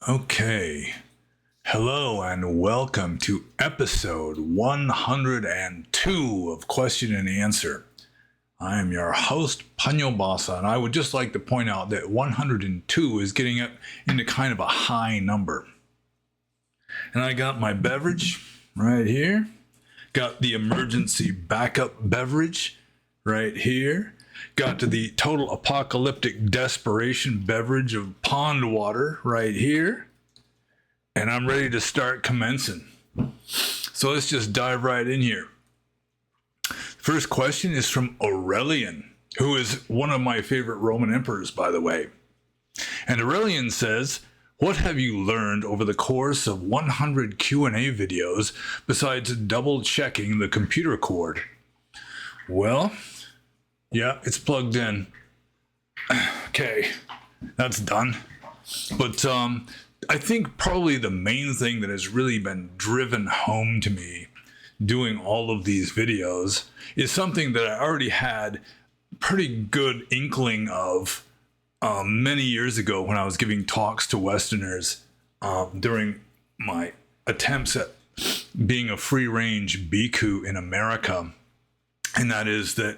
Okay. Hello and welcome to episode 102 of Question and Answer. I am your host, Panyo Basa, and I would just like to point out that 102 is getting up into kind of a high number. And I got my beverage right here. Got the emergency backup beverage right here. Got to the total apocalyptic desperation beverage of pond water right here. And I'm ready to start commencing. So let's just dive right in here. First question is from Aurelian, who is one of my favorite Roman emperors, by the way. And Aurelian says, what have you learned over the course of 100 Q&A videos besides double checking the computer cord? Well, yeah, it's plugged in. Okay, that's done. But I think probably the main thing that has really been driven home to me doing all of these videos is something that I already had pretty good inkling of many years ago when I was giving talks to Westerners during my attempts at being a free-range bhikkhu in America. And that is that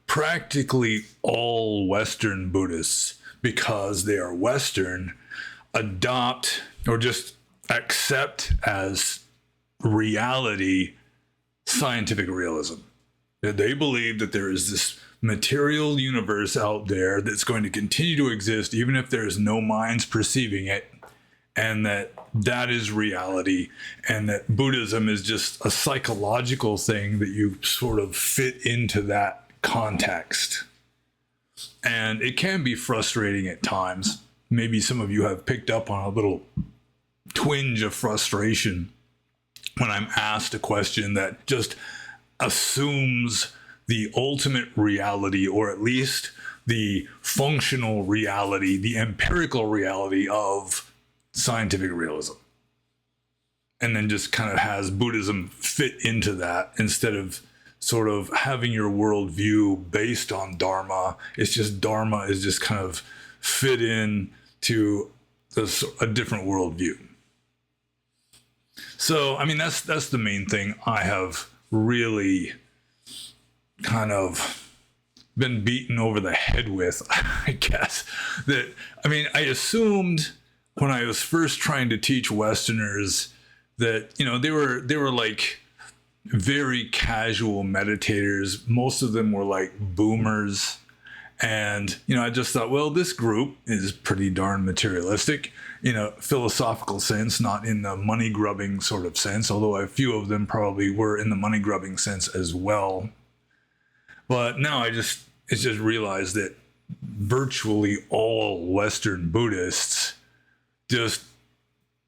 practically all Western Buddhists, because they are Western, adopt or just accept as reality scientific realism. That they believe that there is this material universe out there that's going to continue to exist even if there's no minds perceiving it, and that is reality, and that Buddhism is just a psychological thing that you sort of fit into that context. And it can be frustrating at times. Maybe some of you have picked up on a little twinge of frustration when I'm asked a question that just assumes the ultimate reality, or at least the functional reality, the empirical reality of scientific realism. And then just kind of has Buddhism fit into that instead of sort of having your worldview based on Dharma. It's just Dharma is just kind of fit in to a different worldview. So, I mean, that's the main thing I have really kind of been beaten over the head with, I guess. That, I mean, I assumed when I was first trying to teach Westerners that, you know, they were like very casual meditators. Most of them were like boomers. And, you know, I just thought, well, this group is pretty darn materialistic, in a philosophical sense, not in the money grubbing sort of sense, although a few of them probably were in the money grubbing sense as well. But now I just realized that virtually all Western Buddhists just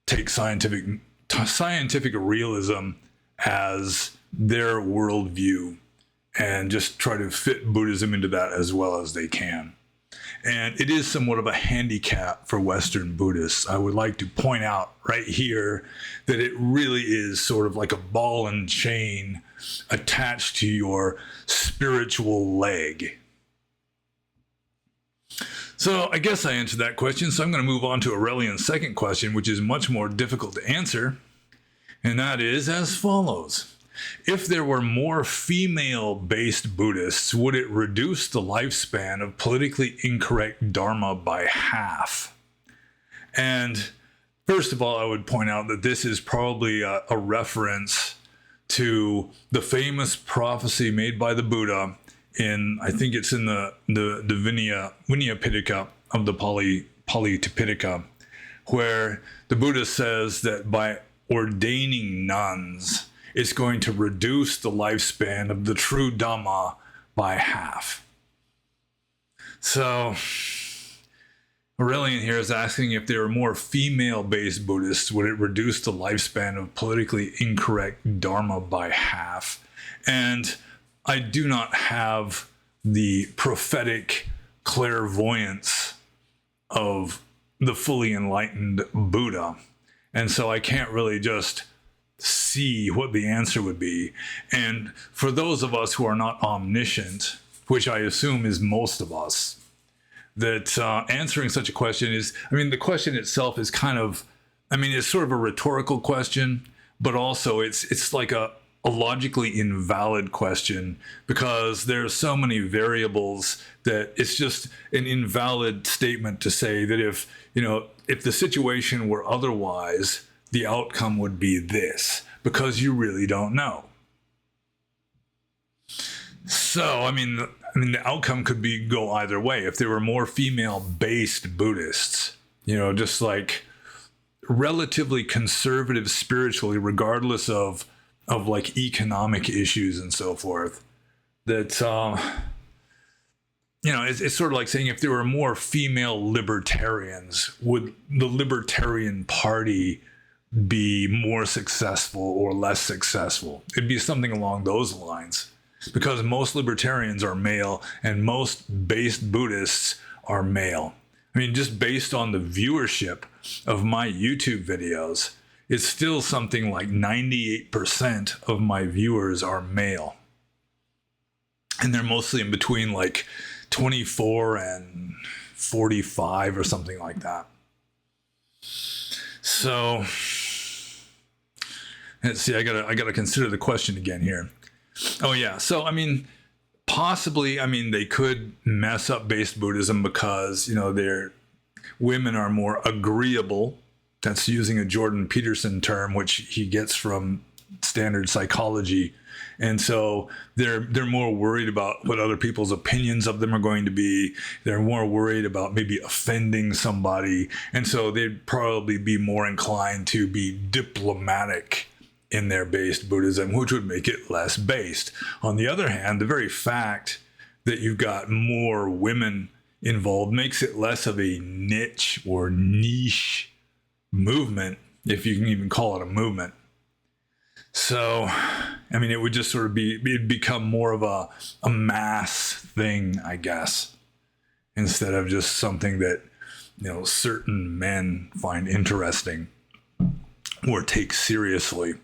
take scientific realism as their worldview and just try to fit Buddhism into that as well as they can. And it is somewhat of a handicap for Western Buddhists. I would like to point out right here that it really is sort of like a ball and chain attached to your spiritual leg. So I guess I answered that question, so I'm going to move on to Aurelian's second question, which is much more difficult to answer, and that is as follows. If there were more female-based Buddhists, would it reduce the lifespan of politically incorrect Dharma by half? And first of all, I would point out that this is probably a reference to the famous prophecy made by the Buddha in, I think it's in the Vinaya Pitaka of the Pali Tipitaka, where the Buddha says that by ordaining nuns, it's going to reduce the lifespan of the true Dhamma by half. So Aurelian here is asking if there are more female-based Buddhists, would it reduce the lifespan of politically incorrect Dharma by half? And I do not have the prophetic clairvoyance of the fully enlightened Buddha. And so I can't really just see what the answer would be. And for those of us who are not omniscient, which I assume is most of us, that answering such a question is, I mean, the question itself is kind of, I mean, it's sort of a rhetorical question, but also it's like a logically invalid question, because there's so many variables that it's just an invalid statement to say that if the situation were otherwise, the outcome would be this, because you really don't know. So, I mean, the outcome could go either way. If there were more female-based Buddhists, just like relatively conservative spiritually, regardless of like economic issues and so forth, that it's sort of like saying if there were more female libertarians, would the Libertarian Party be more successful or less successful? It'd be something along those lines, because most libertarians are male and most based Buddhists are male. I mean, just based on the viewership of my YouTube videos, it's still something like 98% of my viewers are male. And they're mostly in between like 24 and 45 or something like that. So let's see, I gotta consider the question again here. Oh yeah, so I mean, possibly, I mean, they could mess up based Buddhism because, their women are more agreeable. That's using a Jordan Peterson term, which he gets from standard psychology. And so they're more worried about what other people's opinions of them are going to be. They're more worried about maybe offending somebody. And so they'd probably be more inclined to be diplomatic in their based Buddhism, which would make it less based. On the other hand, the very fact that you've got more women involved makes it less of a niche or niche movement, if you can even call it a movement. So, I mean, it would just sort of it'd become more of a mass thing, I guess, instead of just something that, certain men find interesting or take seriously.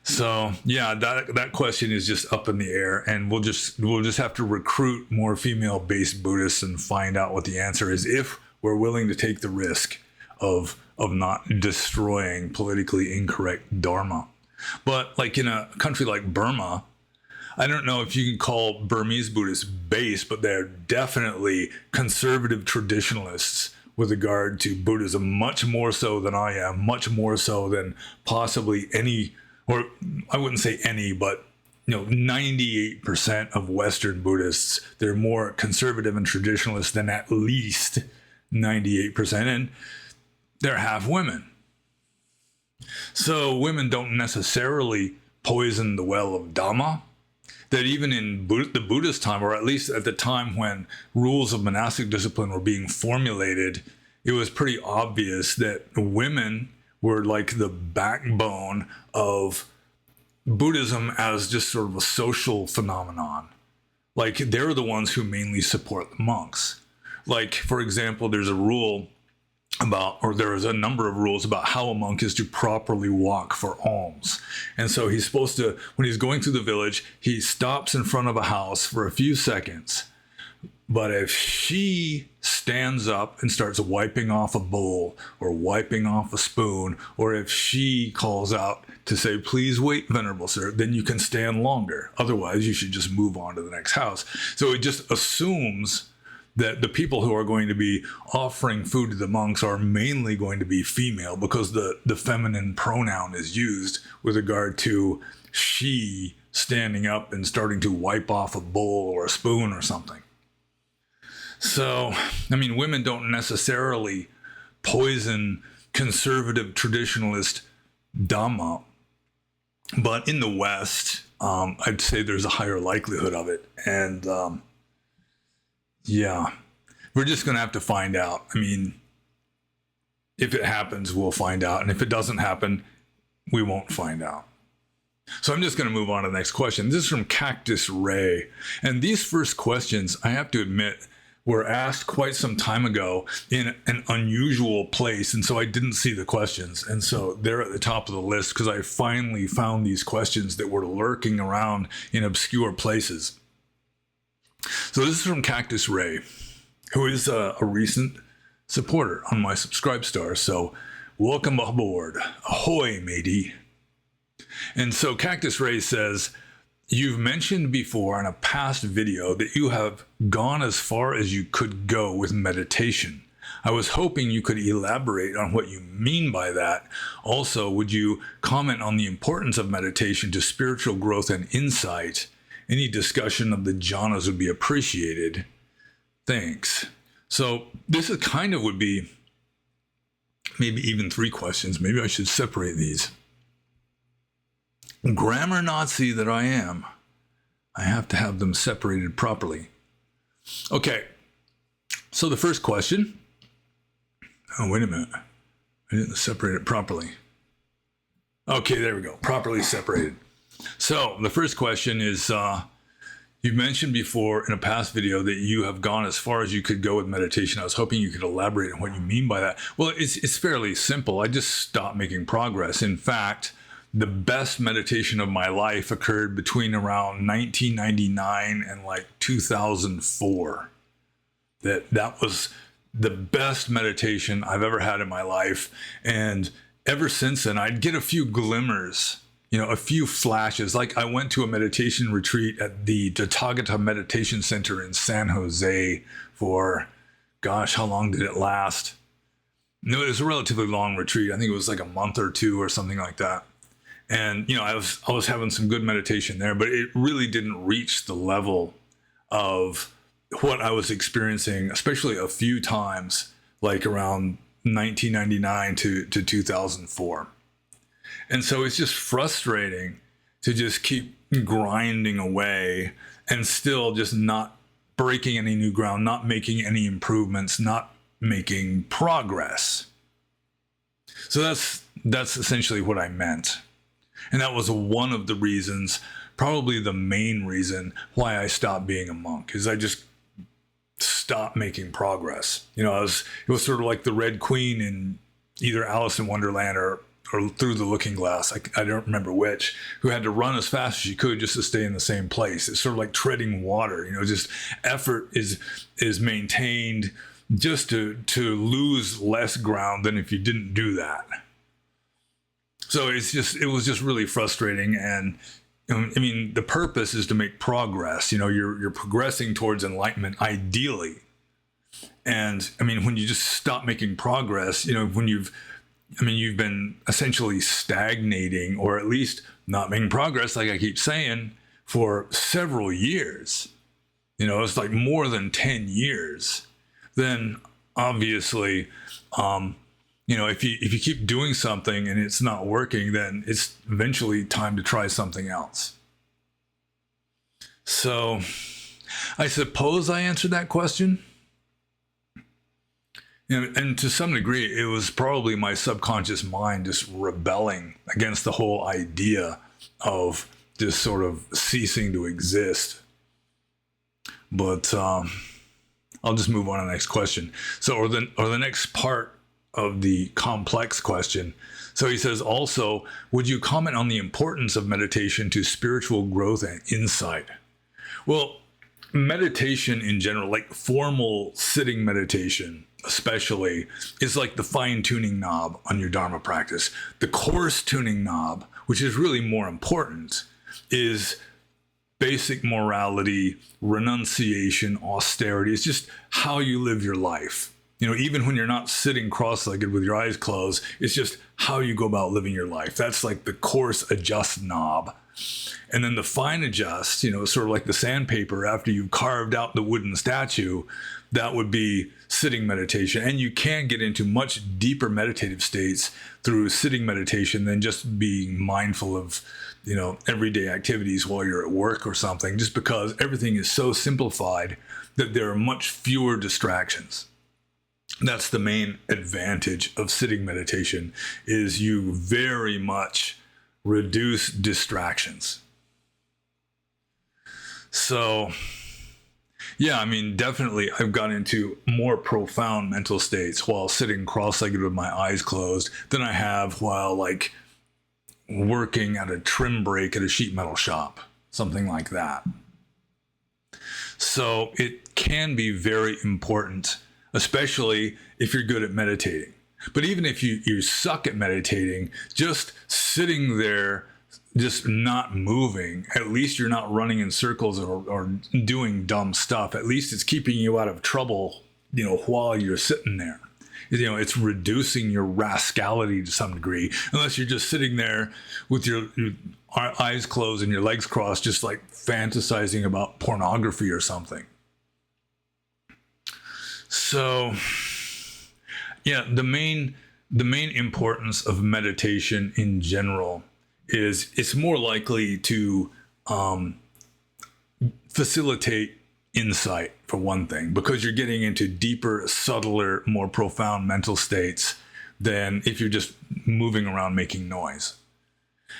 So yeah, that question is just up in the air, and we'll just have to recruit more female-based Buddhists and find out what the answer is, if we're willing to take the risk of not destroying politically incorrect Dharma. But like in a country like Burma, I don't know if you can call Burmese Buddhists based, but they're definitely conservative traditionalists with regard to Buddhism, much more so than I am, much more so than possibly any, or I wouldn't say any, but 98% of Western Buddhists. They're more conservative and traditionalist than at least 98%, and they're half women. So women don't necessarily poison the well of Dhamma. That even in the Buddhist time, or at least at the time when rules of monastic discipline were being formulated, it was pretty obvious that women were like the backbone of Buddhism as just sort of a social phenomenon. Like, they're the ones who mainly support the monks. Like, for example, there's a rule about, or there is a number of rules about how a monk is to properly walk for alms. And so he's supposed to, when he's going through the village, he stops in front of a house for a few seconds. But if she stands up and starts wiping off a bowl or wiping off a spoon, or if she calls out to say, "Please wait, venerable sir," then you can stand longer. Otherwise, you should just move on to the next house. So it just assumes that the people who are going to be offering food to the monks are mainly going to be female, because the feminine pronoun is used with regard to she standing up and starting to wipe off a bowl or a spoon or something. So, I mean, women don't necessarily poison conservative traditionalist Dhamma, but in the West, I'd say there's a higher likelihood of it. And yeah, we're just going to have to find out. I mean, if it happens, we'll find out. And if it doesn't happen, we won't find out. So I'm just going to move on to the next question. This is from Cactus Ray. And these first questions, I have to admit, were asked quite some time ago in an unusual place. And so I didn't see the questions. And so they're at the top of the list because I finally found these questions that were lurking around in obscure places. So this is from Cactus Ray. who is a recent supporter on my Subscribestar. So welcome aboard. Ahoy, matey. And so Cactus Ray says, you've mentioned before in a past video that you have gone as far as you could go with meditation. I was hoping you could elaborate on what you mean by that. Also, would you comment on the importance of meditation to spiritual growth and insight? Any discussion of the jhanas would be appreciated. Thanks. So this is kind of would be maybe even 3 questions. Maybe I should separate these. Grammar Nazi that I am, I have to have them separated properly. Okay, so the first question. Oh, wait a minute. I didn't separate it properly. Okay, there we go. Properly separated. So the first question is, you've mentioned before in a past video that you have gone as far as you could go with meditation. I was hoping you could elaborate on what you mean by that. Well, it's fairly simple. I just stopped making progress. In fact, the best meditation of my life occurred between around 1999 and like 2004. That was the best meditation I've ever had in my life. And ever since then, I'd get a few glimmers, a few flashes. Like I went to a meditation retreat at the Tathagata Meditation Center in San Jose for, gosh, how long did it last? No, it was a relatively long retreat. I think it was like a month or 2 or something like that. And, I was having some good meditation there, but it really didn't reach the level of what I was experiencing, especially a few times, like around 1999 to 2004. And so it's just frustrating to just keep grinding away and still just not breaking any new ground, not making any improvements, not making progress. So that's essentially what I meant. And that was one of the reasons, probably the main reason why I stopped being a monk, is I just stopped making progress. It was sort of like the Red Queen in either Alice in Wonderland or Through the Looking Glass. I don't remember which, who had to run as fast as she could just to stay in the same place. It's sort of like treading water, just effort is maintained just to lose less ground than if you didn't do that. So it was just really frustrating. And the purpose is to make progress. You're progressing towards enlightenment ideally. And when you just stop making progress, when you've been essentially stagnating, or at least not making progress, like I keep saying, for several years, it's like more than 10 years, then obviously, if you keep doing something and it's not working, then it's eventually time to try something else. So I suppose I answered that question. And to some degree, it was probably my subconscious mind just rebelling against the whole idea of just sort of ceasing to exist. But I'll just move on to the next question. So, or the next part of the complex question. So he says, also, would you comment on the importance of meditation to spiritual growth and insight? Well, meditation in general, like formal sitting meditation especially, is like the fine-tuning knob on your Dharma practice. The coarse tuning knob, which is really more important, is basic morality, renunciation, austerity. It's just how you live your life. Even when you're not sitting cross-legged with your eyes closed, it's just how you go about living your life. That's like the coarse adjust knob. And then the fine adjust, sort of like the sandpaper after you've carved out the wooden statue, that would be sitting meditation. And you can get into much deeper meditative states through sitting meditation than just being mindful of, everyday activities while you're at work or something, just because everything is so simplified that there are much fewer distractions. That's the main advantage of sitting meditation, is you very much reduce distractions. So, yeah, definitely I've got into more profound mental states while sitting cross-legged with my eyes closed than I have while working at a trim break at a sheet metal shop, something like that. So it can be very important, especially if you're good at meditating. But even if you suck at meditating, just sitting there, just not moving, at least you're not running in circles or doing dumb stuff. At least it's keeping you out of trouble, while you're sitting there. It's reducing your rascality to some degree, unless you're just sitting there with your eyes closed and your legs crossed, just like fantasizing about pornography or something. So, yeah, the main importance of meditation in general is it's more likely to facilitate insight, for one thing, because you're getting into deeper, subtler, more profound mental states than if you're just moving around making noise.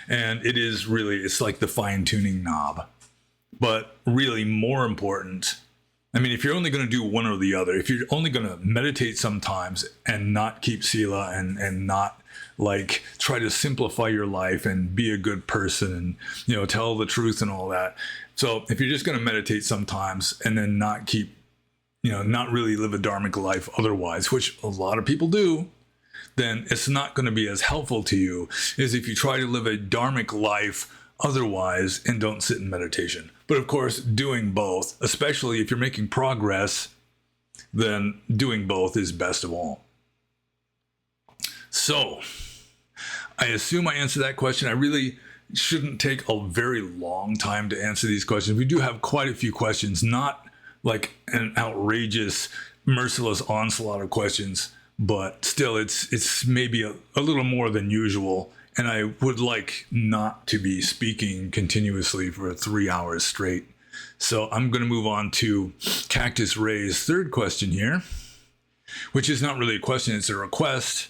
And it's like the fine-tuning knob. But really more important, if you're only going to do one or the other, if you're only going to meditate sometimes and not keep sila and not like try to simplify your life and be a good person and, tell the truth and all that. So if you're just going to meditate sometimes and then not keep, not really live a dharmic life otherwise, which a lot of people do, then it's not going to be as helpful to you as if you try to live a dharmic life otherwise and don't sit in meditation. But of course, doing both, especially if you're making progress, then doing both is best of all. So I assume I answered that question. I really shouldn't take a very long time to answer these questions. We do have quite a few questions, not like an outrageous, merciless onslaught of questions, but still it's maybe a little more than usual. And I would like not to be speaking continuously for 3 hours straight. So I'm going to move on to Cactus Ray's third question here, which is not really a question, it's a request.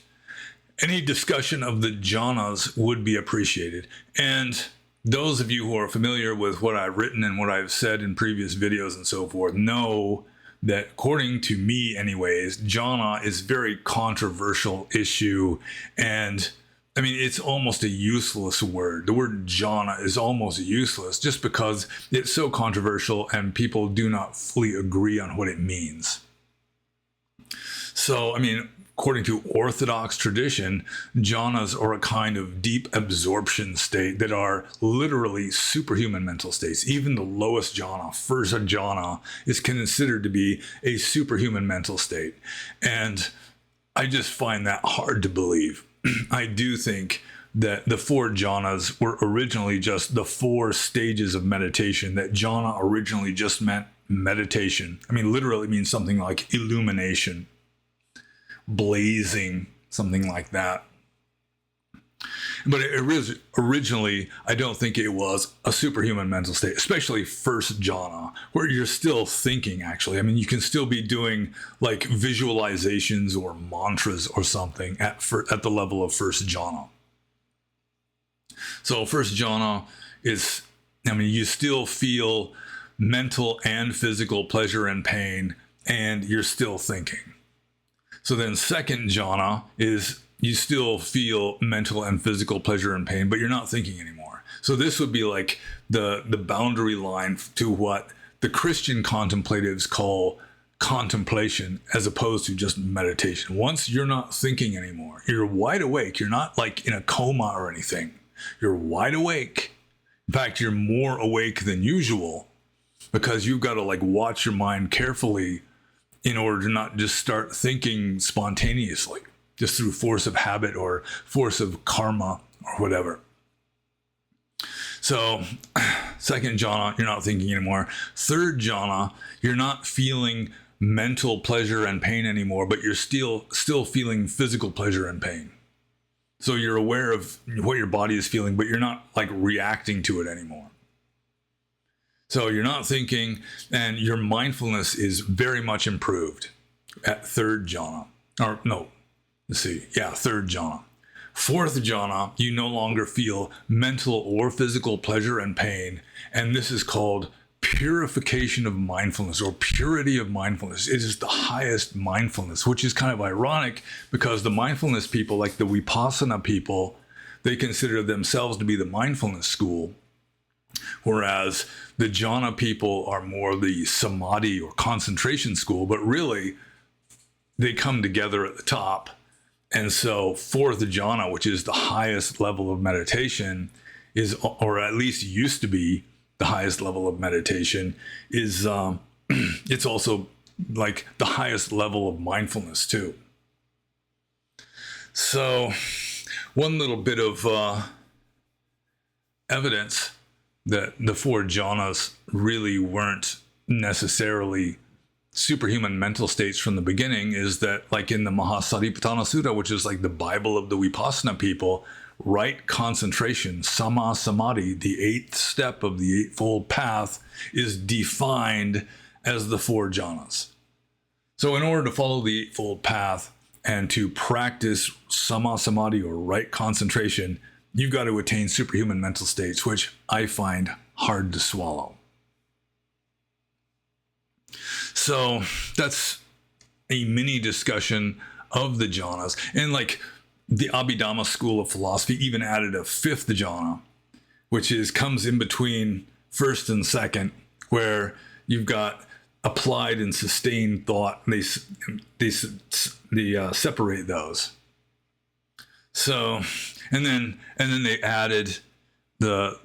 Any discussion of the jhanas would be appreciated. And those of you who are familiar with what I've written and what I've said in previous videos and so forth know that, according to me anyways, jhana is a very controversial issue. And it's almost a useless word. The word jhana is almost useless just because it's so controversial and people do not fully agree on what it means. So, according to Orthodox tradition, jhanas are a kind of deep absorption state that are literally superhuman mental states. Even the lowest jhana, first jhana, is considered to be a superhuman mental state. And I just find that hard to believe. I do think that the 4 jhanas were originally just the 4 stages of meditation, that jhana originally just meant meditation. Literally means something like illumination, blazing, something like that. But originally, I don't think it was a superhuman mental state, especially first jhana, where you're still thinking, actually. You can still be doing like visualizations or mantras or something at the level of first jhana. So first jhana is, you still feel mental and physical pleasure and pain, and you're still thinking. So then second jhana is you still feel mental and physical pleasure and pain, but you're not thinking anymore. So this would be like the boundary line to what the Christian contemplatives call contemplation, as opposed to just meditation. Once you're not thinking anymore, you're wide awake. You're not like in a coma or anything. You're wide awake. In fact, you're more awake than usual because you've got to like watch your mind carefully in order to not just start thinking spontaneously, just through force of habit or force of karma or whatever. So second jhana, you're not thinking anymore. Third jhana, you're not feeling mental pleasure and pain anymore, but you're still feeling physical pleasure and pain. So you're aware of what your body is feeling, but you're not like reacting to it anymore. So you're not thinking, and your mindfulness is very much improved at third jhana. Third jhana. Fourth jhana, you no longer feel mental or physical pleasure and pain, and this is called purification of mindfulness or purity of mindfulness. It is the highest mindfulness, which is kind of ironic because the mindfulness people, like the vipassana people, they consider themselves to be the mindfulness school. Whereas the jhana people are more the samadhi or concentration school, but really they come together at the top. And so fourth jhana, which is the highest level of meditation, is, or at least used to be the highest level of meditation, is it's also like the highest level of mindfulness too. So one little bit of evidence that the four jhanas really weren't necessarily superhuman mental states from the beginning is that, like in the Mahasatipatthana Sutta, which is like the Bible of the Vipassana people, right concentration, sama samadhi, the eighth step of the Eightfold Path, is defined as the four jhanas. So in order to follow the Eightfold Path and to practice sama samadhi or right concentration, you've got to attain superhuman mental states, which I find hard to swallow. So that's a mini discussion of the jhanas. And like the Abhidhamma school of philosophy even added a fifth jhana, which comes in between first and second, where you've got applied and sustained thought. They separate those. So, and then they added the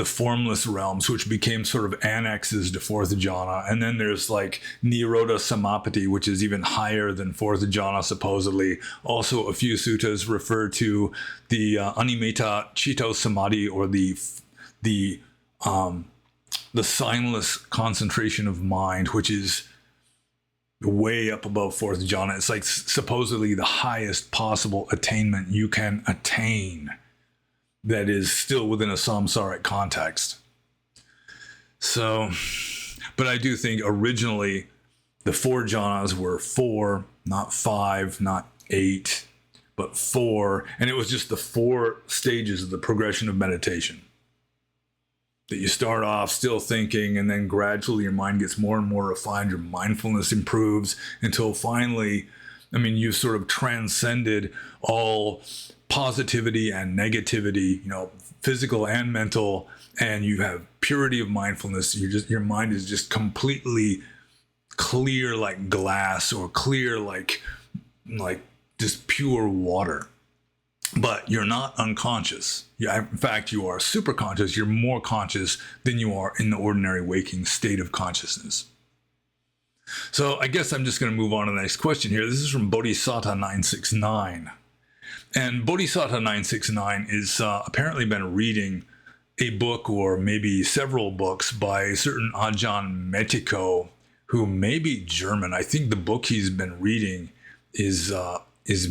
formless realms, which became sort of annexes to fourth jhana. And then there's like Nirodha Samapati, which is even higher than fourth jhana, supposedly. Also, a few suttas refer to the Animeta Chitta Samadhi, or the signless concentration of mind, which is way up above fourth jhana. It's like supposedly the highest possible attainment you can attain that is still within a samsaric context. So, but I do think originally the four jhanas were 4, not 5, not 8, but 4. And it was just the 4 stages of the progression of meditation. That you start off still thinking, and then gradually your mind gets more and more refined, your mindfulness improves, until finally, you've sort of transcended all positivity and negativity, physical and mental, and you have purity of mindfulness. Your mind is just completely clear like glass, or clear like just pure water. But you're not unconscious. In fact, you are super conscious. You're more conscious than you are in the ordinary waking state of consciousness. So I guess I'm just going to move on to the next question here. This is from Bodhisattva 969. And Bodhisattva 969 is apparently been reading a book, or maybe several books, by a certain Ajahn Mettiko, who may be German. I think the book he's been reading is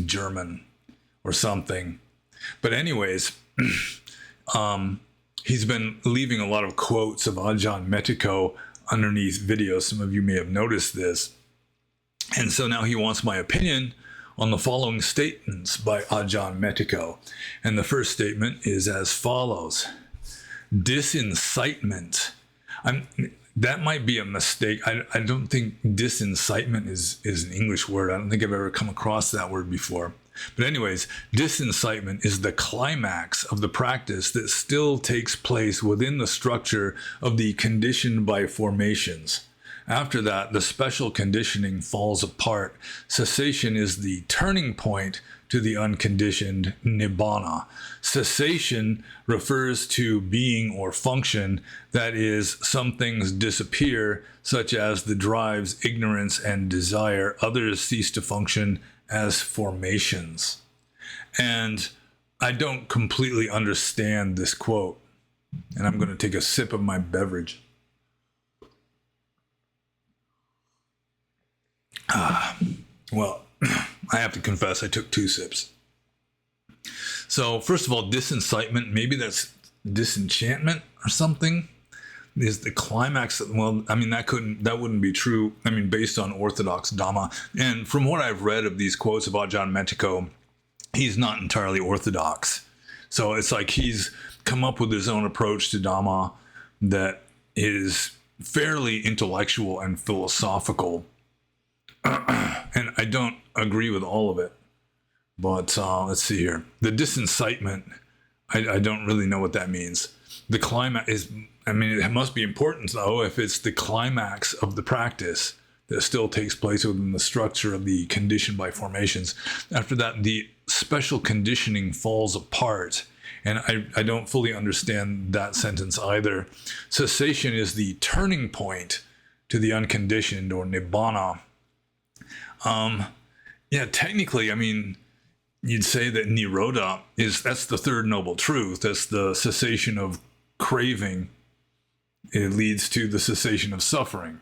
German or something. But anyways, he's been leaving a lot of quotes of Ajahn Mettiko underneath videos. Some of you may have noticed this. And so now he wants my opinion on the following statements by Ajahn Mettiko. And the first statement is as follows. Disincitement. That might be a mistake. I don't think disincitement is an English word. I don't think I've ever come across that word before. But anyways, disincitement is the climax of the practice that still takes place within the structure of the conditioned by formations. After that, the special conditioning falls apart. Cessation is the turning point to the unconditioned nibbana. Cessation refers to being or function, that is, some things disappear, such as the drives, ignorance, and desire. Others cease to function as formations. And I don't completely understand this quote. And I'm going to take a sip of my beverage. Well, I have to confess, I took 2 sips. So first of all, disincitement, maybe that's disenchantment or something, is the climax. Well, that wouldn't be true. Based on Orthodox Dhamma. And from what I've read of these quotes of Ajahn Mettiko, he's not entirely Orthodox. So it's like he's come up with his own approach to Dhamma that is fairly intellectual and philosophical. And I don't agree with all of it. But let's see here. The disincitement, I don't really know what that means. The climax is I mean, it must be important, though, if it's the climax of the practice that still takes place within the structure of the conditioned by formations. After that, the special conditioning falls apart. And I don't fully understand that sentence either. Cessation is the turning point to the unconditioned, or nibbana. Yeah, technically, I mean, you'd say that nirodha that's the third noble truth. That's the cessation of craving. It leads to the cessation of suffering.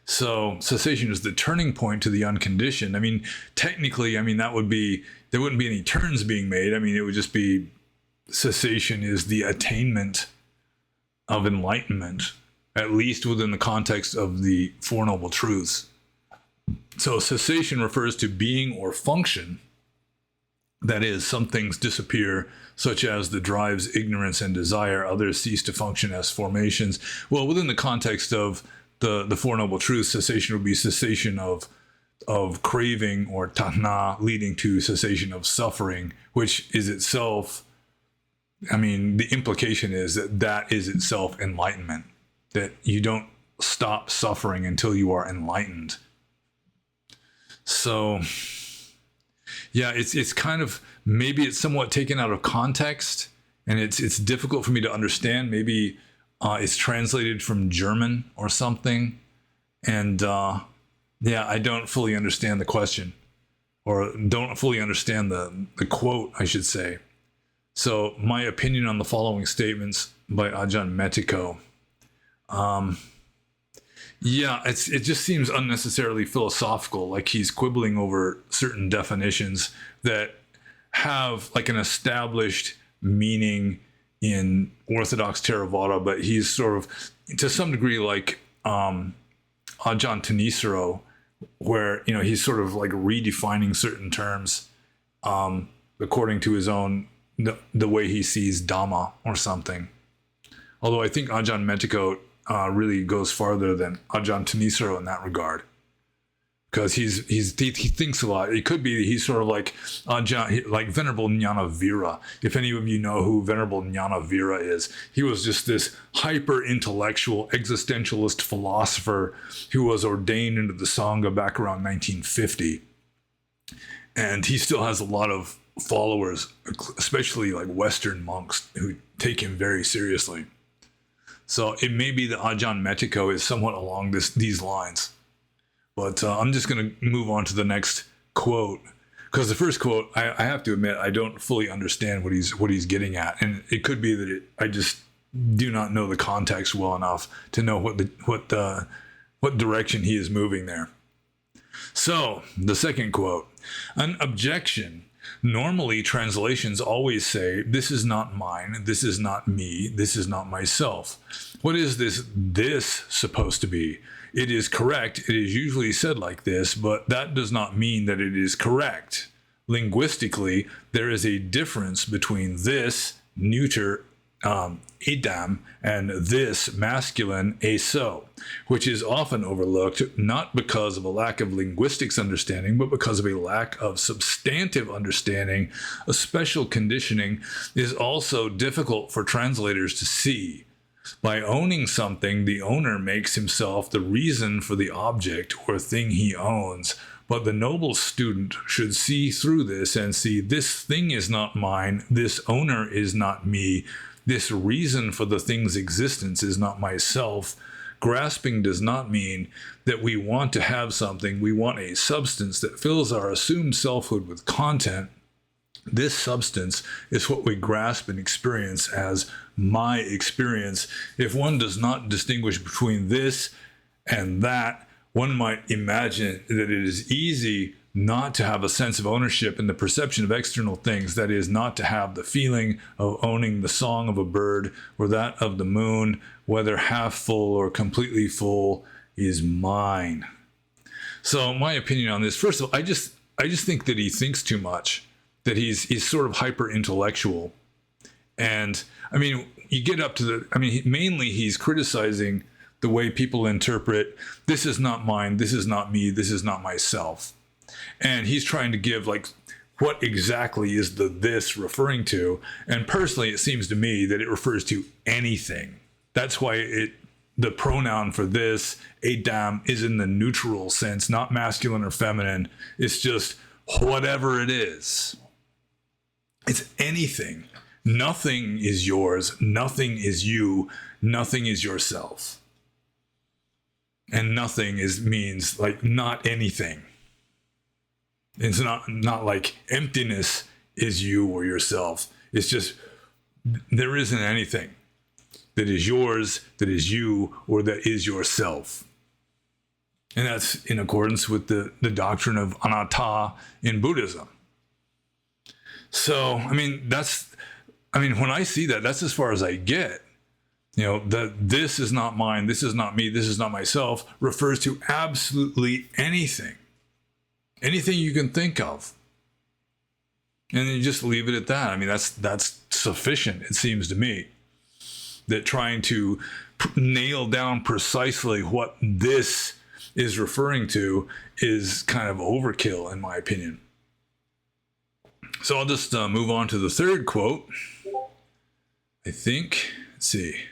So cessation is the turning point to the unconditioned. I mean, technically, I mean, there wouldn't be any turns being made. I mean, it would just be cessation is the attainment of enlightenment, at least within the context of the Four Noble Truths. So cessation refers to being or function. That is, some things disappear, such as the drives, ignorance, and desire. Others cease to function as formations. Well, within the context of the Four Noble Truths, cessation would be cessation of craving, or tanha, leading to cessation of suffering, which is itself, I mean, the implication is that is itself enlightenment, that you don't stop suffering until you are enlightened. So, yeah, it's kind of, maybe it's somewhat taken out of context, and it's difficult for me to understand. Maybe it's translated from German or something. And yeah, I don't fully understand the question, or don't fully understand the quote, I should say. So my opinion on the following statements by Ajahn Mettiko. Yeah, it just seems unnecessarily philosophical, like he's quibbling over certain definitions that have like an established meaning in Orthodox Theravada, but he's sort of, to some degree, like Ajahn Thanissaro, where, you know, he's sort of like redefining certain terms according to his own, the way he sees Dhamma or something. Although I think Ajahn Mettiko really goes farther than Ajahn Thanissaro in that regard, because he thinks a lot. It could be he's sort of like like Venerable Jnanavira. If any of you know who Venerable Jnanavira is, he was just this hyper intellectual existentialist philosopher who was ordained into the Sangha back around 1950, and he still has a lot of followers, especially like Western monks, who take him very seriously. So it may be that Ajahn Mettiko is somewhat along these lines. But I'm just going to move on to the next quote, because the first quote, I have to admit, I don't fully understand what he's getting at, and it could be that I just do not know the context well enough to know what direction he is moving there. So the second quote, an objection. Normally, translations always say, "This is not mine, this is not me, this is not myself." What is this supposed to be? It is correct. It is usually said like this, but that does not mean that it is correct. Linguistically, there is a difference between this, neuter, edam, and this, masculine, eso, which is often overlooked, not because of a lack of linguistics understanding, but because of a lack of substantive understanding. A special conditioning is also difficult for translators to see. By owning something, the owner makes himself the reason for the object or thing he owns. But the noble student should see through this and see, this thing is not mine, this owner is not me, this reason for the thing's existence is not myself. Grasping does not mean that we want to have something. We want a substance that fills our assumed selfhood with content. This substance is what we grasp and experience as my experience. If one does not distinguish between this and that, one might imagine that it is easy not to have a sense of ownership in the perception of external things, that is, not to have the feeling of owning the song of a bird or that of the moon, whether half full or completely full, is mine. So my opinion on this, first of all, I just think that he thinks too much, that he's sort of hyper intellectual. And I mean, you get up to mainly he's criticizing the way people interpret, this is not mine, this is not me, this is not myself. And he's trying to give like, what exactly is the this referring to? And personally, it seems to me that it refers to anything. That's why the pronoun for this, Adam, is in the neutral sense, not masculine or feminine. It's just whatever it is. It's anything. Nothing is yours. Nothing is you. Nothing is yourself. And nothing means like not anything. It's not like emptiness is you or yourself. It's just there isn't anything that is yours, that is you, or that is yourself. And that's in accordance with the doctrine of anatta in Buddhism. So, when I see that, that's as far as I get. That this is not mine, this is not me, this is not myself, refers to absolutely anything. Anything you can think of. And then you just leave it at that. That's sufficient, it seems to me. That trying to nail down precisely what this is referring to is kind of overkill, in my opinion. So I'll just move on to the third quote. I think, let's see.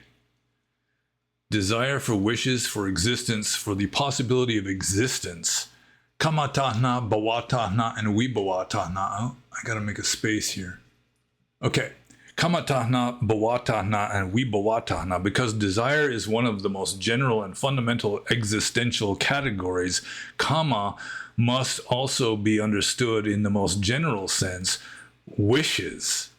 Desire for wishes, for existence, for the possibility of existence. Kamatahna, bawatahna, and vibhawatahna. Oh, I gotta make a space here. Okay. Kamatahna, bawatahna, and vibhawatahna. Because desire is one of the most general and fundamental existential categories, kama must also be understood in the most general sense, wishes.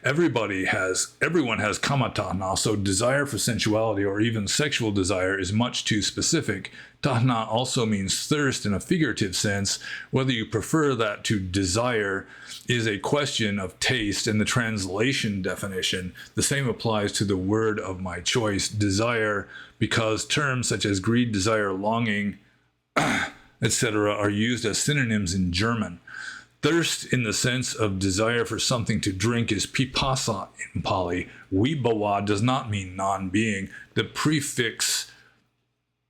Everyone has kamatahna, so desire for sensuality or even sexual desire is much too specific. Tahna also means thirst in a figurative sense. Whether you prefer that to desire is a question of taste, and the translation definition, the same applies to the word of my choice, desire, because terms such as greed, desire, longing, etc. are used as synonyms in German. Thirst in the sense of desire for something to drink is pipasa in Pali. Vibhava does not mean non-being. The prefix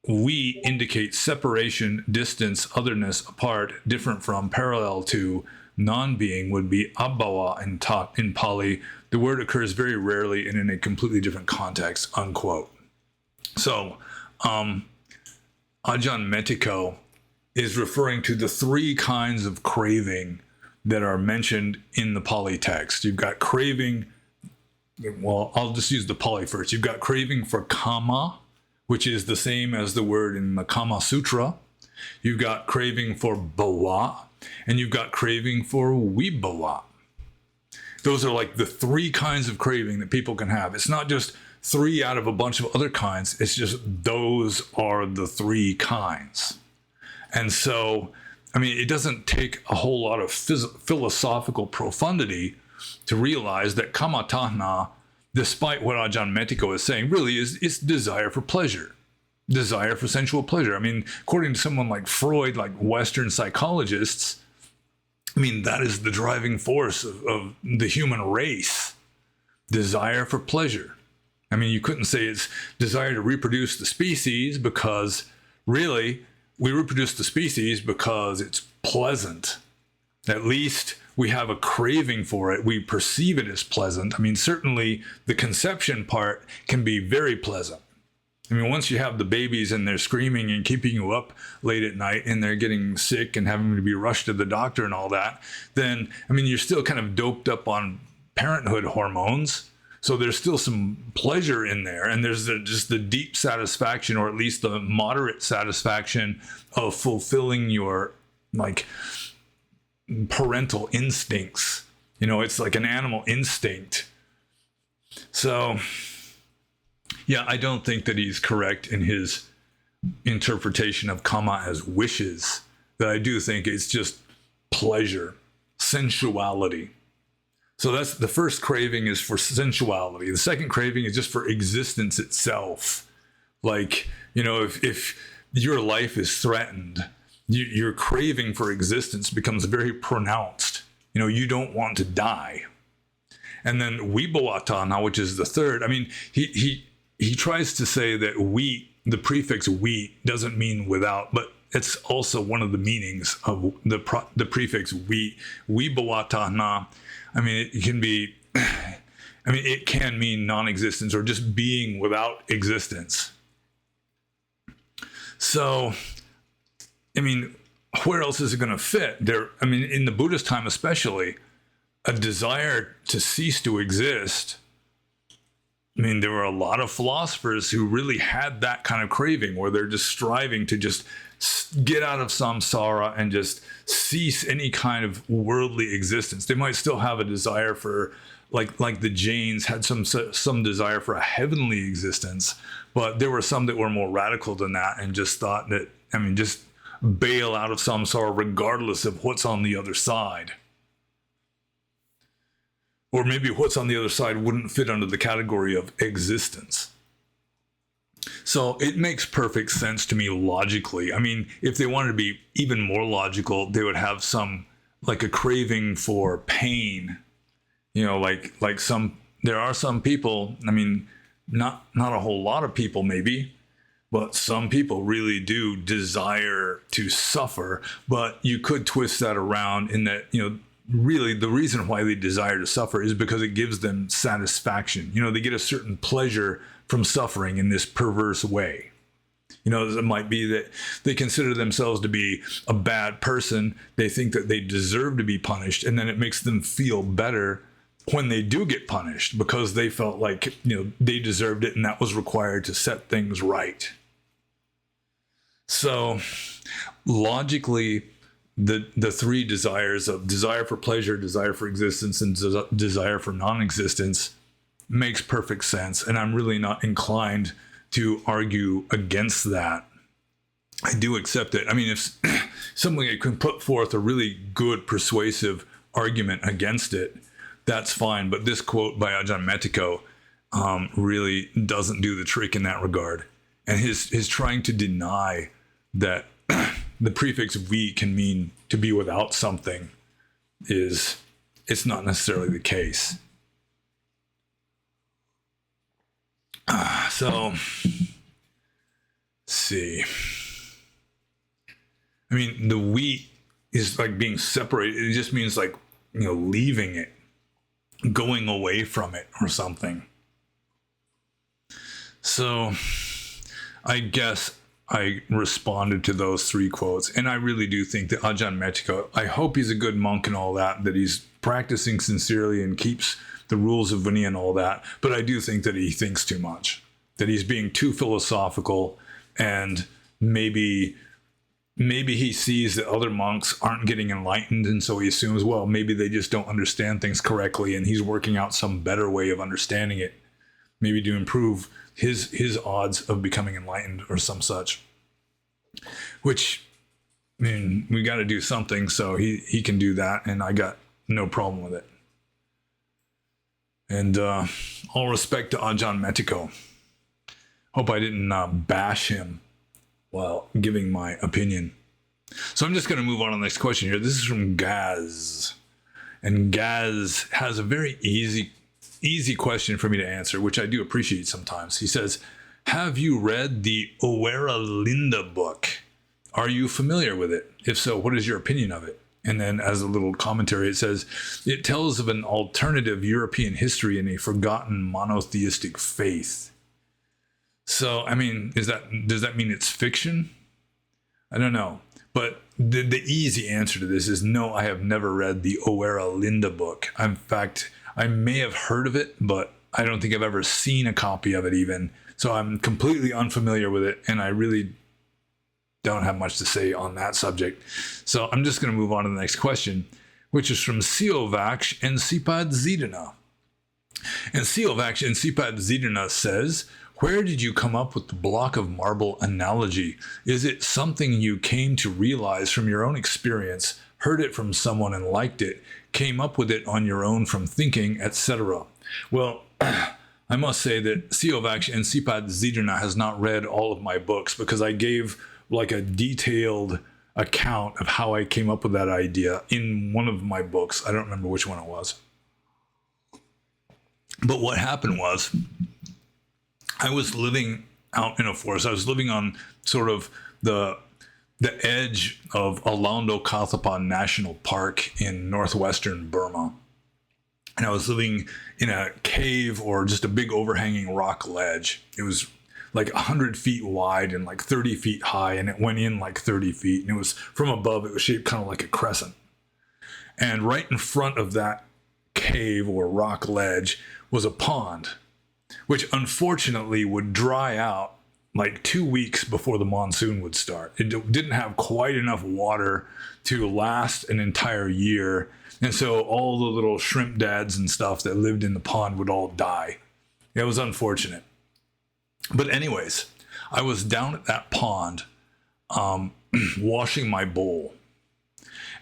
we indicates separation, distance, otherness, apart, different from, parallel to. Non-being would be abhava in Pali. The word occurs very rarely and in a completely different context, unquote. So, Ajahn Mettiko is referring to the three kinds of craving that are mentioned in the Pali text. You've got craving, well, I'll just use the Pali first. You've got craving for kama, which is the same as the word in the Kama Sutra. You've got craving for bhava, and you've got craving for vibhava. Those are like the three kinds of craving that people can have. It's not just three out of a bunch of other kinds. It's just those are the three kinds. And so, it doesn't take a whole lot of philosophical profundity to realize that kamatahna, despite what Ajahn Mettiko is saying, really is desire for pleasure. Desire for sensual pleasure. According to someone like Freud, like Western psychologists, that is the driving force of the human race. Desire for pleasure. You couldn't say it's desire to reproduce the species, because really, we reproduce the species because it's pleasant. At least we have a craving for it. We perceive it as pleasant. Certainly the conception part can be very pleasant. Once you have the babies and they're screaming and keeping you up late at night and they're getting sick and having to be rushed to the doctor and all that, then, you're still kind of doped up on parenthood hormones. So there's still some pleasure in there, and there's just the deep satisfaction, or at least the moderate satisfaction of fulfilling your parental instincts. It's like an animal instinct. So, yeah, I don't think that he's correct in his interpretation of kama as wishes. That I do think it's just pleasure, sensuality. So that's the first craving is for sensuality. The second craving is just for existence itself. If your life is threatened, your craving for existence becomes very pronounced. You don't want to die. And then vibhawatahna, which is the third. He tries to say that wheat, the prefix wheat, doesn't mean without, but it's also one of the meanings of the prefix wheat. Vibhawatahna. It can be, I mean, it can mean non-existence or just being without existence. So, I mean, where else is it going to fit? I mean, in the Buddhist time especially, a desire to cease to exist. I mean, there were a lot of philosophers who really had that kind of craving where they're just striving to just get out of samsara and just cease any kind of worldly existence. They might still have a desire for, like the Jains had some desire for a heavenly existence, but there were some that were more radical than that and just thought that, I mean, just bail out of samsara regardless of what's on the other side. Or maybe what's on the other side wouldn't fit under the category of existence. So it makes perfect sense to me logically. I mean, if they wanted to be even more logical, they would have some, like a craving for pain. You know, there are some people, I mean, not a whole lot of people maybe, but some people really do desire to suffer. But you could twist that around in that, you know, really the reason why they desire to suffer is because it gives them satisfaction. You know, they get a certain pleasure from suffering in this perverse way. You know, it might be that they consider themselves to be a bad person. They think that they deserve to be punished, and then it makes them feel better when they do get punished because they felt like, you know, they deserved it and that was required to set things right. So logically, the three desires of desire for pleasure, desire for existence, and desire for non-existence makes perfect sense. And I'm really not inclined to argue against that. I do accept it. I mean, if somebody can put forth a really good persuasive argument against it, that's fine. But this quote by Ajahn Mettiko really doesn't do the trick in that regard. And his trying to deny that the prefix "vi" can mean to be without something it's not necessarily the case. So, let's see. I mean, the "we" is like being separated. It just means like, you know, leaving it, going away from it or something. So, I guess I responded to those three quotes, and I really do think that Ajahn Mettiko, I hope he's a good monk and all that he's practicing sincerely and keeps the rules of Vinaya and all that, but I do think that he thinks too much, that he's being too philosophical, and maybe he sees that other monks aren't getting enlightened, and so he assumes, well, maybe they just don't understand things correctly, and he's working out some better way of understanding it, maybe to improve his odds of becoming enlightened or some such. Which, I mean, we got to do something, so he can do that, and I got no problem with it. And all respect to Ajahn Mettiko. Hope I didn't bash him while giving my opinion. So I'm just going to move on to the next question here. This is from Gaz. And Gaz has a very easy question for me to answer, which I do appreciate sometimes. He says, have you read the Oera Linda book? Are you familiar with it? If so, what is your opinion of it? And then as a little commentary, it says, it tells of an alternative European history in a forgotten monotheistic faith. So, I mean, does that mean it's fiction? I don't know. But the easy answer to this is no, I have never read the Oera Linda book. In fact, I may have heard of it, but I don't think I've ever seen a copy of it even. So I'm completely unfamiliar with it, and I really don't have much to say on that subject. So I'm just going to move on to the next question, which is from Siovaksh and Sipad Zidana. And Siovaksh and Sipad Zidana says, where did you come up with the block of marble analogy? Is it something you came to realize from your own experience, heard it from someone and liked it, came up with it on your own from thinking, etc.? Well, I must say that Siovaksh and Sipad Zidana has not read all of my books, because I gave like a detailed account of how I came up with that idea in one of my books. I don't remember which one it was. But what happened was, I was living out in a forest. I was living on sort of the edge of Alando Kathapan National Park in northwestern Burma. And I was living in a cave or just a big overhanging rock ledge. It was like 100 feet wide and like 30 feet high, and it went in like 30 feet. And it was from above, it was shaped kind of like a crescent. And right in front of that cave or rock ledge was a pond, which unfortunately would dry out like 2 weeks before the monsoon would start. It didn't have quite enough water to last an entire year. And so all the little shrimp dads and stuff that lived in the pond would all die. It was unfortunate. But anyways, I was down at that pond washing my bowl.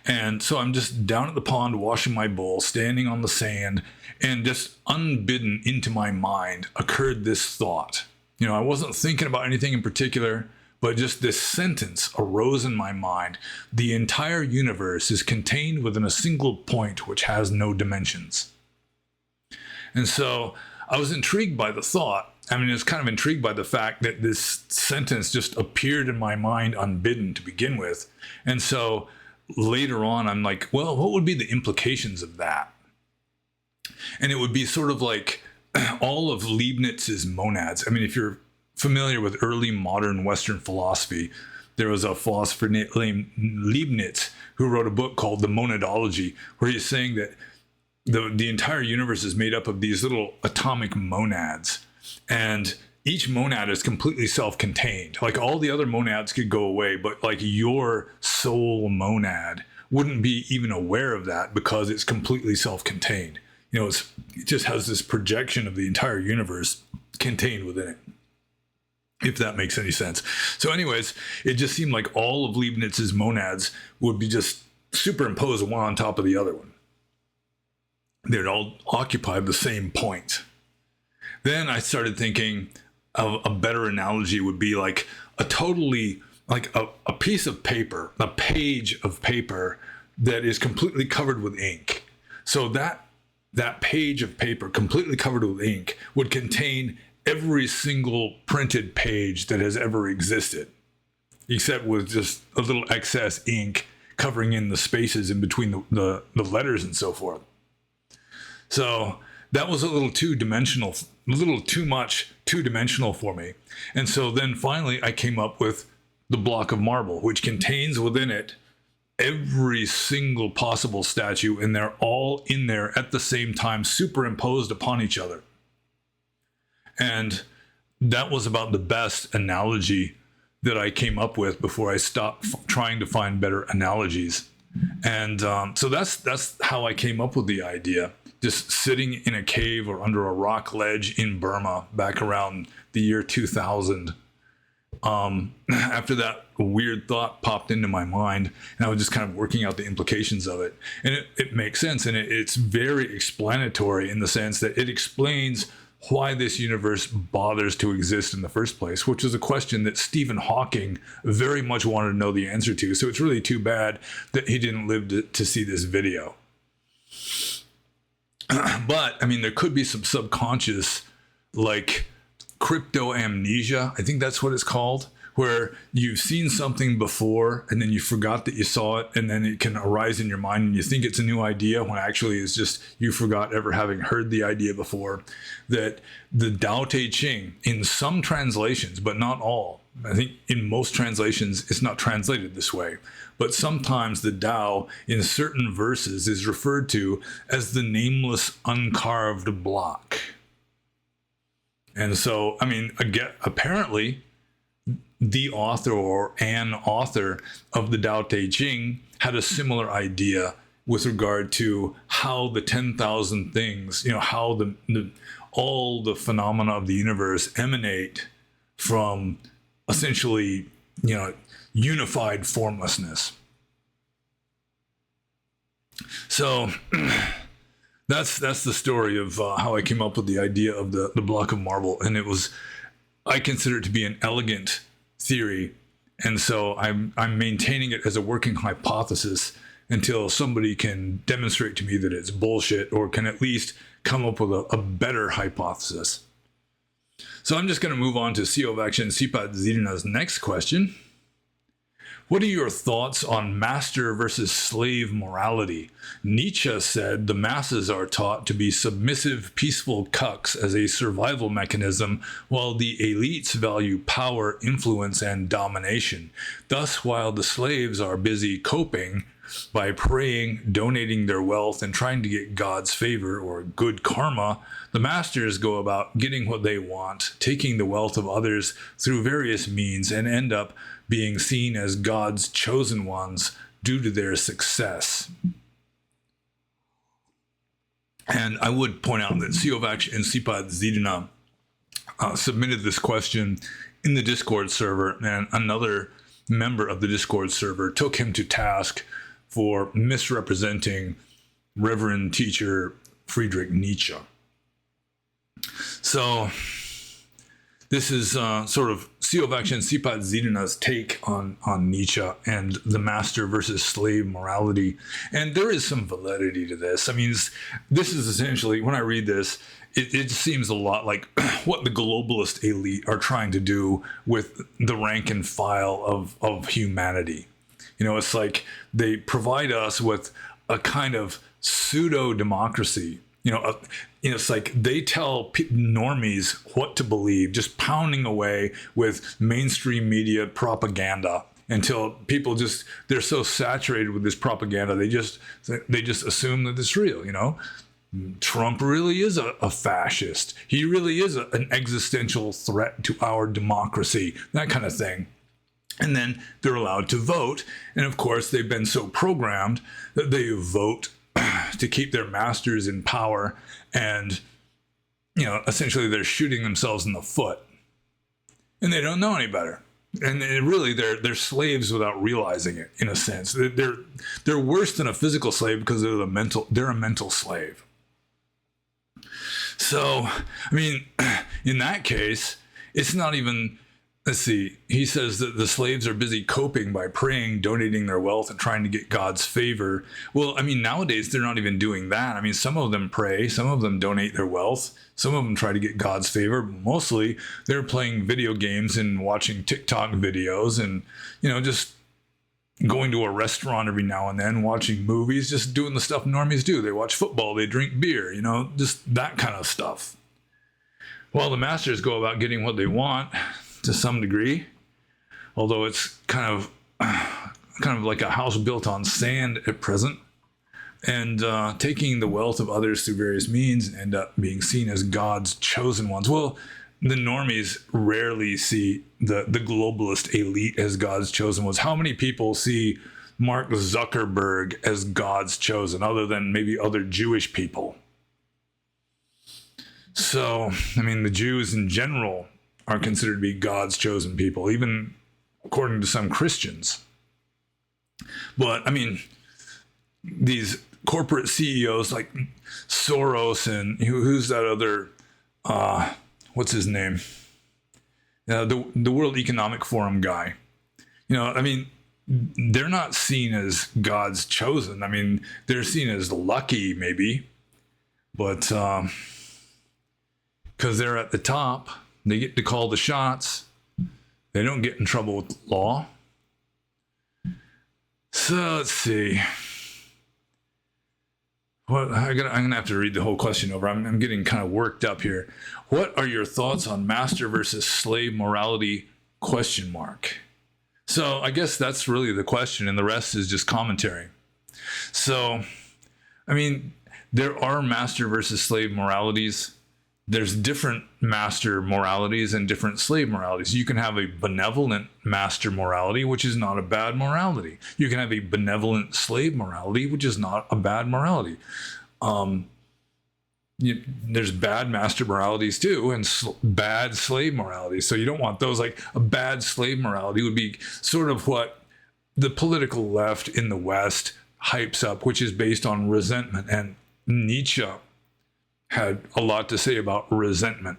And so I'm just down at the pond washing my bowl, standing on the sand, and just unbidden into my mind occurred this thought. You know, I wasn't thinking about anything in particular, but just this sentence arose in my mind. The entire universe is contained within a single point which has no dimensions. And so I was intrigued by the thought. I mean, I was kind of intrigued by the fact that this sentence just appeared in my mind unbidden to begin with. And so later on, I'm like, well, what would be the implications of that? And it would be sort of like all of Leibniz's monads. I mean, if you're familiar with early modern Western philosophy, there was a philosopher named Leibniz who wrote a book called The Monadology, where he's saying that the entire universe is made up of these little atomic monads, and each monad is completely self-contained. Like all the other monads could go away, but like your soul monad wouldn't be even aware of that because it's completely self-contained. You know, it just has this projection of the entire universe contained within it, if that makes any sense. So anyways, it just seemed like all of Leibniz's monads would be just superimposed one on top of the other one. They'd all occupy the same point. Then I started thinking of a better analogy would be like a totally, like a piece of paper, a page of paper that is completely covered with ink. So that page of paper completely covered with ink would contain every single printed page that has ever existed, except with just a little excess ink covering in the spaces in between the letters and so forth. So that was a little two-dimensional, a little too much two-dimensional for me. And so then finally I came up with the block of marble, which contains within it every single possible statue, and they're all in there at the same time, superimposed upon each other. And that was about the best analogy that I came up with before I stopped trying to find better analogies. And so that's how I came up with the idea. Just sitting in a cave or under a rock ledge in Burma back around the year 2000. After that weird thought popped into my mind, and I was just kind of working out the implications of it. And it makes sense, and it's very explanatory in the sense that it explains why this universe bothers to exist in the first place, which is a question that Stephen Hawking very much wanted to know the answer to. So it's really too bad that he didn't live to see this video. But, I mean, there could be some subconscious, like, crypto amnesia. I think that's what it's called, where you've seen something before and then you forgot that you saw it, and then it can arise in your mind and you think it's a new idea when actually it's just you forgot ever having heard the idea before. That the Tao Te Ching, in some translations, but not all, I think in most translations it's not translated this way, but sometimes the Tao in certain verses is referred to as the nameless uncarved block. And so, I mean, again, apparently the author or an author of the Tao Te Ching had a similar idea with regard to how the 10,000 things, you know, how all the phenomena of the universe emanate from essentially, you know, unified formlessness. So that's the story of how I came up with the idea of the block of marble. And I consider it to be an elegant theory. And so I'm maintaining it as a working hypothesis until somebody can demonstrate to me that it's bullshit, or can at least come up with a better hypothesis. So I'm just going to move on to Siovaktion Sipat Zidana's next question, What are your thoughts on master versus slave morality? Nietzsche said the masses are taught to be submissive, peaceful cucks as a survival mechanism, while the elites value power, influence, and domination. Thus, while the slaves are busy coping by praying, donating their wealth, and trying to get God's favor or good karma, the masters go about getting what they want, taking the wealth of others through various means, and end up being seen as God's chosen ones due to their success. And I would point out that Siovak and Sipad Zidana submitted this question in the Discord server, and another member of the Discord server took him to task for misrepresenting Reverend Teacher Friedrich Nietzsche. So this is sort of Siovak and Sipad Zidana's take on Nietzsche and the master versus slave morality. And there is some validity to this. I mean, this is essentially, when I read this, it seems a lot like what the globalist elite are trying to do with the rank and file of humanity. You know, it's like they provide us with a kind of pseudo-democracy. It's like they tell normies what to believe, just pounding away with mainstream media propaganda until people they're so saturated with this propaganda, they just assume that it's real, Trump really is a fascist. He really is an existential threat to our democracy, that kind of thing. And then they're allowed to vote. And of course, they've been so programmed that they vote to keep their masters in power. And, essentially they're shooting themselves in the foot. And they don't know any better. And really, they're slaves without realizing it, in a sense. They're worse than a physical slave because they're a mental slave. So, I mean, in that case, it's not even... Let's see, he says that the slaves are busy coping by praying, donating their wealth, and trying to get God's favor. Well, I mean, nowadays, they're not even doing that. I mean, some of them pray, some of them donate their wealth, some of them try to get God's favor. But mostly, they're playing video games and watching TikTok videos and, just going to a restaurant every now and then, watching movies, just doing the stuff normies do. They watch football, they drink beer, just that kind of stuff. While the masters go about getting what they want, to some degree, although it's kind of like a house built on sand at present, and taking the wealth of others through various means and end up being seen as God's chosen ones. Well, the normies rarely see the globalist elite as God's chosen ones. How many people see Mark Zuckerberg as God's chosen, other than maybe other Jewish people? So, I mean, the Jews in general are considered to be God's chosen people, even according to some Christians. But, I mean, these corporate CEOs like Soros and who's that other, what's his name? The World Economic Forum guy. I mean, they're not seen as God's chosen. I mean, they're seen as lucky, maybe. But because they're at the top, they get to call the shots. They don't get in trouble with the law. So let's see. I'm gonna have to read the whole question over. I'm getting kind of worked up here. What are your thoughts on master versus slave morality? ? So I guess that's really the question, and the rest is just commentary. So, I mean, there are master versus slave moralities. There's different master moralities and different slave moralities. You can have a benevolent master morality, which is not a bad morality. You can have a benevolent slave morality, which is not a bad morality. There's bad master moralities too, and bad slave moralities. So you don't want those. Like a bad slave morality would be sort of what the political left in the West hypes up, which is based on resentment. And Nietzsche had a lot to say about resentment,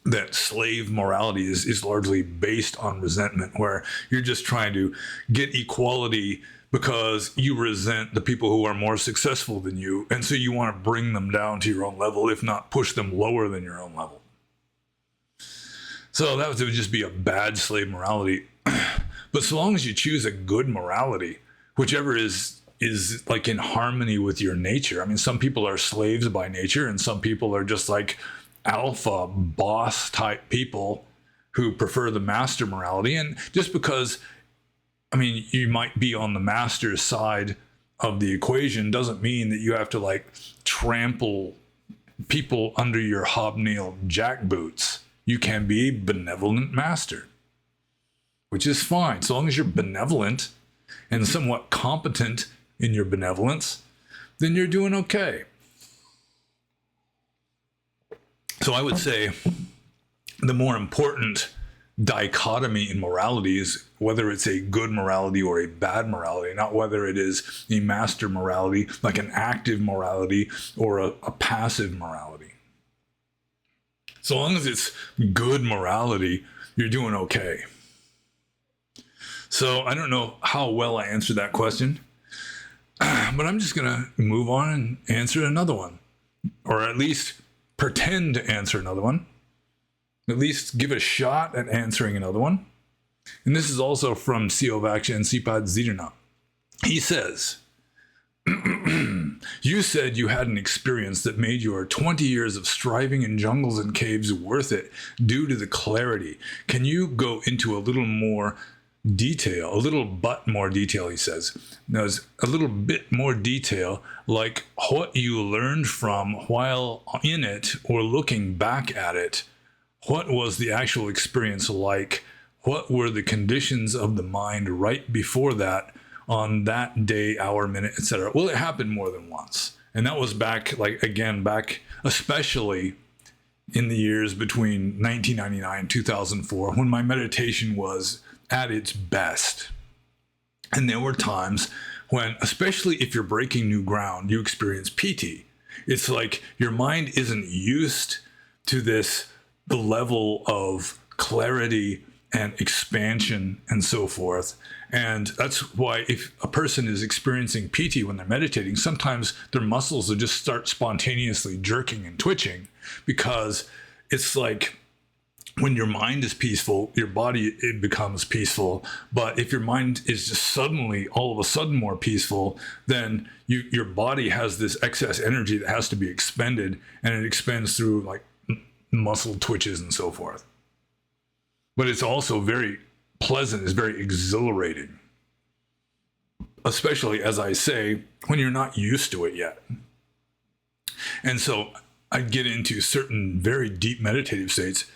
that slave morality is largely based on resentment, where you're just trying to get equality because you resent the people who are more successful than you, and so you want to bring them down to your own level, if not push them lower than your own level. So that would just be a bad slave morality. But so long as you choose a good morality, whichever is like in harmony with your nature. I mean, some people are slaves by nature, and some people are just like alpha boss type people who prefer the master morality. And just because, I mean, you might be on the master's side of the equation doesn't mean that you have to like trample people under your hobnailed jackboots. You can be a benevolent master, which is fine. So long as you're benevolent and somewhat competent in your benevolence, then you're doing okay. So I would say the more important dichotomy in morality is whether it's a good morality or a bad morality, not whether it is a master morality, like an active morality, or a passive morality. So long as it's good morality, you're doing okay. So I don't know how well I answered that question, but I'm just going to move on and answer another one, or at least pretend to answer another one. At least give a shot at answering another one. And this is also from Siovaksha and Sipad Zidana. He says, you said you had an experience that made your 20 years of striving in jungles and caves worth it due to the clarity. Can you go into a little more detail, a little but more detail, he says. There's a little bit more detail, like what you learned from while in it or looking back at it. What was the actual experience like? What were the conditions of the mind right before that, on that day, hour, minute, etc.? Well, it happened more than once. And that was back especially in the years between 1999 and 2004, when my meditation was at its best. And there were times when, especially if you're breaking new ground, you experience PT. It's like your mind isn't used to the level of clarity and expansion and so forth. And that's why if a person is experiencing PT when they're meditating, sometimes their muscles will just start spontaneously jerking and twitching, because it's like when your mind is peaceful, your body, it becomes peaceful. But if your mind is just suddenly, all of a sudden more peaceful, then your body has this excess energy that has to be expended, and it expends through like muscle twitches and so forth. But it's also very pleasant, it's very exhilarating, especially, as I say, when you're not used to it yet. And so I get into certain very deep meditative states,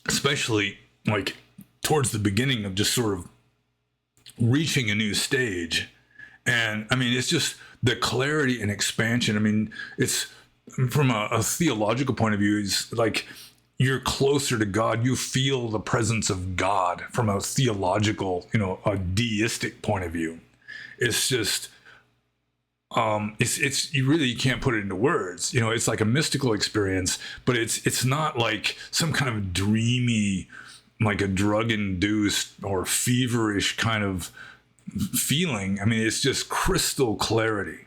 especially like towards the beginning of just sort of reaching a new stage. And I mean, it's just the clarity and expansion. I mean, it's from a theological point of view, it's like you're closer to God. You feel the presence of God from a theological, a deistic point of view. It's just, it's you really can't put it into words. It's like a mystical experience, but it's not like some kind of dreamy, like a drug-induced or feverish kind of feeling. I mean, it's just crystal clarity.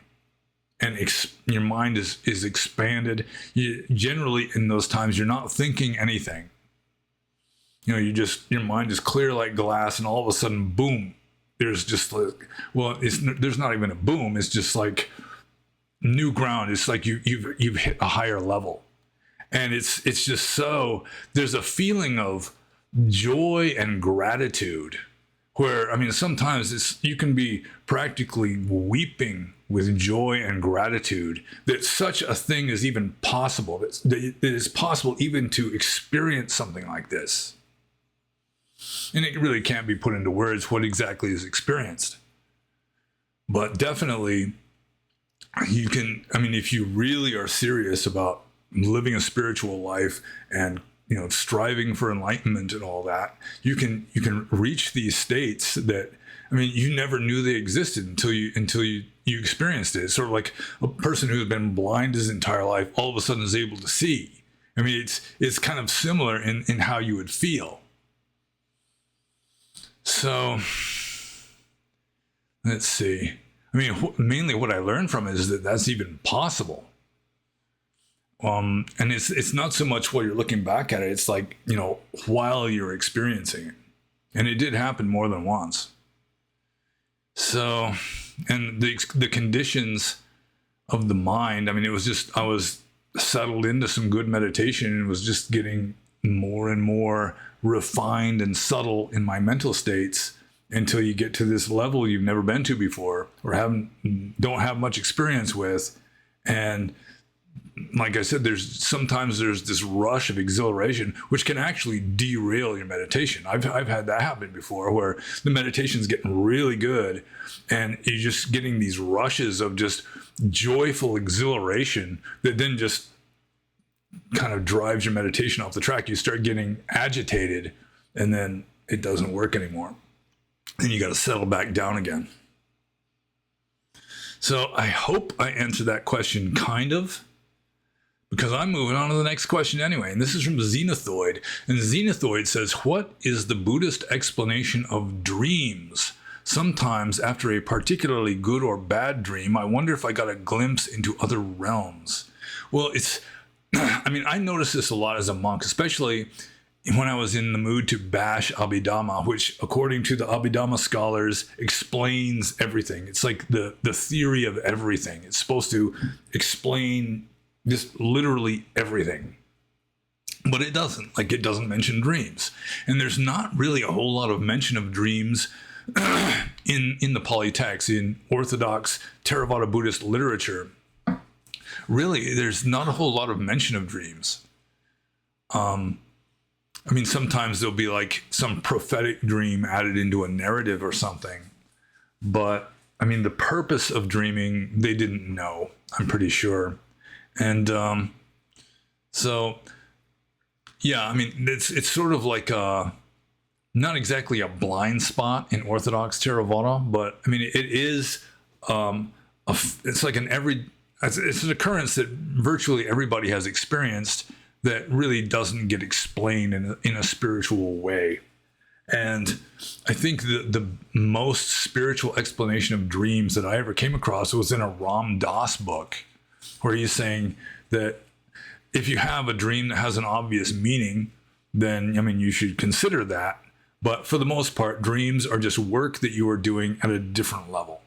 And your mind is expanded. Generally, in those times, you're not thinking anything. Your mind is clear like glass, and all of a sudden, boom! There's just like, there's not even a boom. It's just like new ground. It's like you've hit a higher level, and it's just so there's a feeling of joy and gratitude. Where, I mean, sometimes you can be practically weeping with joy and gratitude that such a thing is even possible, that it is possible even to experience something like this. And it really can't be put into words what exactly is experienced. But definitely, you can, I mean, if you really are serious about living a spiritual life and striving for enlightenment and all that, you can reach these states that, I mean, you never knew they existed until you experienced it. It's sort of like a person who has been blind his entire life all of a sudden is able to see. I mean, it's kind of similar in how you would feel. So let's see. I mean, mainly what I learned from it is that that's even possible. And it's not so much while you're looking back at it. It's like, while you're experiencing it. And it did happen more than once. So, and the conditions of the mind, I mean, it was just, I was settled into some good meditation and was just getting more and more refined and subtle in my mental states until you get to this level you've never been to before or don't have much experience with. And like I said, sometimes there's this rush of exhilaration, which can actually derail your meditation. I've had that happen before, where the meditation's getting really good and you're just getting these rushes of just joyful exhilaration that then just kind of drives your meditation off the track. You start getting agitated and then it doesn't work anymore. Then you got to settle back down again. So I hope I answered that question kind of, because I'm moving on to the next question anyway. And this is from Xenothoid. And Xenothoid says, what is the Buddhist explanation of dreams? Sometimes after a particularly good or bad dream, I wonder if I got a glimpse into other realms. Well, I mean, I noticed this a lot as a monk, especially when I was in the mood to bash Abhidhamma, which according to the Abhidhamma scholars explains everything. It's like the theory of everything. It's supposed to explain just literally everything. But it doesn't. Like, it doesn't mention dreams. And there's not really a whole lot of mention of dreams in the Pali text, in Orthodox Theravada Buddhist literature. Really, there's not a whole lot of mention of dreams. I mean, sometimes there'll be like some prophetic dream added into a narrative or something. But, I mean, the purpose of dreaming, they didn't know, I'm pretty sure. And so, yeah, I mean, it's sort of like not exactly a blind spot in Orthodox Theravada, but, I mean, it is, it's like it's an occurrence that virtually everybody has experienced that really doesn't get explained in a spiritual way. And I think the most spiritual explanation of dreams that I ever came across was in a Ram Dass book, where he's saying that if you have a dream that has an obvious meaning, then, I mean, you should consider that. But for the most part, dreams are just work that you are doing at a different level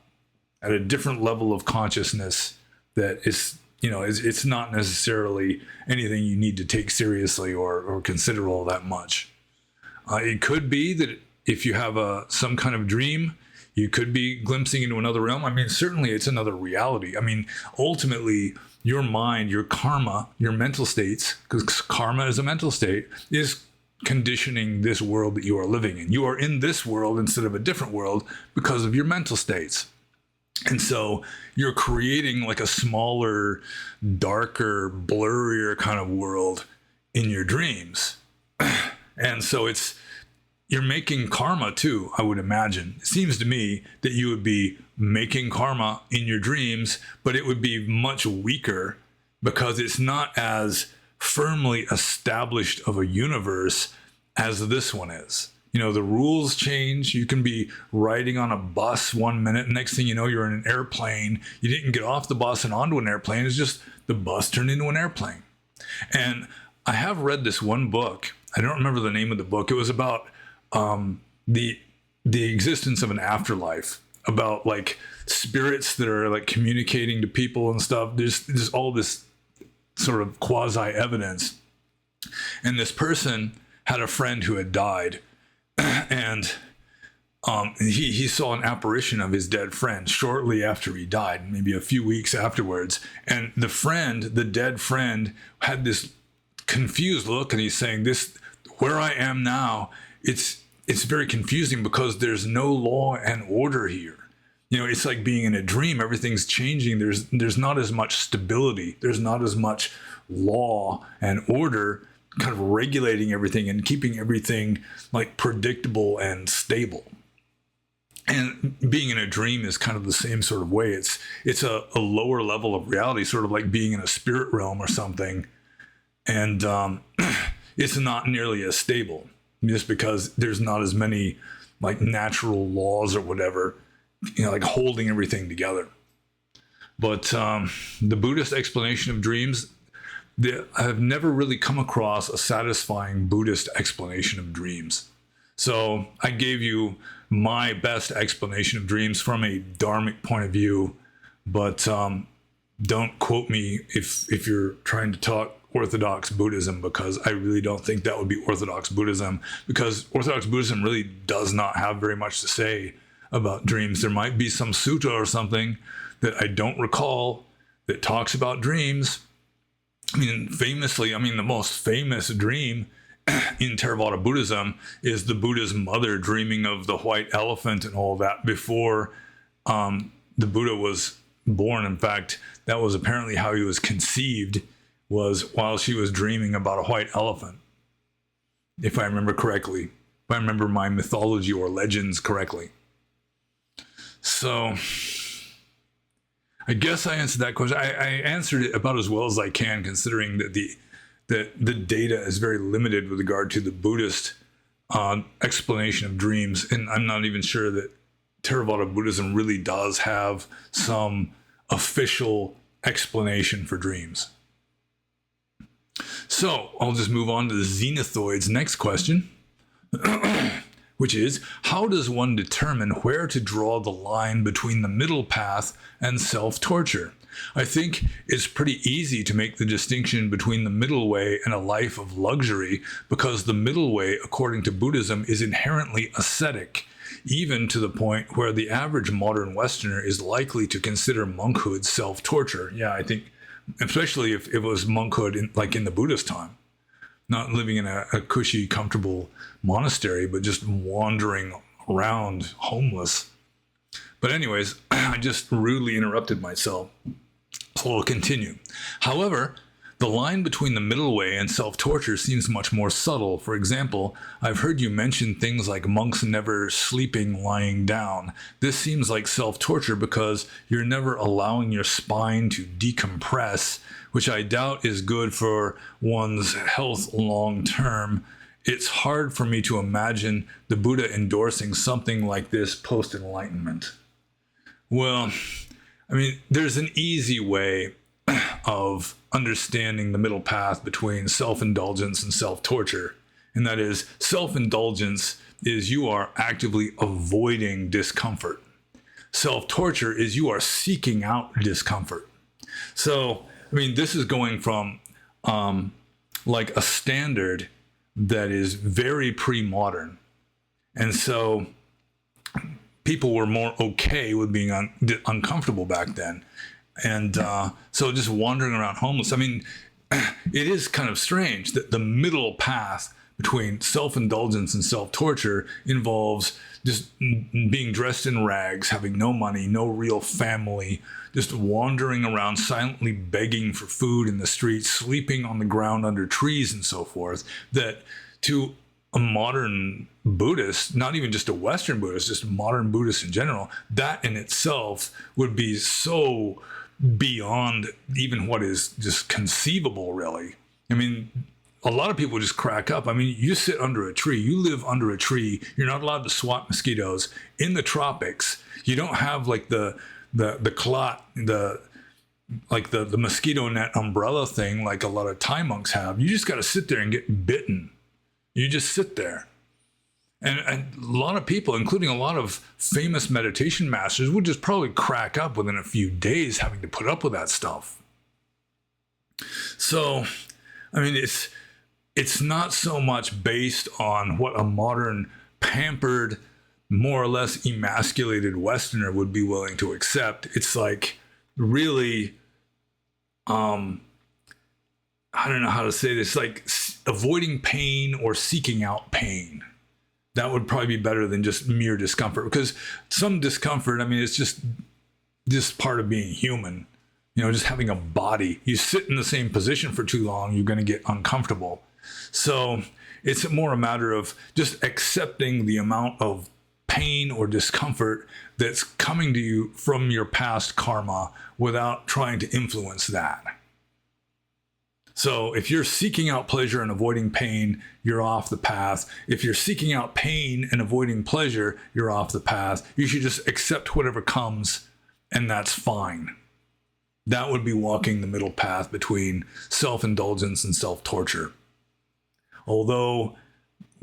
of consciousness that is, you know, it's not necessarily anything you need to take seriously or consider all that much. It could be that if you have some kind of dream, you could be glimpsing into another realm. I mean, certainly it's another reality. I mean, ultimately, your mind, your karma, your mental states, because karma is a mental state, is conditioning this world that you are living in. You are in this world instead of a different world because of your mental states. And so you're creating like a smaller, darker, blurrier kind of world in your dreams. And so you're making karma too, I would imagine. It seems to me that you would be making karma in your dreams, but it would be much weaker because it's not as firmly established of a universe as this one is. You know, the rules change. You can be riding on a bus 1 minute, and next thing you know, you're in an airplane. You didn't get off the bus and onto an airplane. It's just the bus turned into an airplane. And I have read this one book. I don't remember the name of the book. It was about the existence of an afterlife, about like spirits that are like communicating to people and stuff. There's all this sort of quasi evidence. And this person had a friend who had died. And he saw an apparition of his dead friend shortly after he died, maybe a few weeks afterwards. And the dead friend, had this confused look, and he's saying, "This, where I am now, it's very confusing because there's no law and order here. You know, it's like being in a dream. Everything's changing. There's not as much stability. There's not as much law and order kind of regulating everything and keeping everything like predictable and stable." And being in a dream is kind of the same sort of way. It's a lower level of reality, sort of like being in a spirit realm or something. And it's not nearly as stable just because there's not as many like natural laws or whatever, you know, like holding everything together. But the Buddhist explanation of dreams, I have never really come across a satisfying Buddhist explanation of dreams. So I gave you my best explanation of dreams from a Dharmic point of view, but don't quote me if you're trying to talk Orthodox Buddhism, because I really don't think that would be Orthodox Buddhism, because Orthodox Buddhism really does not have very much to say about dreams. There might be some sutta or something that I don't recall that talks about dreams. I mean, famously, the most famous dream in Theravada Buddhism is the Buddha's mother dreaming of the white elephant and all that before the Buddha was born. In fact, that was apparently how he was conceived, was while she was dreaming about a white elephant, if I remember correctly, if I remember my mythology or legends correctly. So I guess I answered that question. I answered it about as well as I can, considering that the data is very limited with regard to the Buddhist explanation of dreams. And I'm not even sure that Theravada Buddhism really does have some official explanation for dreams. So I'll just move on to the Xenothoid's next question, which is, how does one determine where to draw the line between the middle path and self-torture? I think it's pretty easy to make the distinction between the middle way and a life of luxury, because the middle way, according to Buddhism, is inherently ascetic, even to the point where the average modern Westerner is likely to consider monkhood self-torture. Yeah, I think, especially if it was monkhood in the Buddhist time, not living in a cushy, comfortable monastery, but just wandering around homeless. But anyways, I just rudely interrupted myself. So I'll continue. However, the line between the middle way and self-torture seems much more subtle. For example, I've heard you mention things like monks never sleeping lying down. This seems like self-torture because you're never allowing your spine to decompress, which I doubt is good for one's health long term. It's hard for me to imagine the Buddha endorsing something like this post-enlightenment. Well, there's an easy way of understanding the middle path between self-indulgence and self-torture. And that is, self-indulgence is you are actively avoiding discomfort. Self-torture is you are seeking out discomfort. So, this is going from like a standard that is very pre-modern. And so people were more okay with being uncomfortable back then. And so just wandering around homeless, it is kind of strange that the middle path between self-indulgence and self-torture involves just being dressed in rags, having no money, no real family, just wandering around silently begging for food in the streets, sleeping on the ground under trees and so forth, that to a modern Buddhist, not even just a Western Buddhist, just modern Buddhists in general, that in itself would be so beyond even what is just conceivable, really. A lot of people just crack up. You sit under a tree, you live under a tree, you're not allowed to swat mosquitoes in the tropics. You don't have like the clot, the mosquito net umbrella thing like a lot of Thai monks have. You just got to sit there and get bitten. You just sit there. And a lot of people, including a lot of famous meditation masters, would just probably crack up within a few days having to put up with that stuff. So, it's not so much based on what a modern, pampered, more or less emasculated Westerner would be willing to accept. It's like really, I don't know how to say this, like avoiding pain or seeking out pain. That would probably be better than just mere discomfort, because some discomfort, it's just part of being human. Just having a body. You sit in the same position for too long, you're going to get uncomfortable. So it's more a matter of just accepting the amount of pain or discomfort that's coming to you from your past karma without trying to influence that. So if you're seeking out pleasure and avoiding pain, you're off the path. If you're seeking out pain and avoiding pleasure, you're off the path. You should just accept whatever comes, and that's fine. That would be walking the middle path between self-indulgence and self-torture. Although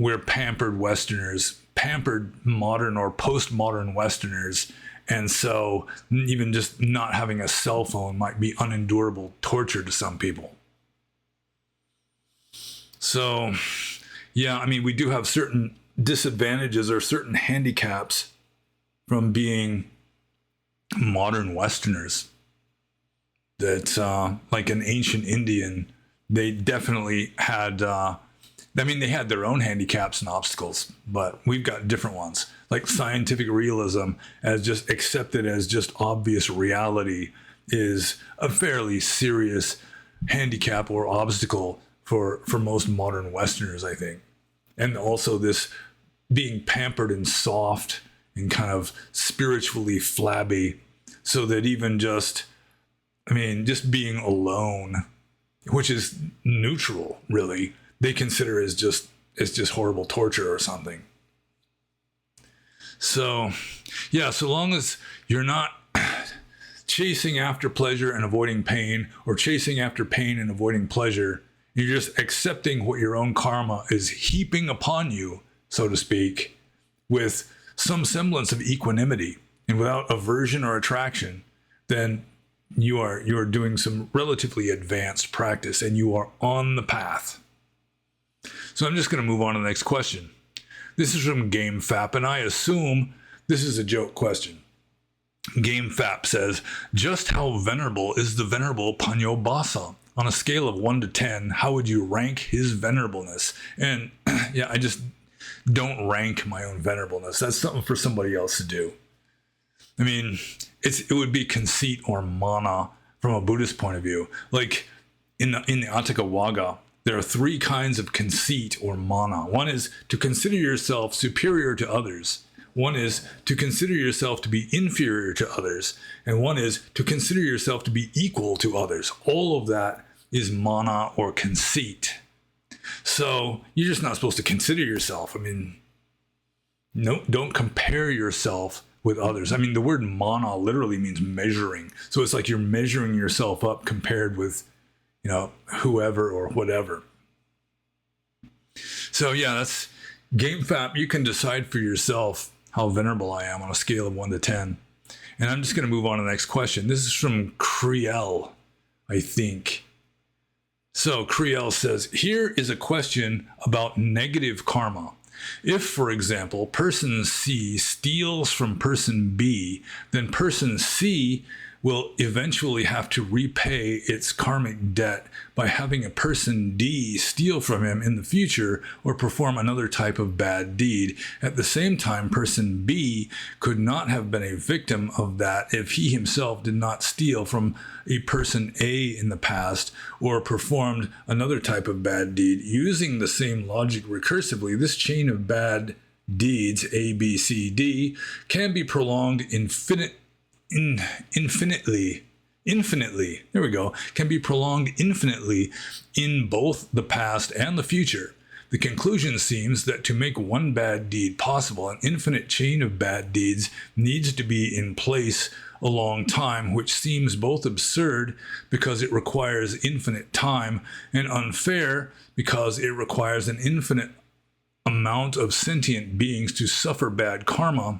we're pampered Westerners, pampered modern or postmodern Westerners. And so even just not having a cell phone might be unendurable torture to some people. So, yeah, I mean, we do have certain disadvantages or certain handicaps from being modern Westerners. That, like an ancient Indian, they definitely had, they had their own handicaps and obstacles, but we've got different ones. Like scientific realism, as just accepted as just obvious reality, is a fairly serious handicap or obstacle for most modern Westerners, I think. And also this being pampered and soft and kind of spiritually flabby, so that even just being alone, which is neutral, really, they consider as just horrible torture or something. So, yeah, so long as you're not chasing after pleasure and avoiding pain, or chasing after pain and avoiding pleasure, you're just accepting what your own karma is heaping upon you, so to speak, with some semblance of equanimity and without aversion or attraction, then you are doing some relatively advanced practice and you are on the path. So I'm just going to move on to the next question. This is from Game Fap, and I assume this is a joke question. Game Fap says, just how venerable is the Venerable Panyo Basa? On a scale of 1 to 10, how would you rank his venerableness? And yeah, I just don't rank my own venerableness. That's something for somebody else to do. I mean, it would be conceit or mana from a Buddhist point of view. Like in the Atthakavagga, there are 3 kinds of conceit or mana. One is to consider yourself superior to others. One is to consider yourself to be inferior to others. And one is to consider yourself to be equal to others. All of that is mana or conceit. So you're just not supposed to consider yourself. I mean, no, don't compare yourself with others. I mean, the word mana literally means measuring. So it's like you're measuring yourself up compared with, whoever or whatever. So yeah, that's Game Fap. You can decide for yourself how venerable I am on a scale of 1 to 10. And I'm just going to move on to the next question. This is from Kriel, I think. So Kriel says, here is a question about negative karma. If, for example, person C steals from person B, then person C will eventually have to repay its karmic debt by having a person D steal from him in the future or perform another type of bad deed. At the same time, person B could not have been a victim of that if he himself did not steal from a person A in the past or performed another type of bad deed. Using the same logic recursively, this chain of bad deeds, A, B, C, D, can be prolonged infinitely, there we go, can be prolonged infinitely in both the past and the future. The conclusion seems that to make one bad deed possible, an infinite chain of bad deeds needs to be in place a long time, which seems both absurd because it requires infinite time and unfair because it requires an infinite amount of sentient beings to suffer bad karma.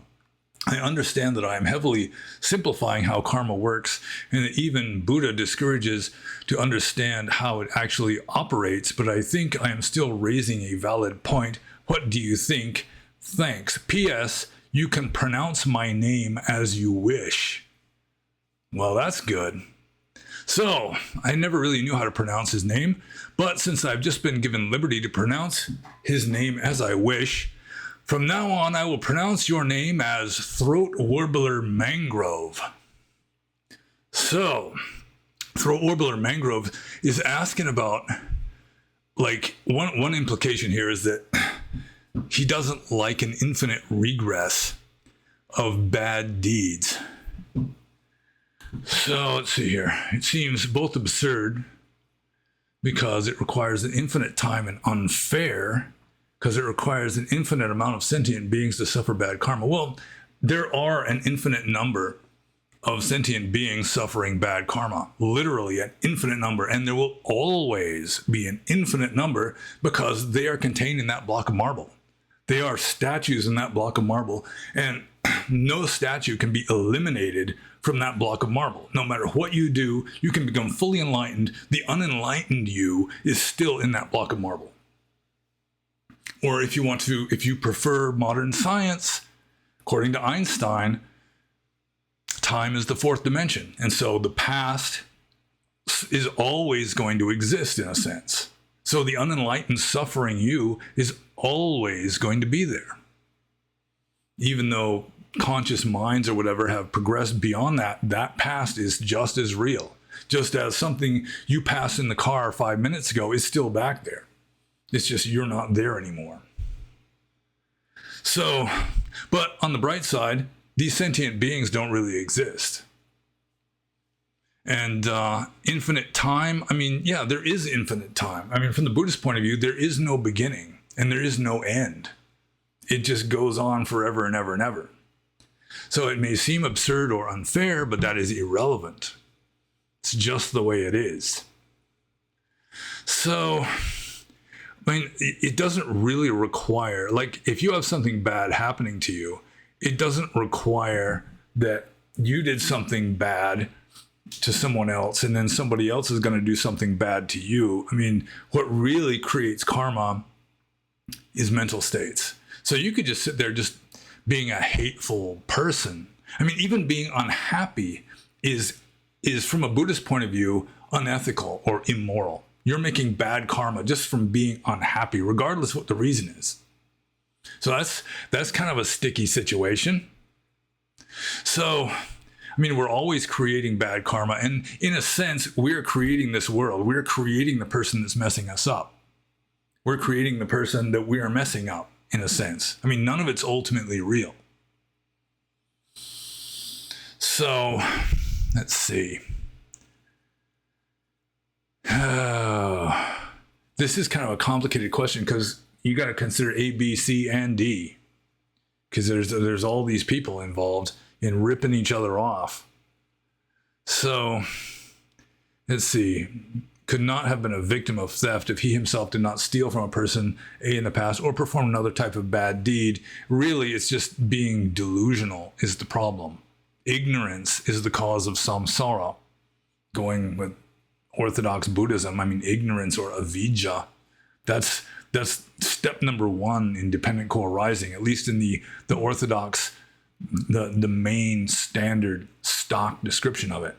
I understand that I am heavily simplifying how karma works, and that even Buddha discourages to understand how it actually operates, but I think I am still raising a valid point. What do you think? Thanks. P.S. You can pronounce my name as you wish. Well, that's good. So, I never really knew how to pronounce his name, but since I've just been given liberty to pronounce his name as I wish, from now on, I will pronounce your name as Throat Warbler Mangrove. So, Throat Warbler Mangrove is asking about, like, one implication here is that he doesn't like an infinite regress of bad deeds. So, let's see here. It seems both absurd because it requires an infinite time and unfair because it requires an infinite amount of sentient beings to suffer bad karma. Well, there are an infinite number of sentient beings suffering bad karma, literally an infinite number. And there will always be an infinite number because they are contained in that block of marble. They are statues in that block of marble, and no statue can be eliminated from that block of marble. No matter what you do, you can become fully enlightened. The unenlightened you is still in that block of marble. Or if you prefer modern science, according to Einstein, time is the fourth dimension. And so the past is always going to exist in a sense. So the unenlightened suffering you is always going to be there. Even though conscious minds or whatever have progressed beyond that, that past is just as real. Just as something you passed in the car 5 minutes ago is still back there. It's just you're not there anymore. So, but on the bright side, these sentient beings don't really exist. And infinite time, I mean, yeah, there is infinite time. I mean, from the Buddhist point of view, there is no beginning and there is no end. It just goes on forever and ever and ever. So it may seem absurd or unfair, but that is irrelevant. It's just the way it is. So, I mean, it doesn't really require, like, if you have something bad happening to you, it doesn't require that you did something bad to someone else and then somebody else is going to do something bad to you. I mean, what really creates karma is mental states. So you could just sit there just being a hateful person. I mean, even being unhappy is from a Buddhist point of view, unethical or immoral. You're making bad karma just from being unhappy, regardless what the reason is. So that's kind of a sticky situation. So, I mean, we're always creating bad karma. And in a sense, we're creating this world. We're creating the person that's messing us up. We're creating the person that we are messing up, in a sense. I mean, none of it's ultimately real. So, let's see. This is kind of a complicated question because you got to consider A, B, C, and D. Because there's all these people involved in ripping each other off. So, let's see. Could not have been a victim of theft if he himself did not steal from a person A in the past or perform another type of bad deed. Really, it's just being delusional is the problem. Ignorance is the cause of samsara. Going with Orthodox Buddhism, I mean, ignorance or avidya, that's step number one in dependent co-arising, at least in the Orthodox, the main standard stock description of it.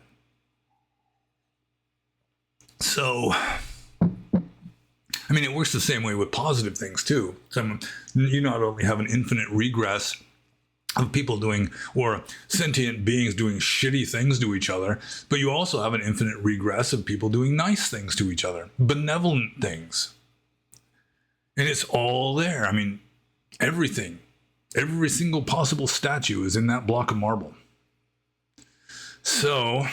So, I mean, it works the same way with positive things too. So you not only have an infinite regress of people doing, or sentient beings doing shitty things to each other, but you also have an infinite regress of people doing nice things to each other, benevolent things. And it's all there. I mean, everything, every single possible statue is in that block of marble. So,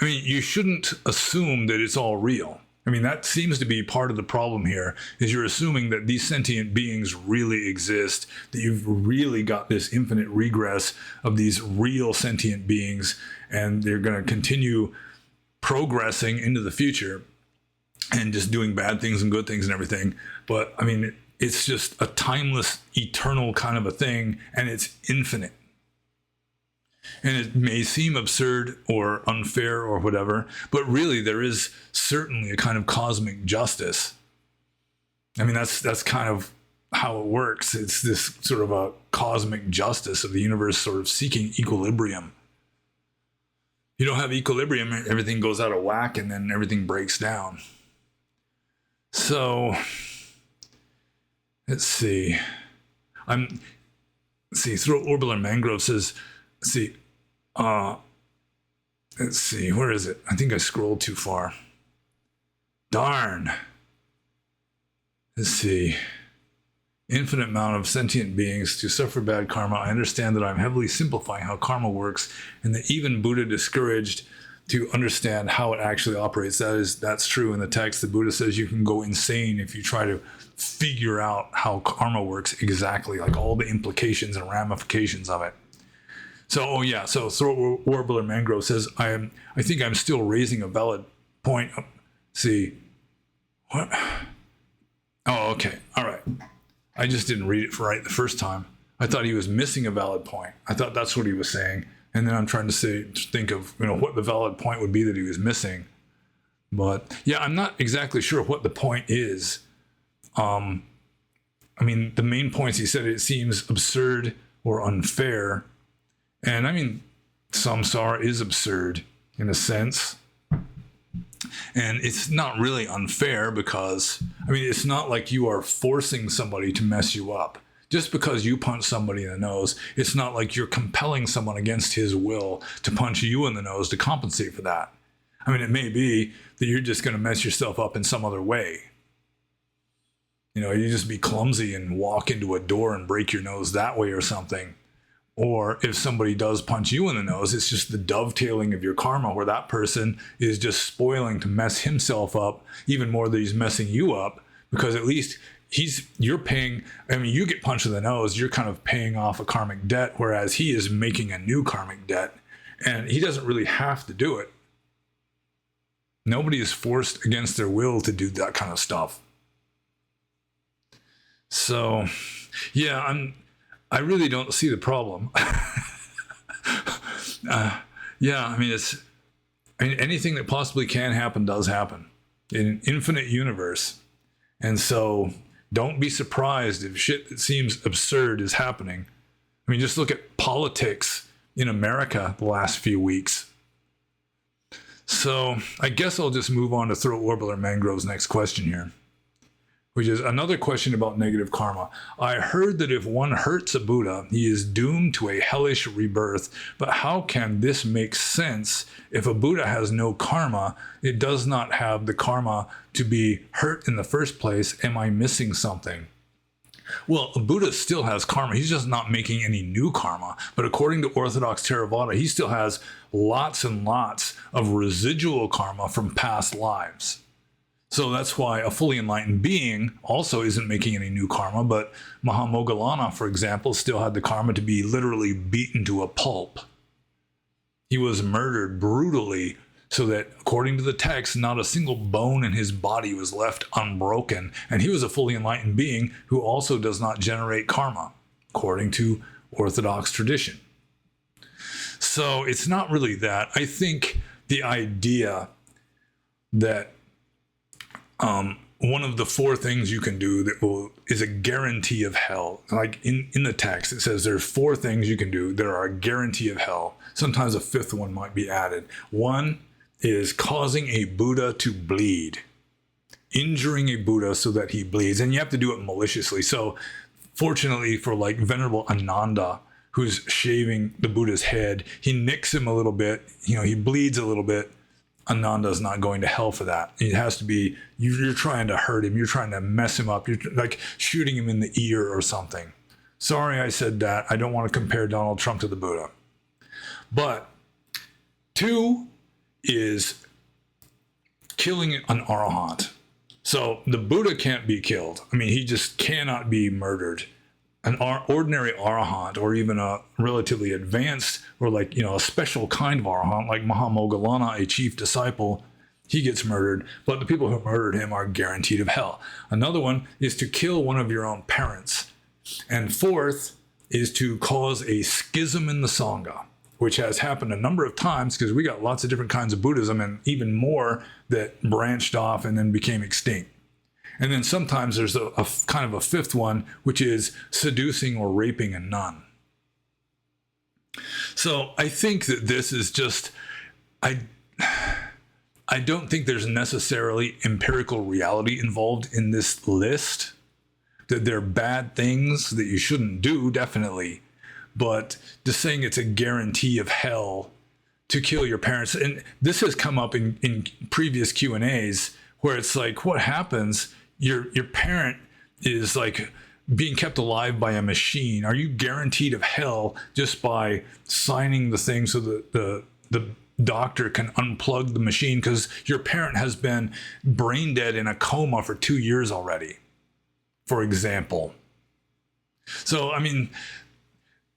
I mean, you shouldn't assume that it's all real. I mean, that seems to be part of the problem here, is you're assuming that these sentient beings really exist, that you've really got this infinite regress of these real sentient beings, and they're going to continue progressing into the future and just doing bad things and good things and everything. But, I mean, it's just a timeless, eternal kind of a thing, and it's infinite. And it may seem absurd or unfair or whatever, but really there is certainly a kind of cosmic justice. I mean, that's kind of how it works. It's this sort of a cosmic justice of the universe sort of seeking equilibrium. You don't have equilibrium, everything goes out of whack and then everything breaks down. So, let's see. Throat Orbital Mangrove says, let's see, where is it? I think I scrolled too far. Darn. Let's see. Infinite amount of sentient beings to suffer bad karma. I understand that I'm heavily simplifying how karma works, and that even Buddha discouraged to understand how it actually operates. That's true in the text. The Buddha says you can go insane if you try to figure out how karma works exactly, like all the implications and ramifications of it. So, oh yeah, so Throat Warbler Mangrove says, I think I'm still raising a valid point. See, what? Oh, okay, all right. I just didn't read it right the first time. I thought he was missing a valid point. I thought that's what he was saying. And then I'm trying to think of, what the valid point would be that he was missing. But yeah, I'm not exactly sure what the point is. I mean, the main points he said, it seems absurd or unfair. And I mean, samsara is absurd in a sense. And it's not really unfair because, I mean, it's not like you are forcing somebody to mess you up. Just because you punch somebody in the nose, it's not like you're compelling someone against his will to punch you in the nose to compensate for that. I mean, it may be that you're just going to mess yourself up in some other way. You just be clumsy and walk into a door and break your nose that way or something. Or if somebody does punch you in the nose, it's just the dovetailing of your karma where that person is just spoiling to mess himself up even more than he's messing you up, because at least you're paying, I mean, you get punched in the nose, you're kind of paying off a karmic debt, whereas he is making a new karmic debt, and he doesn't really have to do it. Nobody is forced against their will to do that kind of stuff. So, yeah, I really don't see the problem. Yeah, I mean, anything that possibly can happen does happen in an infinite universe. And so don't be surprised if shit that seems absurd is happening. I mean, just look at politics in America the last few weeks. So I guess I'll just move on to Throat Warbler Mangrove's next question here, which is another question about negative karma. I heard that if one hurts a Buddha, he is doomed to a hellish rebirth. But how can this make sense? If a Buddha has no karma, it does not have the karma to be hurt in the first place. Am I missing something? Well, a Buddha still has karma. He's just not making any new karma. But according to Orthodox Theravada, he still has lots and lots of residual karma from past lives. So that's why a fully enlightened being also isn't making any new karma. But Mahamoggallana, for example, still had the karma to be literally beaten to a pulp. He was murdered brutally, so that, according to the text, not a single bone in his body was left unbroken. And he was a fully enlightened being who also does not generate karma, according to Orthodox tradition. So it's not really that. I think the idea that one of the four things you can do is a guarantee of hell. Like in the text, it says there's four things you can do that are a guarantee of hell. Sometimes a fifth one might be added. One is causing a Buddha to bleed, injuring a Buddha so that he bleeds, and you have to do it maliciously. So fortunately for like Venerable Ananda, who's shaving the Buddha's head, he nicks him a little bit, he bleeds a little bit. Ananda's not going to hell for that. It has to be, you're trying to hurt him, you're trying to mess him up, you're like shooting him in the ear or something. Sorry I said that. I don't want to compare Donald Trump to the Buddha. But two is killing an arahant. So the Buddha can't be killed. I mean, he just cannot be murdered. An ordinary arahant, or even a relatively advanced, or like, a special kind of arahant, like Mahamoggallana, a chief disciple, he gets murdered, but the people who murdered him are guaranteed of hell. Another one is to kill one of your own parents. And fourth is to cause a schism in the Sangha, which has happened a number of times because we got lots of different kinds of Buddhism and even more that branched off and then became extinct. And then sometimes there's a kind of a fifth one, which is seducing or raping a nun. So I think that this is just, I don't think there's necessarily empirical reality involved in this list. That they're bad things that you shouldn't do, definitely. But just saying it's a guarantee of hell to kill your parents. And this has come up in previous Q&As where it's like, what happens? Your parent is like being kept alive by a machine. Are you guaranteed of hell just by signing the thing so that the doctor can unplug the machine? Because your parent has been brain dead in a coma for 2 years already, for example. So, I mean,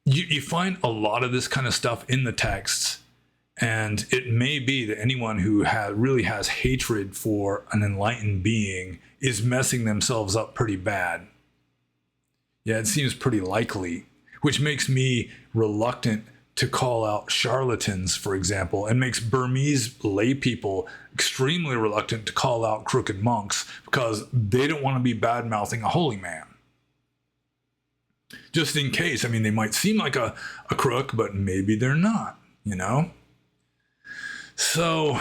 you find a lot of this kind of stuff in the texts. And it may be that anyone who really has hatred for an enlightened being is messing themselves up pretty bad. Yeah, it seems pretty likely, which makes me reluctant to call out charlatans, for example, and makes Burmese lay people extremely reluctant to call out crooked monks because they don't want to be bad-mouthing a holy man. Just in case. I mean, they might seem like a crook, but maybe they're not, you know? So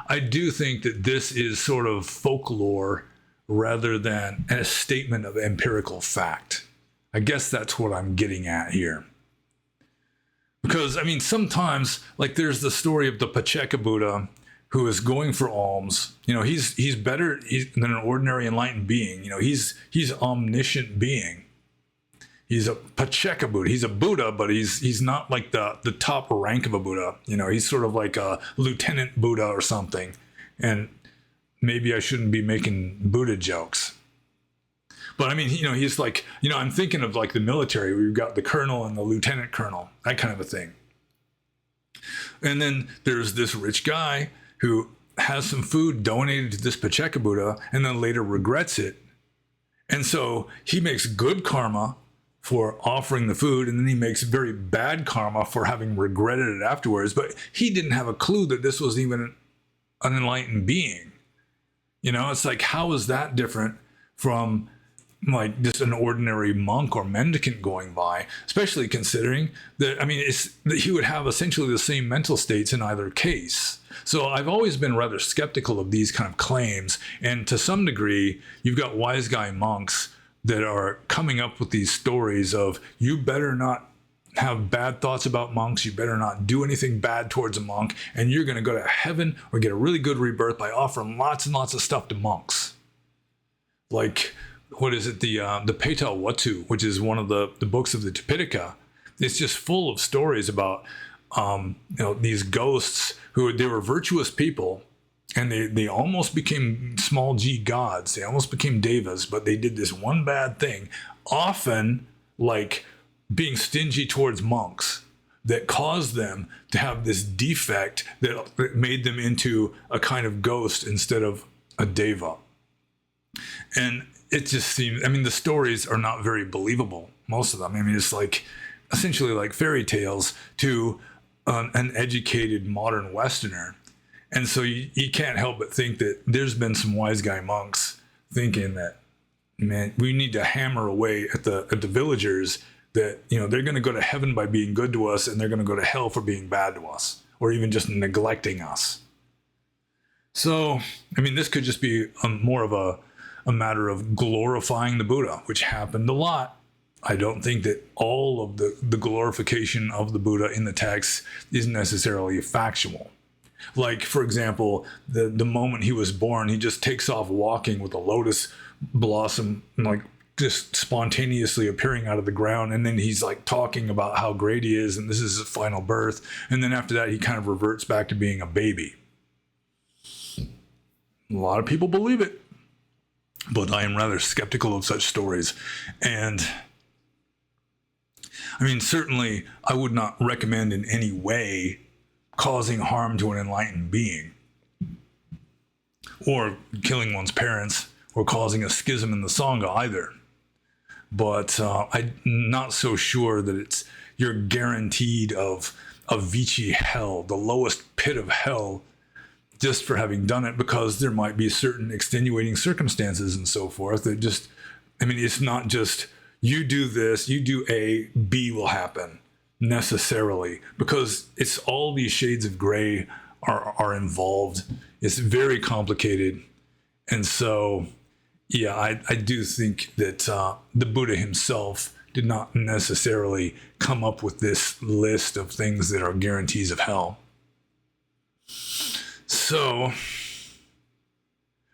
I do think that this is sort of folklore rather than a statement of empirical fact. I guess that's what I'm getting at here. Because, I mean, sometimes, like, there's the story of the Pacceka Buddha who is going for alms. You know, he's better than an ordinary enlightened being. You know, he's omniscient being. He's a Pacceka Buddha. He's a Buddha, but he's not like the top rank of a Buddha. You know, he's sort of like a lieutenant Buddha or something. And maybe I shouldn't be making Buddha jokes. But I mean, you know, he's like, you know, I'm thinking of like the military where you've got the colonel and the lieutenant colonel, that kind of a thing. And then there's this rich guy who has some food donated to this Pacceka Buddha and then later regrets it. And so he makes good karma for offering the food, and then he makes very bad karma for having regretted it afterwards. But he didn't have a clue that this was even an enlightened being. You know, it's like, how is that different from like just an ordinary monk or mendicant going by, especially considering that, I mean, that he would have essentially the same mental states in either case. So I've always been rather skeptical of these kind of claims. And to some degree, you've got wise guy monks that are coming up with these stories of, you better not have bad thoughts about monks, you better not do anything bad towards a monk, and you're going to go to heaven or get a really good rebirth by offering lots and lots of stuff to monks. Like, what is it, the Peta Watu, which is one of the books of the Tipitaka. It's just full of stories about you know, these ghosts they were virtuous people, and they almost became small g gods. They almost became devas, but they did this one bad thing, often like being stingy towards monks, that caused them to have this defect that made them into a kind of ghost instead of a deva. And it just seems, I mean, the stories are not very believable, most of them. I mean, it's like essentially like fairy tales to an educated modern Westerner. And so you can't help but think that there's been some wise guy monks thinking that, man, we need to hammer away at the villagers, that, you know, they're going to go to heaven by being good to us, and they're going to go to hell for being bad to us, or even just neglecting us. So, I mean, this could just be more of a matter of glorifying the Buddha, which happened a lot. I don't think that all of the glorification of the Buddha in the text is necessarily factual. Like, for example, the moment he was born, he just takes off walking with a lotus blossom, like just spontaneously appearing out of the ground. And then he's like talking about how great he is, and this is his final birth. And then after that, he kind of reverts back to being a baby. A lot of people believe it, but I am rather skeptical of such stories. And I mean, certainly I would not recommend in any way causing harm to an enlightened being, or killing one's parents, or causing a schism in the Sangha either. But I'm not so sure that you're guaranteed of a Vichy hell, the lowest pit of hell, just for having done it, because there might be certain extenuating circumstances and so forth that just, I mean, it's not just you do this, you do A, B will happen necessarily, because it's all these shades of gray are involved. It's very complicated. And so, yeah, I do think that the Buddha himself did not necessarily come up with this list of things that are guarantees of hell. So,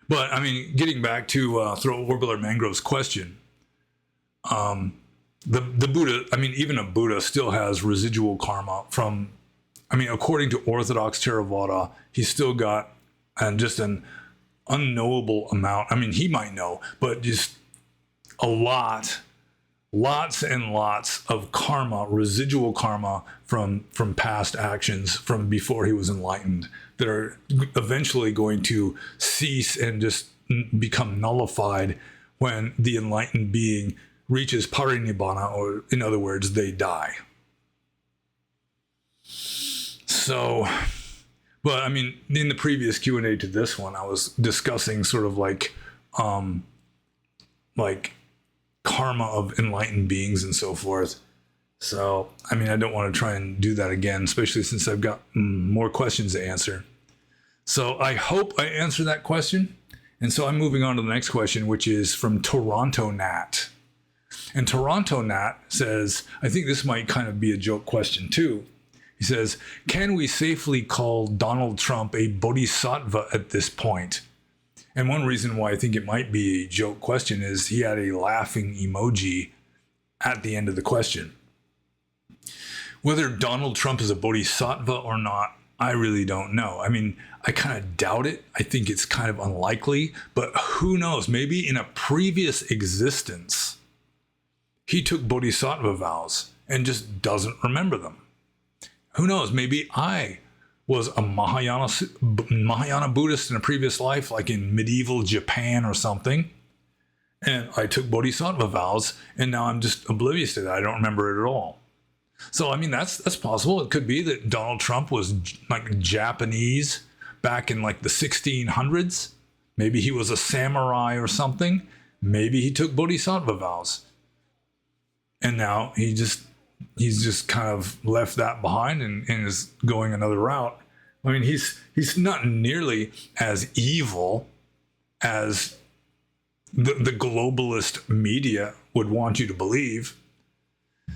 but I mean, getting back to Throat Warbler Mangrove's question, the Buddha, I mean, even a Buddha still has residual karma from, I mean, according to Orthodox Theravada, he's still got just an unknowable amount. I mean, he might know, but just a lot lots and lots of karma, residual karma from past actions from before he was enlightened that are eventually going to cease and just become nullified when the enlightened being reaches parinibbana, or in other words, they die. So, but I mean, in the previous Q&A to this one, I was discussing sort of like karma of enlightened beings and so forth. So, I mean, I don't want to try and do that again, especially since I've got more questions to answer. So I hope I answered that question. And so I'm moving on to the next question, which is from Toronto Nat. And Toronto Nat says, I think this might kind of be a joke question too. He says, can we safely call Donald Trump a bodhisattva at this point? And one reason why I think it might be a joke question is he had a laughing emoji at the end of the question. Whether Donald Trump is a bodhisattva or not, I really don't know. I mean, I kind of doubt it. I think it's kind of unlikely, but who knows? Maybe in a previous existence, he took bodhisattva vows and just doesn't remember them. Who knows? Maybe I was a Mahayana Buddhist in a previous life, like in medieval Japan or something. And I took bodhisattva vows, and now I'm just oblivious to that. I don't remember it at all. So, I mean, that's possible. It could be that Donald Trump was like Japanese back in like the 1600s. Maybe he was a samurai or something. Maybe he took bodhisattva vows. And now he's just kind of left that behind and is going another route. I mean, he's not nearly as evil as the globalist media would want you to believe.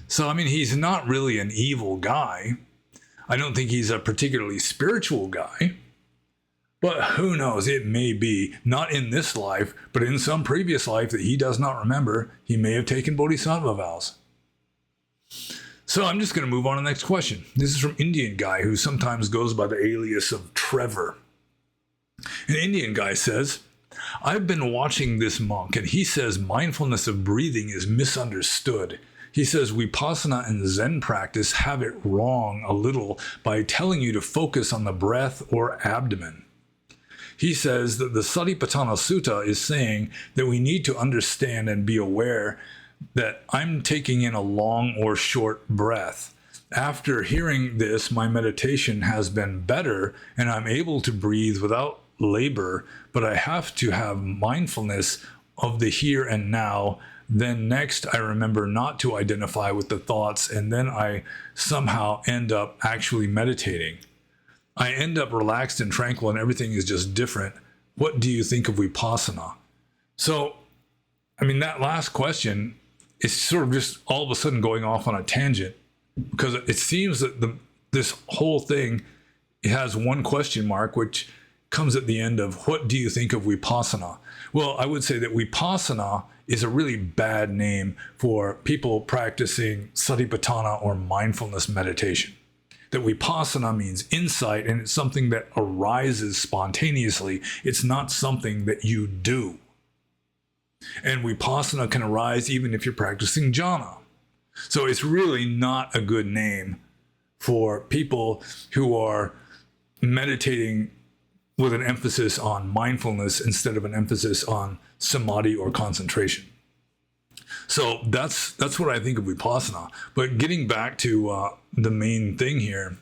So, I mean, he's not really an evil guy. I don't think he's a particularly spiritual guy. But who knows? It may be, not in this life, but in some previous life that he does not remember, he may have taken bodhisattva vows. So I'm just going to move on to the next question. This is from Indian guy who sometimes goes by the alias of Trevor. An Indian guy says, I've been watching this monk and he says mindfulness of breathing is misunderstood. He says vipassana and Zen practice have it wrong a little by telling you to focus on the breath or abdomen. He says that the Satipatthana Sutta is saying that we need to understand and be aware that I'm taking in a long or short breath. After hearing this, my meditation has been better and I'm able to breathe without labor, but I have to have mindfulness of the here and now. Then next, I remember not to identify with the thoughts, and then I somehow end up actually meditating. I end up relaxed and tranquil, and everything is just different. What do you think of vipassana? So, I mean, that last question is sort of just all of a sudden going off on a tangent, because it seems that this whole thing has one question mark, which comes at the end of, what do you think of vipassana? Well, I would say that vipassana is a really bad name for people practicing satipatthana or mindfulness meditation. That vipassana means insight, and it's something that arises spontaneously. It's not something that you do. And vipassana can arise even if you're practicing jhana. So it's really not a good name for people who are meditating with an emphasis on mindfulness instead of an emphasis on samadhi or concentration. So that's what I think of vipassana. But getting back to the main thing here,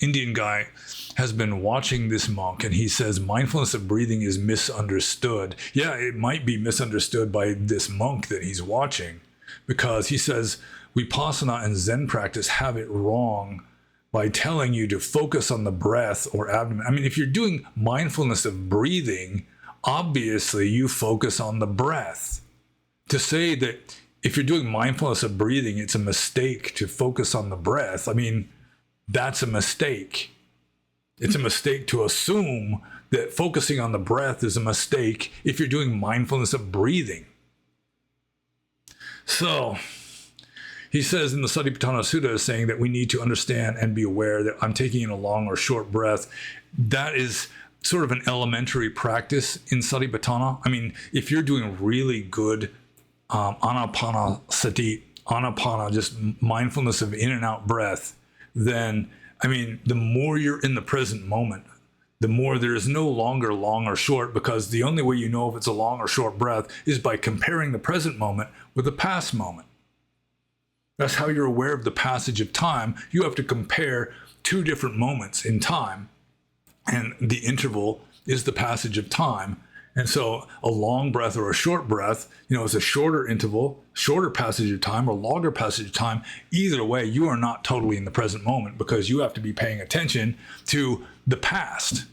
Indian guy has been watching this monk and he says mindfulness of breathing is misunderstood. Yeah, it might be misunderstood by this monk that he's watching, because he says vipassana and Zen practice have it wrong by telling you to focus on the breath or abdomen. I mean, if you're doing mindfulness of breathing, obviously you focus on the breath. To say that if you're doing mindfulness of breathing, it's a mistake to focus on the breath, I mean, that's a mistake. It's a mistake to assume that focusing on the breath is a mistake if you're doing mindfulness of breathing. So, he says in the Satipatthana Sutta is saying that we need to understand and be aware that I'm taking in a long or short breath. That is sort of an elementary practice in Satipatthana. I mean, if you're doing really good anapanasati, anapana, just mindfulness of in and out breath, then, I mean, the more you're in the present moment, the more there is no longer long or short, because the only way you know if it's a long or short breath is by comparing the present moment with the past moment. That's how you're aware of the passage of time. You have to compare two different moments in time, and the interval is the passage of time. And so a long breath or a short breath, is a shorter interval, shorter passage of time or longer passage of time. Either way, you are not totally in the present moment, because you have to be paying attention to the past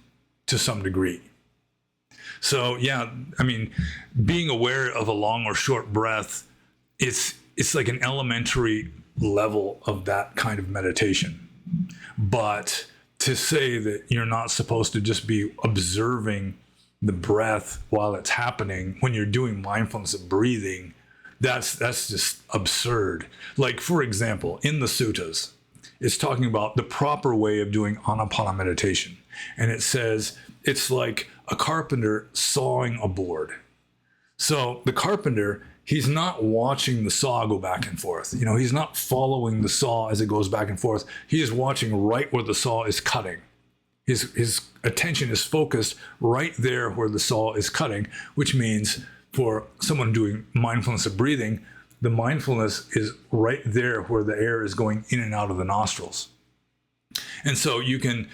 to some degree. So yeah, I mean, being aware of a long or short breath, it's like an elementary level of that kind of meditation. But to say that you're not supposed to just be observing the breath while it's happening when you're doing mindfulness of breathing, that's just absurd. Like, for example, in the suttas, it's talking about the proper way of doing anapana meditation. And it says it's like a carpenter sawing a board. So the carpenter, he's not watching the saw go back and forth. He's not following the saw as it goes back and forth. He is watching right where the saw is cutting. His attention is focused right there where the saw is cutting, which means for someone doing mindfulness of breathing, the mindfulness is right there where the air is going in and out of the nostrils. And so you can,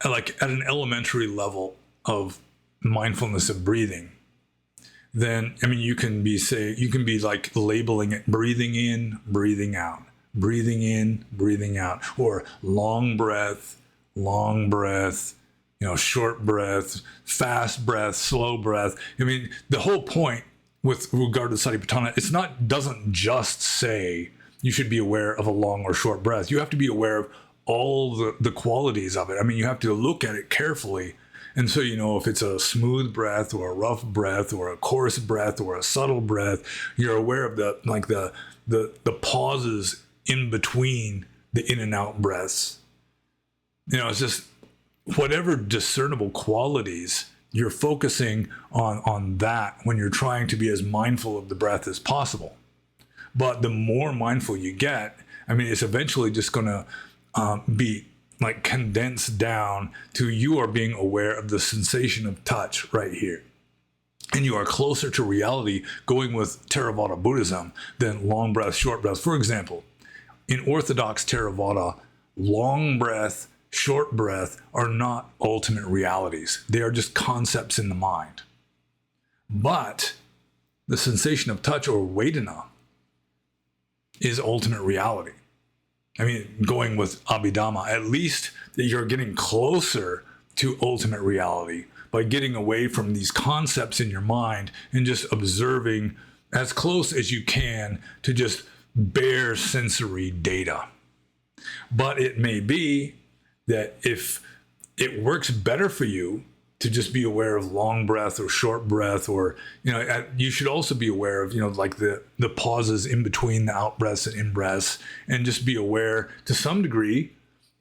like, at an elementary level of mindfulness of breathing, then, I mean, you can be like labeling it breathing in, breathing out, breathing in, breathing out, or long breath, short breath, fast breath, slow breath. I mean, the whole point with regard to Satipatthana, doesn't just say you should be aware of a long or short breath. You have to be aware of all the qualities of it. I mean, you have to look at it carefully. And so, if it's a smooth breath or a rough breath or a coarse breath or a subtle breath, you're aware of the pauses in between the in and out breaths. It's just whatever discernible qualities you're focusing on that when you're trying to be as mindful of the breath as possible. But the more mindful you get, I mean, it's eventually just going to be like condensed down to you are being aware of the sensation of touch right here. And you are closer to reality going with Theravada Buddhism than long breath, short breath. For example, in Orthodox Theravada, long breath, short breath are not ultimate realities. They are just concepts in the mind. But the sensation of touch, or Vedana, is ultimate reality. I mean, going with Abhidhamma, at least that you're getting closer to ultimate reality by getting away from these concepts in your mind and just observing as close as you can to just bare sensory data. But it may be that if it works better for you to just be aware of long breath or short breath, or, you should also be aware of, like the pauses in between the out breaths and in breaths, and just be aware to some degree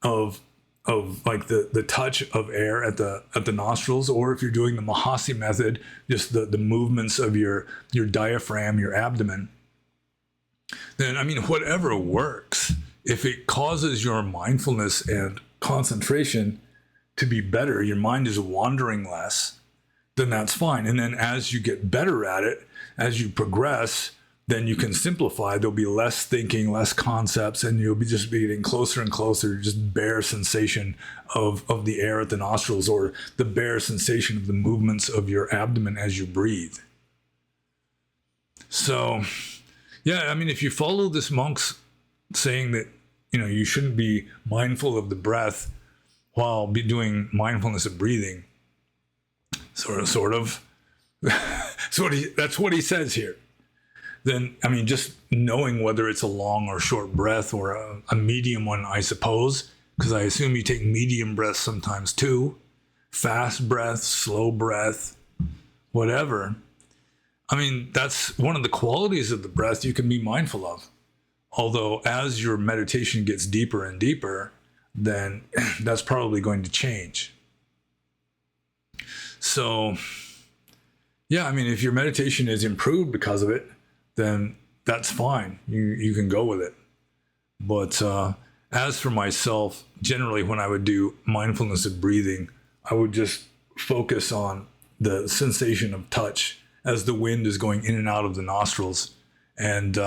of like the touch of air at the nostrils, or if you're doing the Mahasi method, just the movements of your diaphragm, your abdomen. Then, I mean, whatever works, if it causes your mindfulness and concentration to be better, your mind is wandering less, then that's fine. And then as you get better at it, as you progress, then you can simplify. There'll be less thinking, less concepts, and you'll be just getting closer and closer to just bare sensation of the air at the nostrils, or the bare sensation of the movements of your abdomen as you breathe. So, yeah, I mean, if you follow this monk's saying that, you shouldn't be mindful of the breath while be doing mindfulness of breathing, sort of. That's what he says here. Then, I mean, just knowing whether it's a long or short breath, or a medium one, I suppose, because I assume you take medium breaths sometimes too. Fast breath, slow breath, whatever. I mean, that's one of the qualities of the breath you can be mindful of. Although as your meditation gets deeper and deeper, then that's probably going to change. So, yeah, I mean, if your meditation is improved because of it, then that's fine. You can go with it. But as for myself, generally when I would do mindfulness of breathing, I would just focus on the sensation of touch as the wind is going in and out of the nostrils, and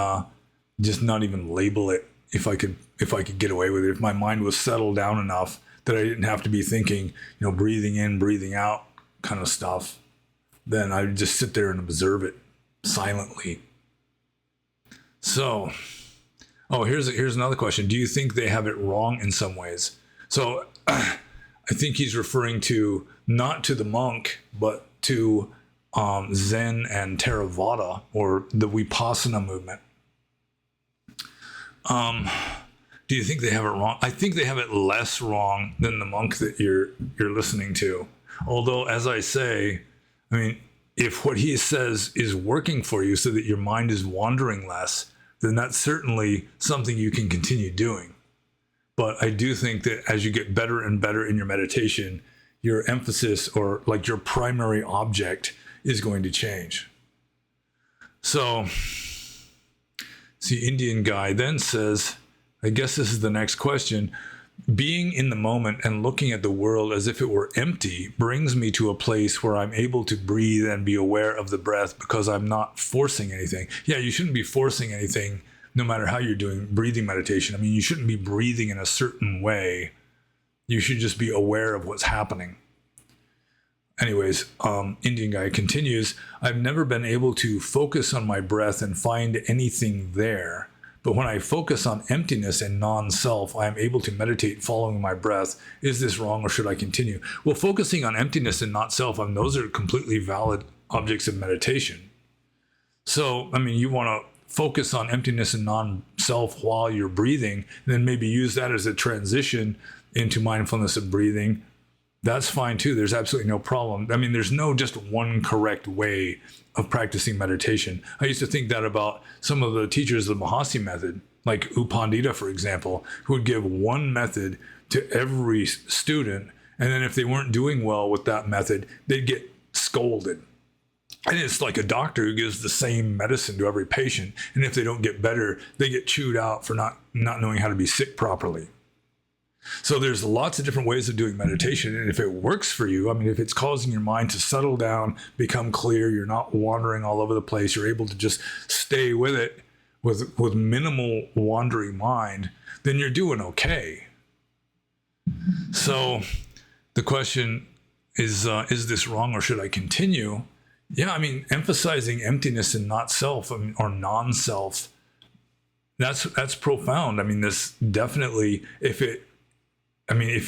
just not even label it if I could get away with it. If my mind was settled down enough that I didn't have to be thinking, breathing in, breathing out kind of stuff, then I would just sit there and observe it silently. So, here's another question. Do you think they have it wrong in some ways? So I think he's referring to not to the monk, but to Zen and Theravada, or the vipassana movement. Do you think they have it wrong? I think they have it less wrong than the monk that you're listening to. Although, as I say, I mean, if what he says is working for you so that your mind is wandering less, then that's certainly something you can continue doing. But I do think that as you get better and better in your meditation, your emphasis, or like your primary object, is going to change. So, see, Indian guy then says, I guess this is the next question. Being in the moment and looking at the world as if it were empty brings me to a place where I'm able to breathe and be aware of the breath because I'm not forcing anything. Yeah, you shouldn't be forcing anything no matter how you're doing breathing meditation. I mean, you shouldn't be breathing in a certain way. You should just be aware of what's happening. Anyways, Indian guy continues, I've never been able to focus on my breath and find anything there. But when I focus on emptiness and non-self, I am able to meditate following my breath. Is this wrong, or should I continue? Well, focusing on emptiness and not self, those are completely valid objects of meditation. So, I mean, you want to focus on emptiness and non-self while you're breathing, and then maybe use that as a transition into mindfulness of breathing. That's fine too. There's absolutely no problem. I mean, there's no just one correct way of practicing meditation. I used to think that about some of the teachers of the Mahasi method, like U Pandita, for example, who would give one method to every student, and then if they weren't doing well with that method, they'd get scolded. And it's like a doctor who gives the same medicine to every patient, and if they don't get better, they get chewed out for not knowing how to be sick properly. So there's lots of different ways of doing meditation, and if it works for you, I mean, if it's causing your mind to settle down, become clear, you're not wandering all over the place, you're able to just stay with it with minimal wandering mind, then you're doing okay. So the question is this wrong, or should I continue? Yeah, I mean, emphasizing emptiness and not self, or non-self, that's profound. I mean, this definitely, if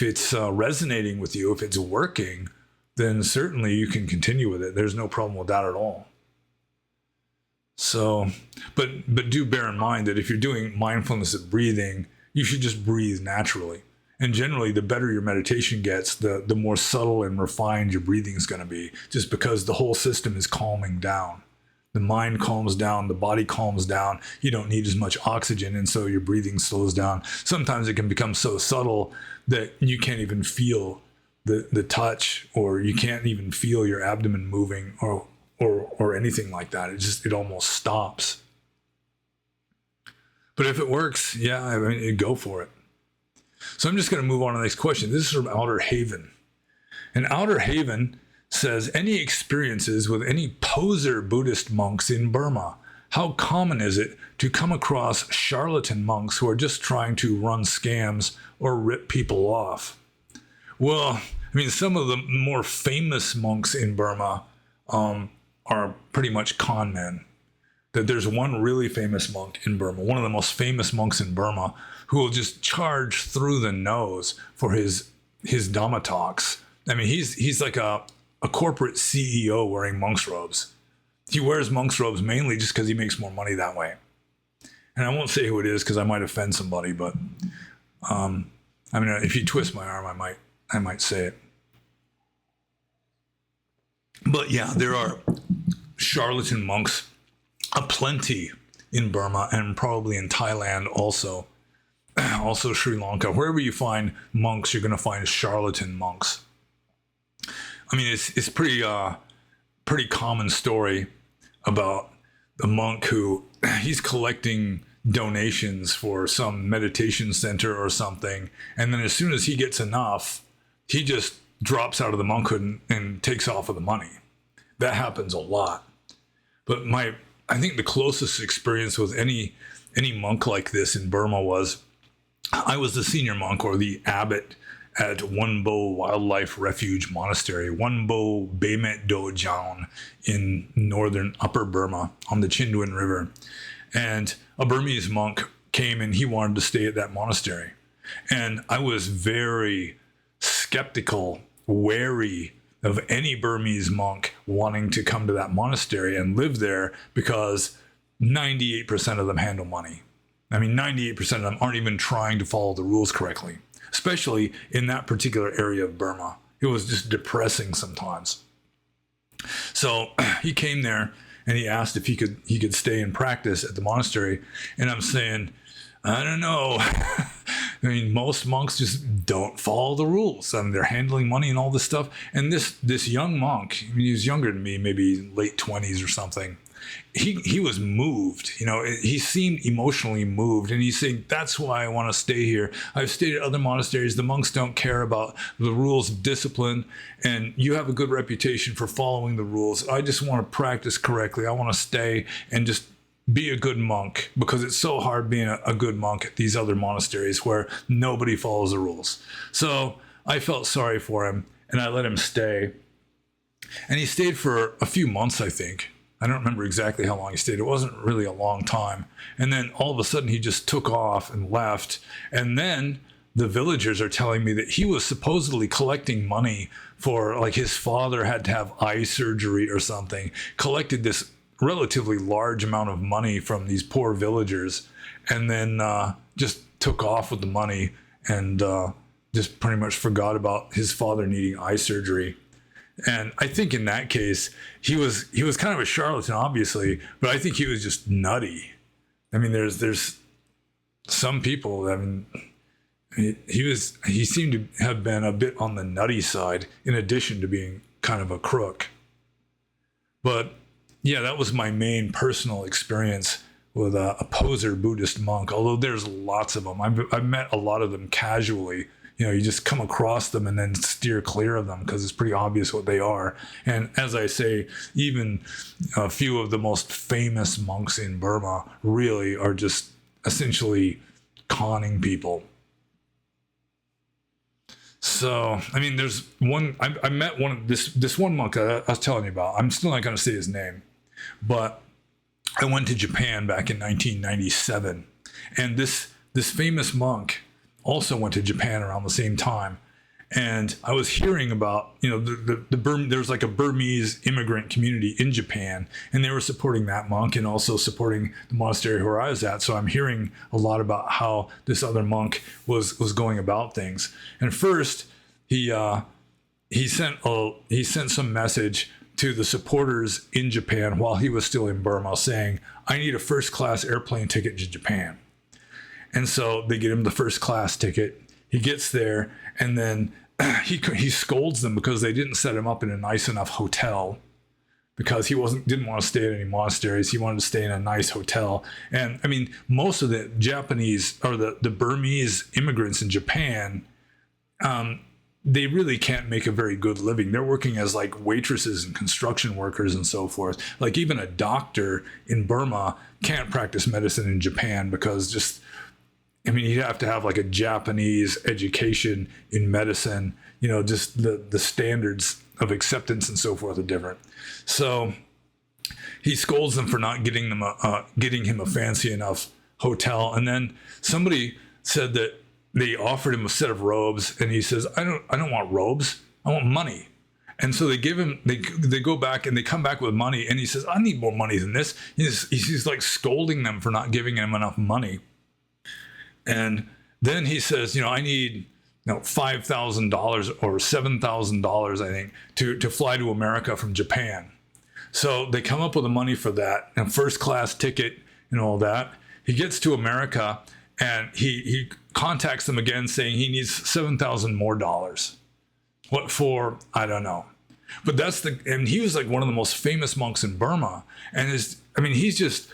it's resonating with you, if it's working, then certainly you can continue with it. There's no problem with that at all. So, but do bear in mind that if you're doing mindfulness of breathing, you should just breathe naturally. And generally, the better your meditation gets, the more subtle and refined your breathing is going to be, just because the whole system is calming down. The mind calms down, the body calms down, you don't need as much oxygen, and so your breathing slows down. Sometimes it can become so subtle that you can't even feel the touch, or you can't even feel your abdomen moving, or anything like that. It almost stops. But if it works, yeah, I mean, go for it. So I'm just going to move on to the next question. This is from Outer Haven. And Outer Haven says, any experiences with any poser Buddhist monks in Burma? How common is it to come across charlatan monks who are just trying to run scams or rip people off? Well, I mean, some of the more famous monks in Burma are pretty much con men. That there's one really famous monk in Burma, one of the most famous monks in Burma, who will just charge through the nose for his Dhamma talks. I mean, he's like a corporate CEO wearing monk's robes. He wears monk's robes mainly just because he makes more money that way. And I won't say who it is because I might offend somebody, but I mean, if you twist my arm, I might say it. But yeah, there are charlatan monks aplenty in Burma, and probably in Thailand also. Also Sri Lanka. Wherever you find monks, you're going to find charlatan monks. I mean, it's pretty common story about a monk who he's collecting donations for some meditation center or something, and then as soon as he gets enough, he just drops out of the monkhood and takes off with the money. That happens a lot. But I think the closest experience with any monk like this in Burma was, I was the senior monk, or the abbot, at Wonbo Wildlife Refuge Monastery, Wonbo Bemet Dojan, in northern Upper Burma on the Chindwin River. And a Burmese monk came and he wanted to stay at that monastery. And I was very skeptical, wary of any Burmese monk wanting to come to that monastery and live there, because 98% of them handle money. I mean, 98% of them aren't even trying to follow the rules correctly, especially in that particular area of Burma. It was just depressing sometimes. So he came there and he asked if he could stay and practice at the monastery. And I'm saying, I don't know. I mean, most monks just don't follow the rules. I mean, they're handling money and all this stuff. And this young monk, I mean, he was younger than me, maybe late 20s or something. He was moved, he seemed emotionally moved, and he's saying, that's why I want to stay here. I've stayed at other monasteries. The monks don't care about the rules of discipline, and you have a good reputation for following the rules. I just want to practice correctly. I want to stay and just be a good monk, because it's so hard being a good monk at these other monasteries where nobody follows the rules. So I felt sorry for him, and I let him stay. And he stayed for a few months, I think. I don't remember exactly how long he stayed. It wasn't really a long time. And then all of a sudden he just took off and left. And then the villagers are telling me that he was supposedly collecting money for, like, his father had to have eye surgery or something, collected this relatively large amount of money from these poor villagers, and then just took off with the money and just pretty much forgot about his father needing eye surgery. And I think in that case, he was kind of a charlatan, obviously, but I think he was just nutty. I mean, there's some people, I mean, he seemed to have been a bit on the nutty side, in addition to being kind of a crook. But yeah, that was my main personal experience with a poser Buddhist monk, although there's lots of them. I've met a lot of them casually. You just come across them and then steer clear of them, because it's pretty obvious what they are. And as I say, even a few of the most famous monks in Burma really are just essentially conning people. So, I mean, there's one, I met this one monk I was telling you about. I'm still not going to say his name, but I went to Japan back in 1997. And this famous monk also went to Japan around the same time. And I was hearing about, there's like a Burmese immigrant community in Japan, and they were supporting that monk and also supporting the monastery where I was at. So I'm hearing a lot about how this other monk was going about things. And first, he sent some message to the supporters in Japan while he was still in Burma, saying, I need a first-class airplane ticket to Japan. And so they get him the first class ticket. He gets there, and then he scolds them because they didn't set him up in a nice enough hotel, because he didn't want to stay at any monasteries. He wanted to stay in a nice hotel. And I mean, most of the Japanese, or the Burmese immigrants in Japan, they really can't make a very good living. They're working as like waitresses and construction workers and so forth. Like even a doctor in Burma can't practice medicine in Japan, because you'd have to have like a Japanese education in medicine, just the standards of acceptance and so forth are different. So he scolds them for not getting him a fancy enough hotel. And then somebody said that they offered him a set of robes, and he says, I don't want robes. I want money. And so they go back and they come back with money, and he says, I need more money than this. He's like scolding them for not giving him enough money. And then he says, I need $5,000 or $7,000, I think, to fly to America from Japan. So they come up with the money for that, and first class ticket and all that. He gets to America, and he contacts them again saying he needs $7,000 more dollars. What for? I don't know. But and he was like one of the most famous monks in Burma. And he's just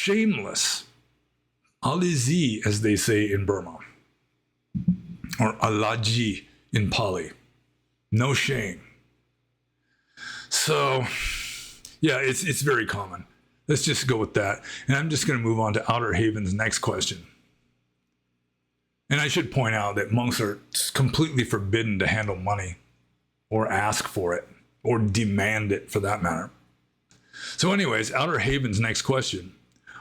shameless. Alizi, as they say in Burma, or alaji in Pali. No shame. So, yeah, it's very common. Let's just go with that. And I'm just going to move on to Outer Haven's next question. And I should point out that monks are completely forbidden to handle money or ask for it or demand it for that matter. So anyways, Outer Haven's next question.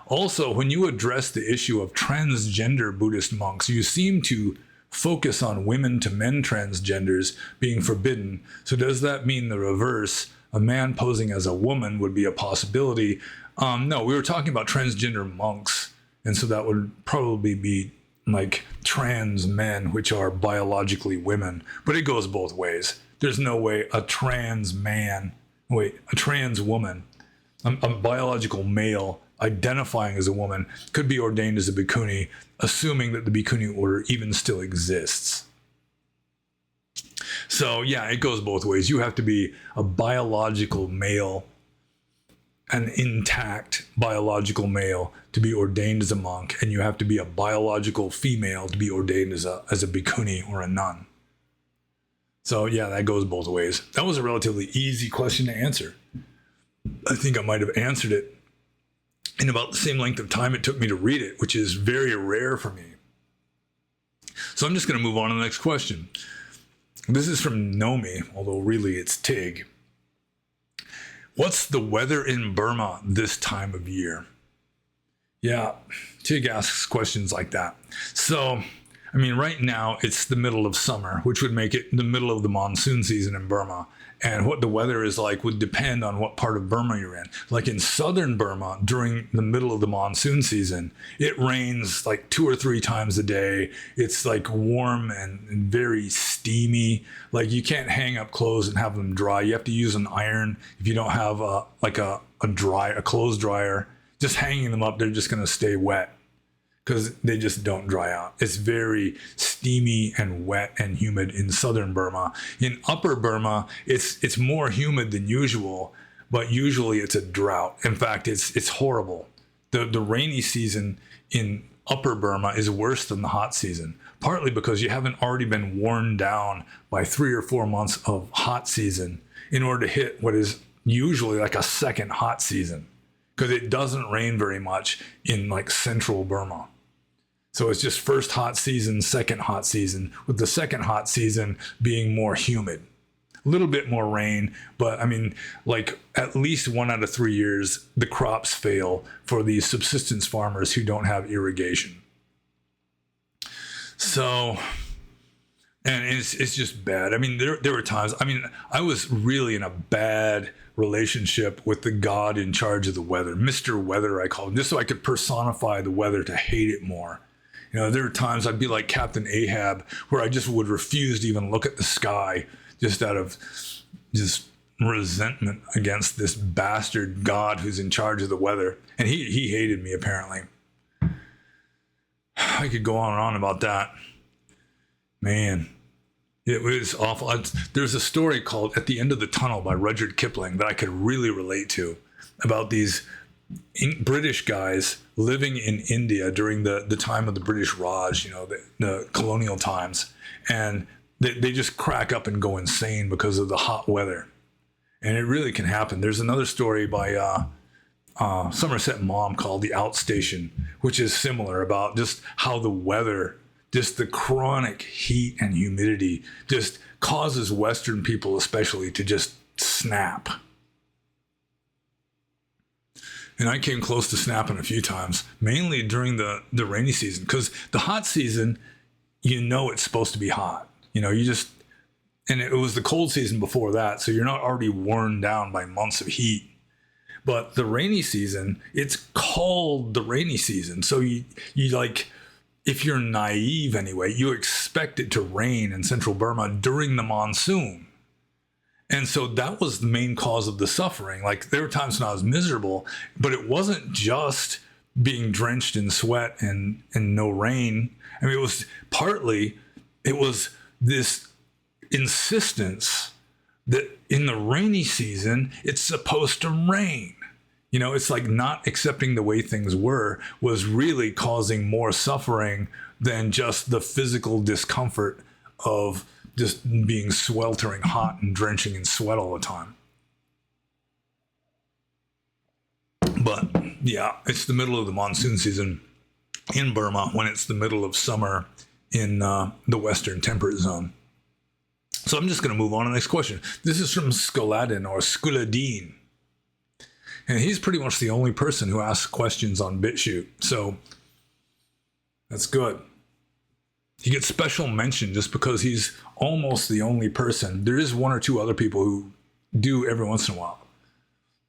Also, when you address the issue of transgender Buddhist monks, you seem to focus on women to men transgenders being forbidden. So does that mean the reverse? A man posing as a woman would be a possibility? No, we were talking about transgender monks. And so that would probably be like trans men, which are biologically women, but it goes both ways. There's no way a trans woman, a biological male identifying as a woman could be ordained as a bhikkhuni, assuming that the bhikkhuni order even still exists. So yeah, it goes both ways. You have to be a biological male, an intact biological male to be ordained as a monk, and you have to be a biological female to be ordained as a bhikkhuni or a nun. So yeah, that goes both ways. That was a relatively easy question to answer. I think I might have answered it in about the same length of time it took me to read it, which is very rare for me. So I'm just going to move on to the next question. This is from Nomi, although really it's Tig. What's the weather in Burma this time of year? Yeah, Tig asks questions like that. So, I mean, right now it's the middle of summer, which would make it the middle of the monsoon season in Burma. And what the weather is like would depend on what part of Burma you're in. Like in southern Burma, during the middle of the monsoon season, it rains like 2 or 3 times a day. It's like warm and very steamy. Like you can't hang up clothes and have them dry. You have to use an iron. If you don't have a clothes dryer, just hanging them up, they're just going to stay wet because they just don't dry out. It's very steamy and wet and humid in southern Burma. In upper Burma, it's more humid than usual, but usually it's a drought. In fact, it's horrible. The rainy season in upper Burma is worse than the hot season, partly because you haven't already been worn down by 3 or 4 months of hot season in order to hit what is usually like a second hot season, because it doesn't rain very much in like central Burma. So it's just first hot season, second hot season, with the second hot season being more humid. A little bit more rain, but I mean, like at least 1 out of 3 years, the crops fail for these subsistence farmers who don't have irrigation. So, and it's just bad. I mean, there were times, I mean, I was really in a bad relationship with the God in charge of the weather, Mr. Weather, I call him, just so I could personify the weather to hate it more. You know, there are times I'd be like Captain Ahab, where I just would refuse to even look at the sky, just out of just resentment against this bastard God who's in charge of the weather. And he hated me, apparently. I could go on and on about that. Man, it was awful. There's a story called At the End of the Tunnel by Rudyard Kipling that I could really relate to, about these British guys living in India during the time of the British Raj, you know, the colonial times. And they just crack up and go insane because of the hot weather. And it really can happen. There's another story by Somerset Maugham called The Outstation, which is similar, about just how the weather, just the chronic heat and humidity, just causes Western people especially to just snap. And I came close to snapping a few times, mainly during the rainy season, because the hot season, you know, it's supposed to be hot. You know, and it was the cold season before that, so you're not already worn down by months of heat. But the rainy season, it's called the rainy season. So you like, if you're naive anyway, you expect it to rain in central Burma during the monsoon. And so that was the main cause of the suffering. Like, there were times when I was miserable, but it wasn't just being drenched in sweat and no rain. I mean, it was this insistence that in the rainy season, it's supposed to rain. You know, it's like not accepting the way things were was really causing more suffering than just the physical discomfort of just being sweltering hot and drenching in sweat all the time. But yeah, it's the middle of the monsoon season in Burma when it's the middle of summer in the Western temperate zone. So I'm just going to move on to the next question. This is from Scoladen or Skuladin. And he's pretty much the only person who asks questions on BitChute. So that's good. He gets special mention just because he's almost the only person. There is one or two other people who do every once in a while.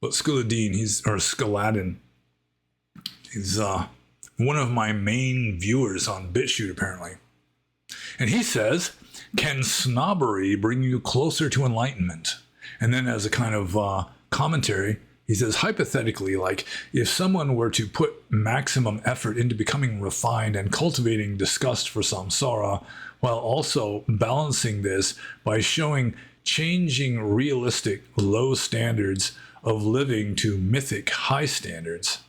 But Skuladin, Skoladin, he's one of my main viewers on BitChute, apparently. And he says, can snobbery bring you closer to enlightenment? And then as a kind of commentary, he says, hypothetically, like if someone were to put maximum effort into becoming refined and cultivating disgust for samsara, while also balancing this by showing changing realistic low standards of living to mythic high standards,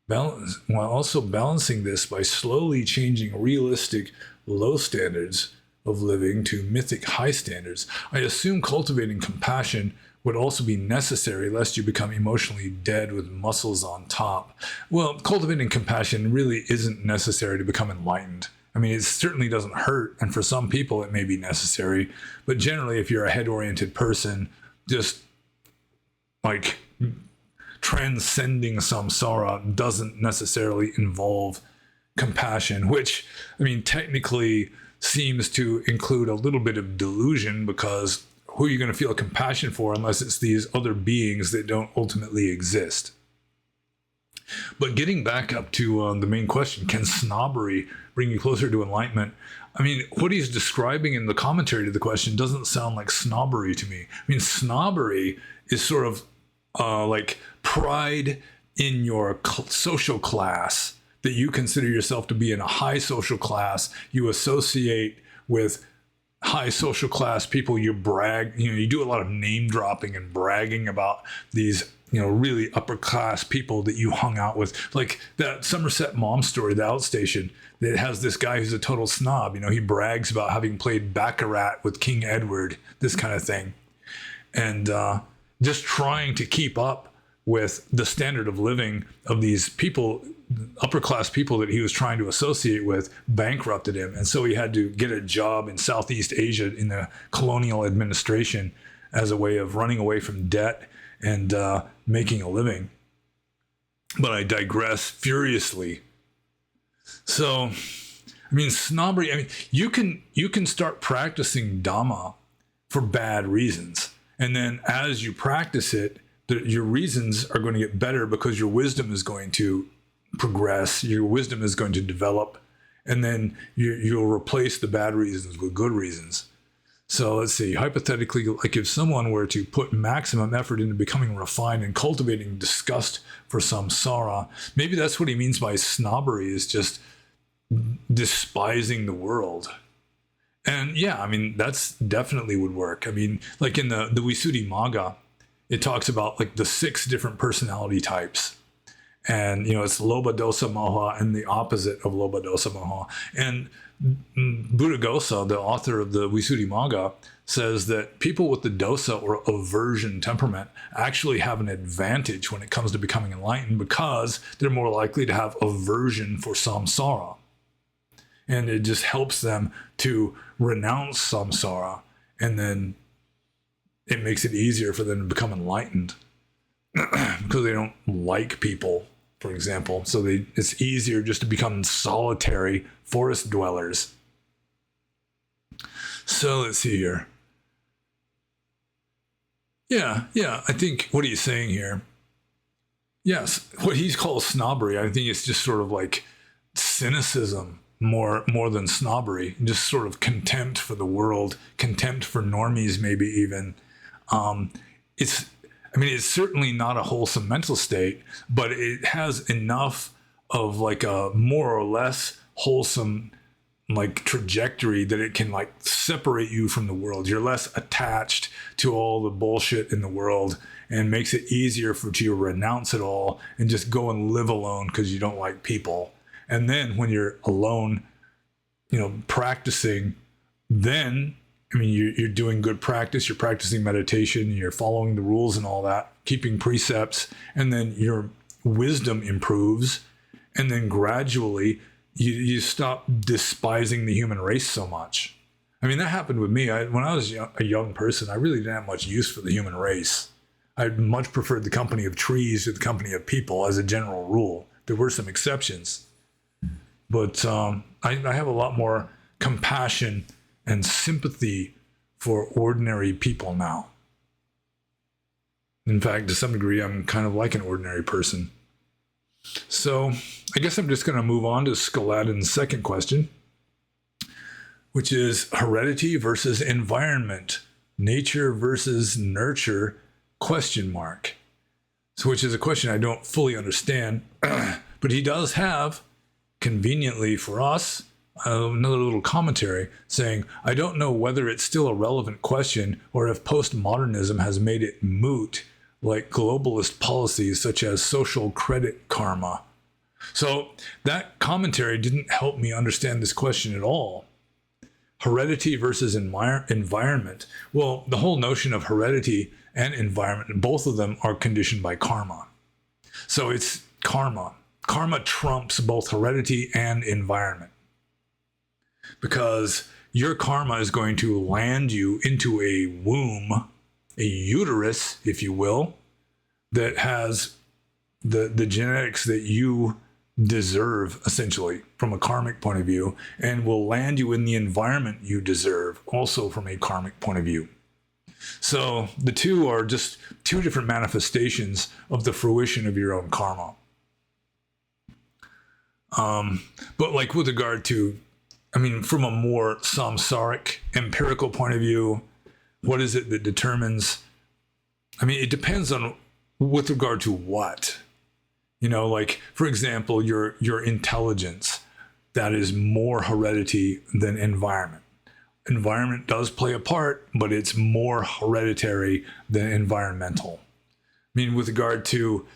while also balancing this by slowly changing realistic low standards of living to mythic high standards, I assume cultivating compassion would also be necessary lest you become emotionally dead with muscles on top. Well, cultivating compassion really isn't necessary to become enlightened. I mean, it certainly doesn't hurt, and for some people it may be necessary, but generally if you're a head-oriented person, just like transcending samsara doesn't necessarily involve compassion, which, I mean, technically seems to include a little bit of delusion, because who are you going to feel compassion for unless it's these other beings that don't ultimately exist? But getting back up to the main question, can snobbery bring you closer to enlightenment? I mean, what he's describing in the commentary to the question doesn't sound like snobbery to me. I mean, snobbery is sort of like pride in your social class, that you consider yourself to be in a high social class. You associate with high social class people, you brag, you do a lot of name dropping and bragging about these, really upper class people that you hung out with. Like that Somerset Maugham story, The Outstation, that has this guy who's a total snob. He brags about having played Baccarat with King Edward, this kind of thing. And just trying to keep up with the standard of living of these people, upper class people that he was trying to associate with, bankrupted him. And so he had to get a job in Southeast Asia in the colonial administration as a way of running away from debt and making a living. But I digress furiously. So, I mean, snobbery, I mean, you can start practicing Dhamma for bad reasons. And then as you practice it, your reasons are going to get better because your wisdom is going to progress, your wisdom is going to develop, and then you'll replace the bad reasons with good reasons. So let's see, hypothetically, like if someone were to put maximum effort into becoming refined and cultivating disgust for samsara, maybe that's what he means by snobbery, is just despising the world. And yeah, I mean, that's definitely would work. I mean, like in the Visuddhimagga, it talks about like the 6 different personality types. And, it's Lobha, Dosa, Moha, and the opposite of Lobha, Dosa, Moha. And Buddhaghosa, the author of the Visuddhimagga, says that people with the dosa or aversion temperament actually have an advantage when it comes to becoming enlightened, because they're more likely to have aversion for samsara. And it just helps them to renounce samsara, and then it makes it easier for them to become enlightened because they don't like people, for example. So it's easier just to become solitary forest dwellers. So let's see here. Yeah, I think what he's saying here, yes, what he calls snobbery, I think it's just sort of like cynicism more than snobbery, just sort of contempt for the world, contempt for normies, maybe even. It's certainly not a wholesome mental state, but it has enough of like a more or less wholesome like trajectory that it can like separate you from the world. You're less attached to all the bullshit in the world, and makes it easier for you to renounce it all and just go and live alone because you don't like people. And then when you're alone, practicing, then you're doing good practice, you're practicing meditation, you're following the rules and all that, keeping precepts, and then your wisdom improves, and then gradually you stop despising the human race so much. That happened with me. When I was a young person, I really didn't have much use for the human race. I much preferred the company of trees to the company of people as a general rule. There were some exceptions, but I have a lot more compassion and sympathy for ordinary people now. In fact, to some degree, I'm kind of like an ordinary person. So I guess I'm just going to move on to Scalatin's second question, which is heredity versus environment, nature versus nurture, ? So which is a question I don't fully understand, but he does have, conveniently for us, another little commentary saying, I don't know whether it's still a relevant question or if postmodernism has made it moot, like globalist policies such as social credit karma. So that commentary didn't help me understand this question at all. Heredity versus environment. Well, the whole notion of heredity and environment, both of them are conditioned by karma. So it's karma. Karma trumps both heredity and environment, because your karma is going to land you into a womb, a uterus, if you will, that has the genetics that you deserve, essentially, from a karmic point of view, and will land you in the environment you deserve, also from a karmic point of view. So the two are just two different manifestations of the fruition of your own karma. But like with regard to, from a more samsaric, empirical point of view, what is it that determines? It depends on with regard to what. Like, for example, your intelligence, that is more heredity than environment. Environment does play a part, but it's more hereditary than environmental. With regard to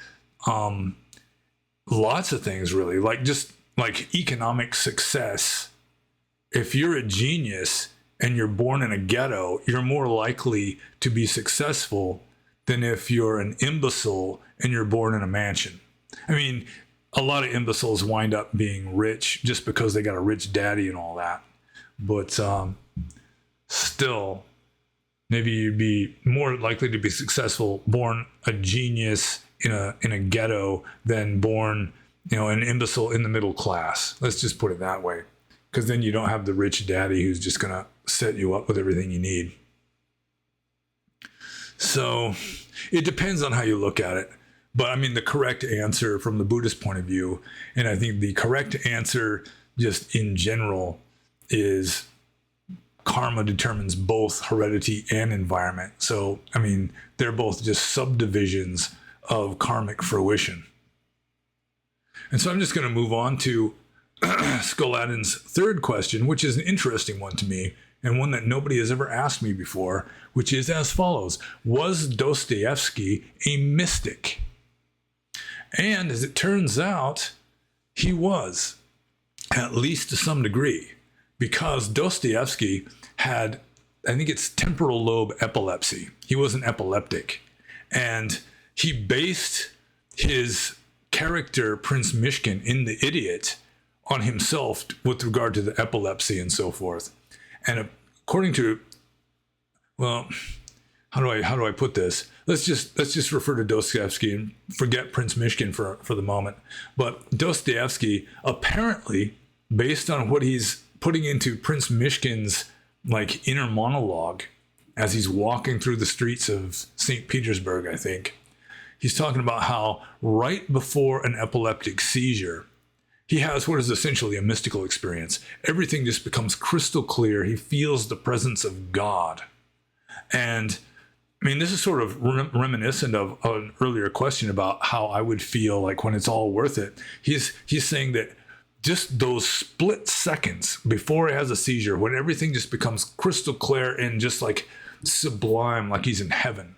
lots of things, really, like economic success. If you're a genius and you're born in a ghetto, you're more likely to be successful than if you're an imbecile and you're born in a mansion. A lot of imbeciles wind up being rich just because they got a rich daddy and all that. But still, maybe you'd be more likely to be successful born a genius in a ghetto than born, an imbecile in the middle class. Let's just put it that way. Because then you don't have the rich daddy who's just going to set you up with everything you need. So it depends on how you look at it. But the correct answer from the Buddhist point of view, and I think the correct answer just in general, is karma determines both heredity and environment. So, they're both just subdivisions of karmic fruition. And so I'm just going to move on to Scalatin's third question, which is an interesting one to me, and one that nobody has ever asked me before, which is as follows. Was Dostoevsky a mystic? And as it turns out, he was, at least to some degree, because Dostoevsky had, I think it's temporal lobe epilepsy. He was an epileptic. And he based his character, Prince Mishkin, in The Idiot, on himself with regard to the epilepsy and so forth. And according to, well, how do I put this? Let's just refer to Dostoevsky and forget Prince Mishkin for the moment. But Dostoevsky, apparently, based on what he's putting into Prince Mishkin's inner monologue as he's walking through the streets of St. Petersburg, I think, he's talking about how right before an epileptic seizure, he has what is essentially a mystical experience. Everything just becomes crystal clear. He feels the presence of God. And this is sort of reminiscent of an earlier question about how I would feel like when it's all worth it. He's saying that just those split seconds before he has a seizure, when everything just becomes crystal clear and just like sublime, like he's in heaven.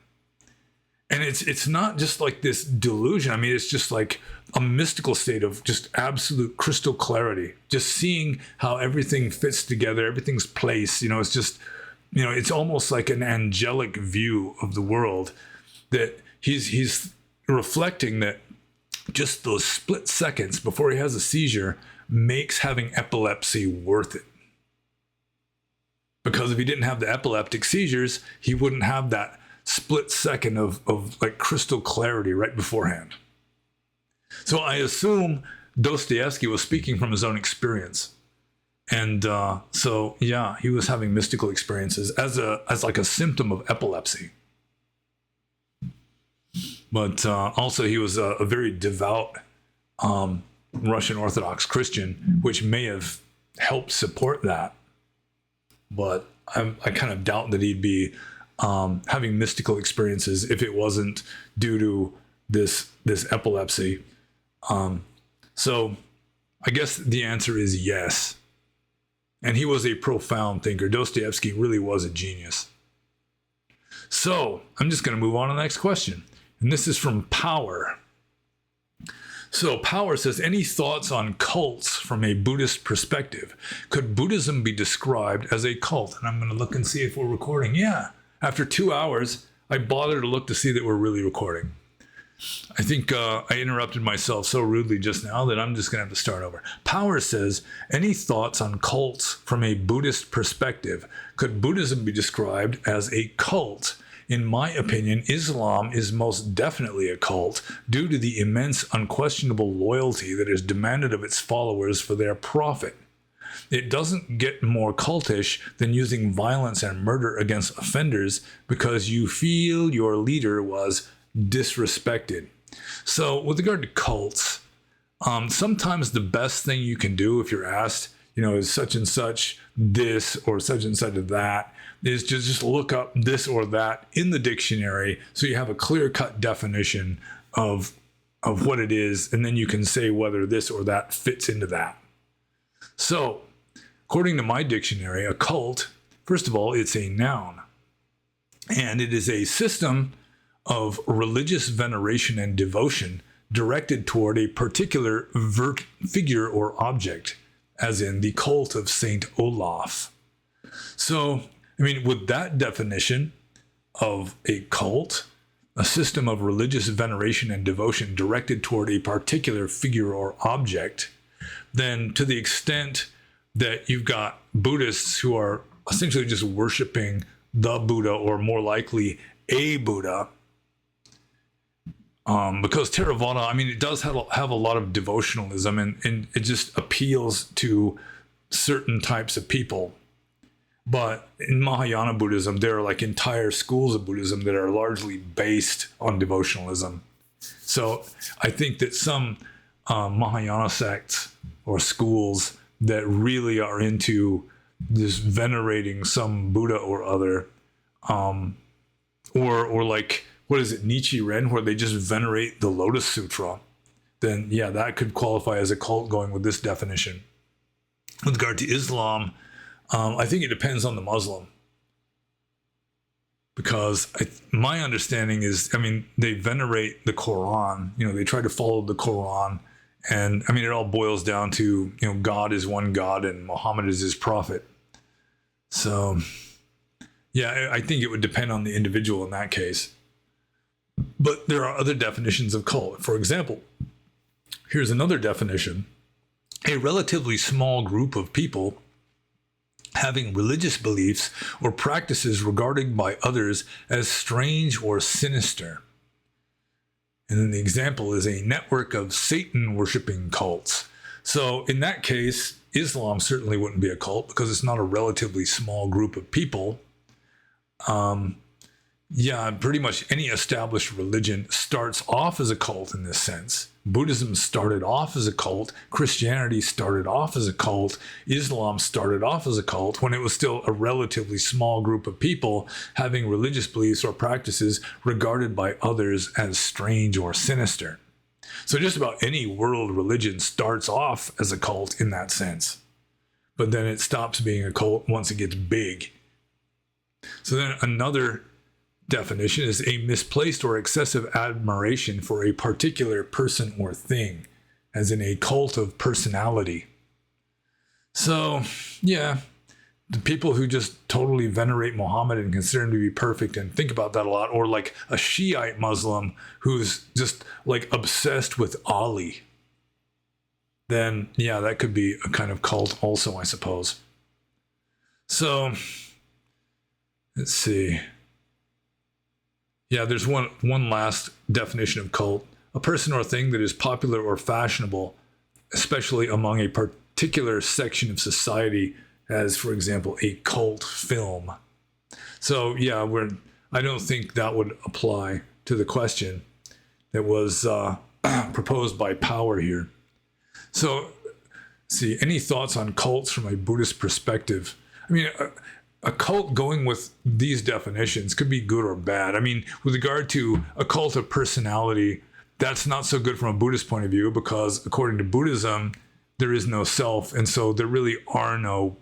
And it's not just like this delusion. I mean, it's just like a mystical state of just absolute crystal clarity, just seeing how everything fits together, everything's placed. It's just, it's almost like an angelic view of the world, that he's reflecting that just those split seconds before he has a seizure makes having epilepsy worth it. Because if he didn't have the epileptic seizures, he wouldn't have that split second of like crystal clarity right beforehand. So I assume Dostoevsky was speaking from his own experience. And so yeah, he was having mystical experiences as like a symptom of epilepsy. But also he was a very devout Russian Orthodox Christian, which may have helped support that. But I kind of doubt that he'd be having mystical experiences if it wasn't due to this epilepsy. So I guess the answer is yes. And he was a profound thinker. Dostoevsky really was a genius. So I'm just going to move on to the next question. And this is from Power. So Power says, any thoughts on cults from a Buddhist perspective? Could Buddhism be described as a cult? And I'm going to look and see if we're recording. Yeah. After 2 hours, I bothered to look to see that we're really recording. I think I interrupted myself so rudely just now that I'm just going to have to start over. Power says, any thoughts on cults from a Buddhist perspective? Could Buddhism be described as a cult? In my opinion, Islam is most definitely a cult due to the immense, unquestionable loyalty that is demanded of its followers for their profit. It doesn't get more cultish than using violence and murder against offenders because you feel your leader was disrespected. So with regard to cults, sometimes the best thing you can do if you're asked, is such and such this or such and such that, is to just look up this or that in the dictionary so you have a clear-cut definition of what it is, and then you can say whether this or that fits into that. So, according to my dictionary, a cult, first of all, it's a noun. And it is a system of religious veneration and devotion directed toward a particular figure or object, as in the cult of Saint Olaf. So, with that definition of a cult, a system of religious veneration and devotion directed toward a particular figure or object, then to the extent that you've got Buddhists who are essentially just worshiping the Buddha, or more likely a Buddha, because Theravada, it does have a lot of devotionalism, and it just appeals to certain types of people. But in Mahayana Buddhism, there are like entire schools of Buddhism that are largely based on devotionalism. So I think that some Mahayana sects or schools that really are into this venerating some Buddha or other, or like, what is it, Nichiren, where they just venerate the Lotus Sutra, then yeah, that could qualify as a cult going with this definition. With regard to Islam, I think it depends on the Muslim. Because my understanding is, they venerate the Quran, they try to follow the Quran, and it all boils down to, God is one God and Muhammad is his prophet. So, yeah, I think it would depend on the individual in that case. But there are other definitions of cult. For example, here's another definition. A relatively small group of people having religious beliefs or practices regarded by others as strange or sinister. And then the example is a network of Satan-worshipping cults. So in that case, Islam certainly wouldn't be a cult because it's not a relatively small group of people. Pretty much any established religion starts off as a cult in this sense. Buddhism started off as a cult. Christianity started off as a cult. Islam started off as a cult when it was still a relatively small group of people having religious beliefs or practices regarded by others as strange or sinister. So just about any world religion starts off as a cult in that sense. But then it stops being a cult once it gets big. So then another definition is a misplaced or excessive admiration for a particular person or thing, as in a cult of personality. So, yeah, the people who just totally venerate Muhammad and consider him to be perfect and think about that a lot, or like a Shiite Muslim who's just like obsessed with Ali, then yeah, that could be a kind of cult also, I suppose. So, let's see. Yeah, there's one last definition of cult. A person or thing that is popular or fashionable, especially among a particular section of society, as, for example, a cult film. So, yeah, I don't think that would apply to the question that was proposed by Power here. So, see, any thoughts on cults from a Buddhist perspective? I mean, a cult going with these definitions could be good or bad. I mean, with regard to a cult of personality, that's not so good from a Buddhist point of view, because according to Buddhism, there is no self, and so there really are no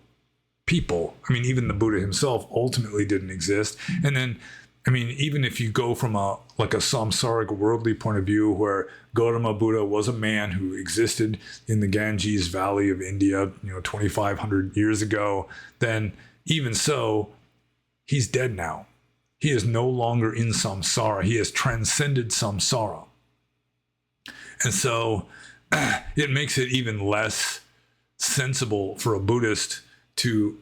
people. I mean, even the Buddha himself ultimately didn't exist. And then, I mean, even if you go from a samsaric worldly point of view, where Gautama Buddha was a man who existed in the Ganges Valley of India, 2,500 years ago, then even so, he's dead now. He is no longer in samsara. He has transcended samsara. And so it makes it even less sensible for a Buddhist to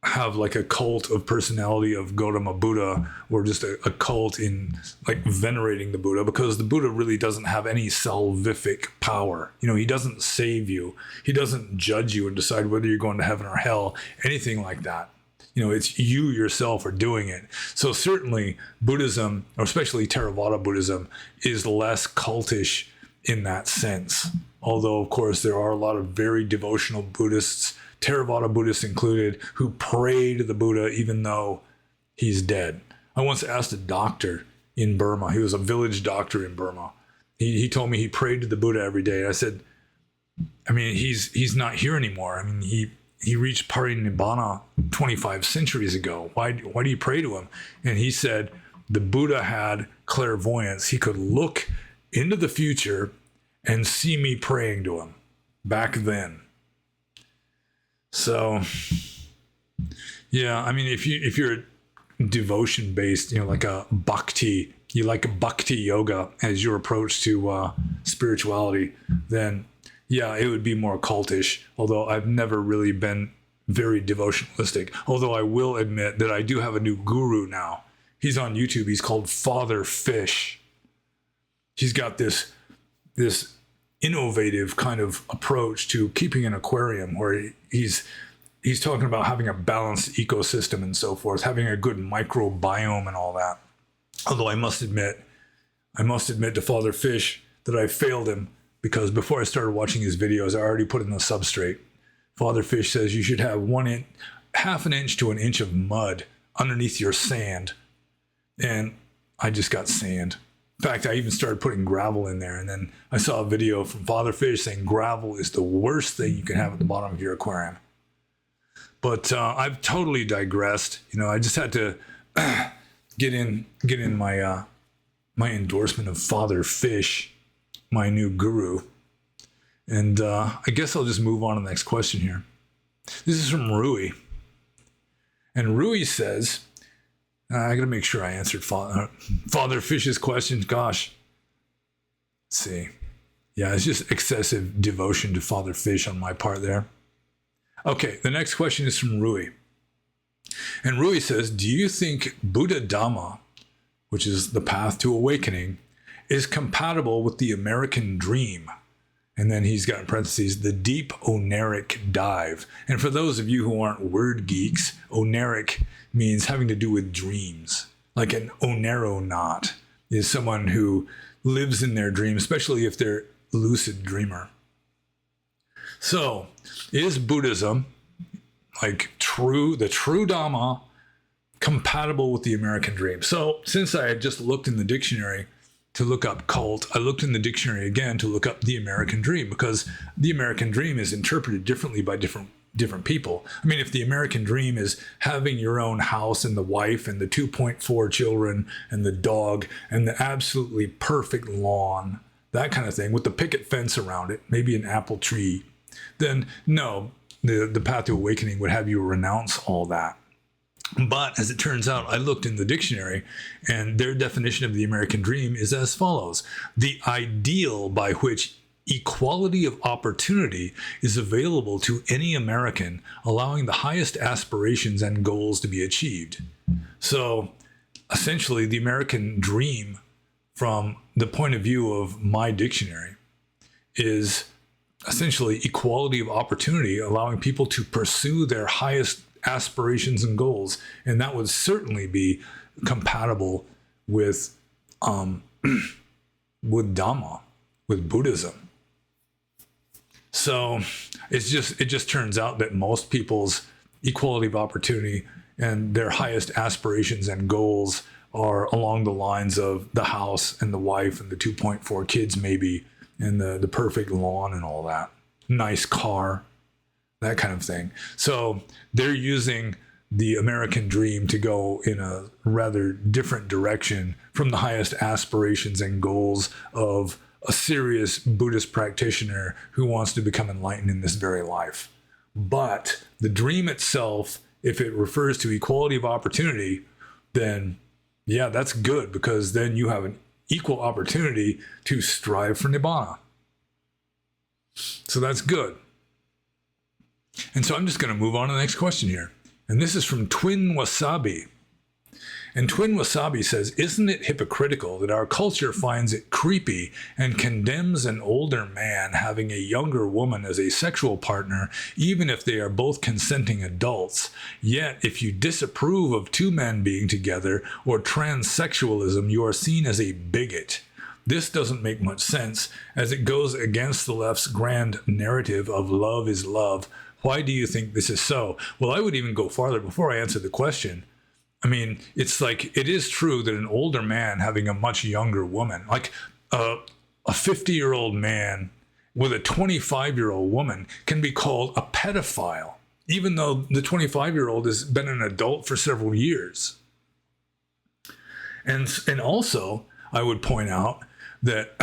have like a cult of personality of Gautama Buddha, or just a cult in like venerating the Buddha, because the Buddha really doesn't have any salvific power. He doesn't save you. He doesn't judge you and decide whether you're going to heaven or hell, anything like that. It's you yourself are doing it. So certainly Buddhism, or especially Theravada Buddhism, is less cultish in that sense. Although, of course, there are a lot of very devotional Buddhists, Theravada Buddhists included, who pray to the Buddha even though he's dead. I once asked a doctor in Burma. He was a village doctor in Burma. He told me he prayed to the Buddha every day. I said, I mean, he's not here anymore. I mean, he reached parinibbana 25 centuries ago. Why do you pray to him? And he said the Buddha had clairvoyance. He could look into the future and see me praying to him back then. So, yeah, I mean, if you're devotion based, like a bhakti, you like a bhakti yoga as your approach to spirituality, then yeah, it would be more cultish, although I've never really been very devotionalistic. Although I will admit that I do have a new guru now. He's on YouTube. He's called Father Fish. He's got this innovative kind of approach to keeping an aquarium, where he's talking about having a balanced ecosystem and so forth, having a good microbiome and all that. Although I must admit to Father Fish that I failed him, because before I started watching his videos, I already put in the substrate. Father Fish says you should have half an inch to an inch of mud underneath your sand. And I just got sand. In fact, I even started putting gravel in there. And then I saw a video from Father Fish saying gravel is the worst thing you can have at the bottom of your aquarium. But I've totally digressed. I just had to get in my endorsement of Father Fish, my new guru. And I guess I'll just move on to the next question here. This is from Rui. And Rui says, I gotta make sure I answered Father Fish's question. Gosh. Let's see. Yeah, it's just excessive devotion to Father Fish on my part there. Okay, the next question is from Rui. And Rui says, do you think Buddha Dhamma, which is the path to awakening, is compatible with the American dream? And then he's got in parentheses, the deep oneric dive. And for those of you who aren't word geeks, oneric means having to do with dreams. Like an oneronaut is someone who lives in their dream, especially if they're a lucid dreamer. So, is Buddhism, like the true Dhamma, compatible with the American dream? So, since I had just looked in the dictionary, to look up cult, I looked in the dictionary again to look up the American dream, because the American dream is interpreted differently by different people. I mean, if the American dream is having your own house and the wife and the 2.4 children and the dog and the absolutely perfect lawn, that kind of thing, with the picket fence around it, maybe an apple tree, then no, the path to awakening would have you renounce all that. But as it turns out, I looked in the dictionary, and their definition of the American dream is as follows: the ideal by which equality of opportunity is available to any American, allowing the highest aspirations and goals to be achieved. So essentially, the American dream, from the point of view of my dictionary, is essentially equality of opportunity, allowing people to pursue their highest aspirations and goals. And that would certainly be compatible with Dhamma, with Buddhism. So it just turns out that most people's equality of opportunity and their highest aspirations and goals are along the lines of the house and the wife and the 2.4 kids maybe, and the perfect lawn and all that, nice car, that kind of thing. So they're using the American dream to go in a rather different direction from the highest aspirations and goals of a serious Buddhist practitioner who wants to become enlightened in this very life. But the dream itself, if it refers to equality of opportunity, then yeah, that's good, because then you have an equal opportunity to strive for Nibbana. So that's good. And so I'm just going to move on to the next question here. And this is from Twin Wasabi. And Twin Wasabi says, isn't it hypocritical that our culture finds it creepy and condemns an older man having a younger woman as a sexual partner, even if they are both consenting adults? Yet, if you disapprove of two men being together or transsexualism, you are seen as a bigot. This doesn't make much sense, as it goes against the left's grand narrative of love is love. Why do you think this is so? Well, I would even go farther before I answer the question. I mean, it's like, it is true that an older man having a much younger woman, like a 50-year-old man with a 25-year-old woman, can be called a pedophile, even though the 25-year-old has been an adult for several years. And also, I would point out that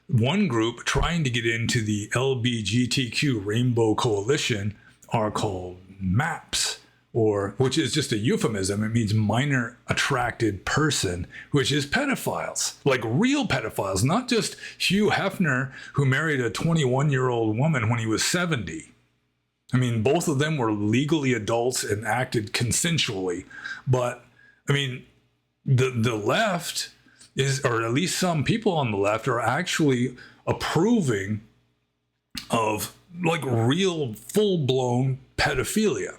one group trying to get into the LGBTQ Rainbow Coalition are called MAPS, which is just a euphemism. It means minor attracted person, which is pedophiles, like real pedophiles, not just Hugh Hefner, who married a 21-year-old woman when he was 70. I mean, both of them were legally adults and acted consensually. But I mean, the left is, or at least some people on the left, are actually approving of like real full-blown pedophilia.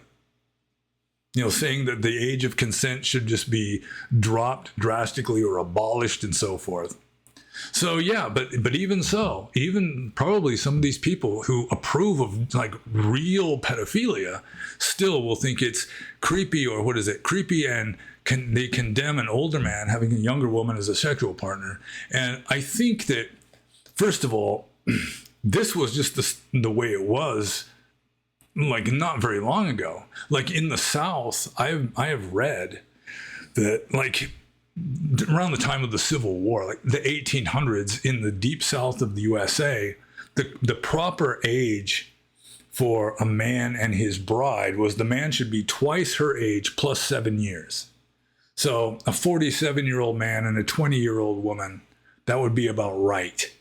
You know, saying that the age of consent should just be dropped drastically or abolished and so forth. So yeah, but even so, even probably some of these people who approve of like real pedophilia still will think it's creepy, or what is it? Creepy, and they condemn an older man having a younger woman as a sexual partner. And I think that, first of all, this was just the way it was, like not very long ago. Like in the South, I have read that like around the time of the Civil War, like the 1800s, in the deep South of the USA, the proper age for a man and his bride was the man should be twice her age plus 7 years. So a 47-year-old man and a 20-year-old woman, that would be about right,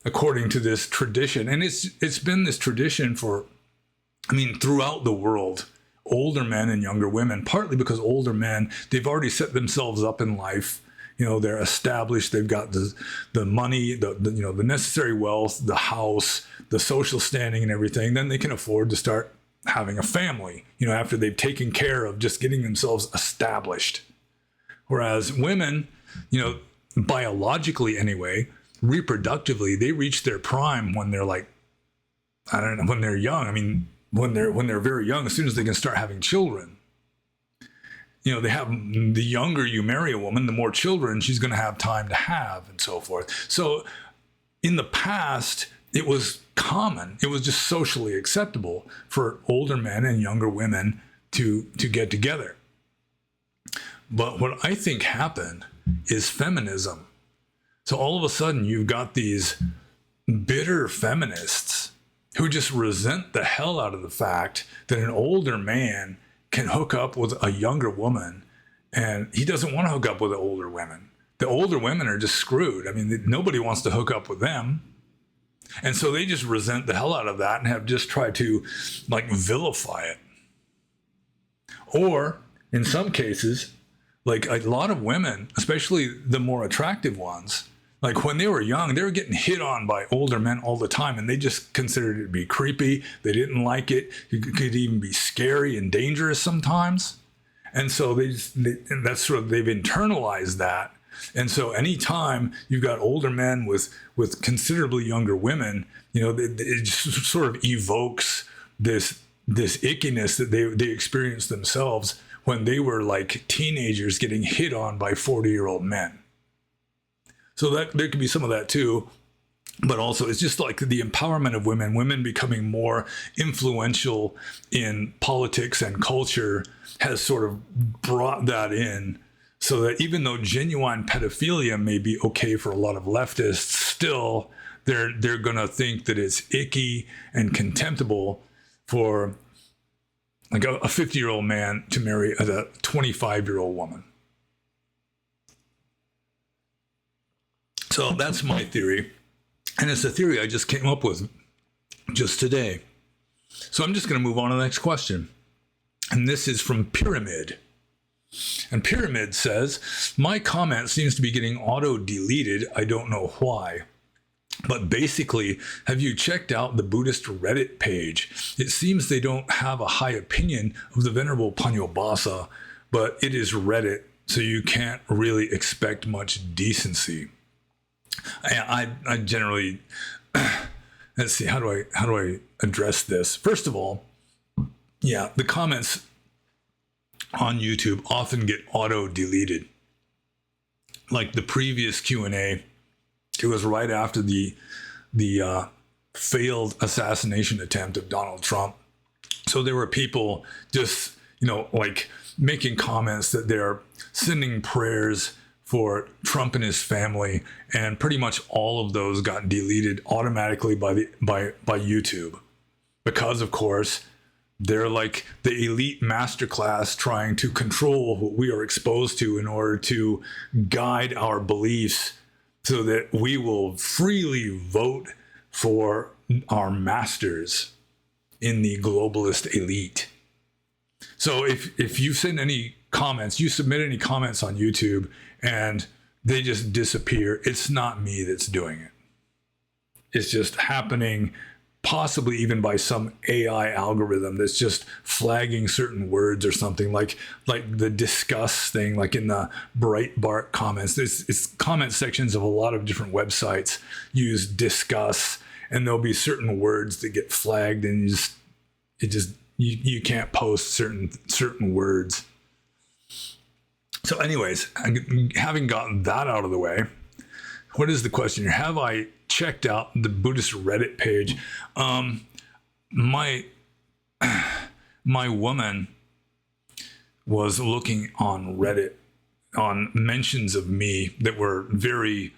according to this tradition. And it's been this tradition for, I mean, throughout the world, older men and younger women, partly because older men, they've already set themselves up in life. You know, they're established, they've got the money, the necessary wealth, the house, the social standing and everything. Then they can afford to start having a family, you know, after they've taken care of just getting themselves established. Whereas women, you know, biologically anyway, reproductively, they reach their prime when they're like, I don't know, when they're young. I mean, when they're very young, as soon as they can start having children. they have, the younger you marry a woman, the more children she's going to have time to have, and so forth. So in the past, it was common. It was just socially acceptable for older men and younger women to get together. But what I think happened is feminism. So all of a sudden, you've got these bitter feminists who just resent the hell out of the fact that an older man can hook up with a younger woman, and he doesn't want to hook up with the older women. The older women are just screwed. I mean, nobody wants to hook up with them. And so they just resent the hell out of that and have just tried to vilify it. Or in some cases, like a lot of women, especially the more attractive ones, like when they were young, they were getting hit on by older men all the time, and they just considered it to be creepy. They didn't like it. It could even be scary and dangerous sometimes. And so they've internalized that. And so anytime you've got older men with considerably younger women, it just sort of evokes this ickiness that they experienced themselves when they were like teenagers getting hit on by 40-year-old men. So that there could be some of that too. But also it's just like the empowerment of women becoming more influential in politics and culture has sort of brought that in, so that even though genuine pedophilia may be okay for a lot of leftists, still they're going to think that it's icky and contemptible for like a 50-year-old man to marry a 25-year-old woman. So that's my theory. And it's a theory I just came up with just today. So I'm just going to move on to the next question. And this is from Pyramid. And Pyramid says, my comment seems to be getting auto-deleted. I don't know why. But basically, have you checked out the Buddhist Reddit page? It seems they don't have a high opinion of the venerable Panyobasa, but it is Reddit, so you can't really expect much decency. I generally, let's see, how do I address this? First of all, yeah, the comments on YouTube often get auto-deleted. Like the previous Q&A, it was right after the failed assassination attempt of Donald Trump. So there were people just, like making comments that they're sending prayers for Trump and his family, and pretty much all of those got deleted automatically by YouTube, because of course they're like the elite masterclass trying to control what we are exposed to in order to guide our beliefs so that we will freely vote for our masters in the globalist elite. So if you send any comments, you submit any comments on YouTube and they just disappear, it's not me that's doing it. It's just happening, possibly even by some AI algorithm that's just flagging certain words or something, like the discuss thing, like in the Breitbart comments. It's comment sections of a lot of different websites use discuss, and there'll be certain words that get flagged, and you can't post certain words. So anyways, having gotten that out of the way, what is the question here? Have I checked out the Buddhist Reddit page? My woman was looking on Reddit on mentions of me that were very,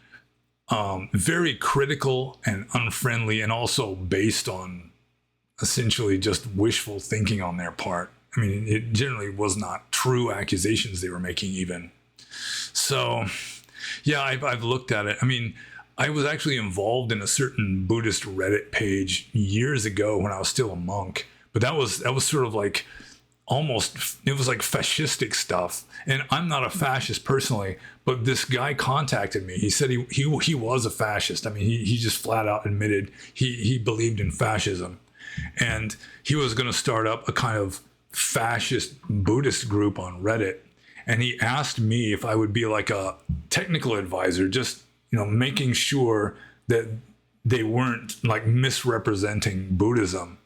very critical and unfriendly, and also based on essentially just wishful thinking on their part. I mean, it generally was not true accusations they were making even. So, yeah, I've looked at it. I mean, I was actually involved in a certain Buddhist Reddit page years ago when I was still a monk. But that was sort of like it was like fascistic stuff. And I'm not a fascist personally, but this guy contacted me. He said he was a fascist. I mean, he just flat out admitted he believed in fascism. And he was going to start up a kind of fascist Buddhist group on Reddit, and he asked me if I would be like a technical advisor, just making sure that they weren't like misrepresenting Buddhism,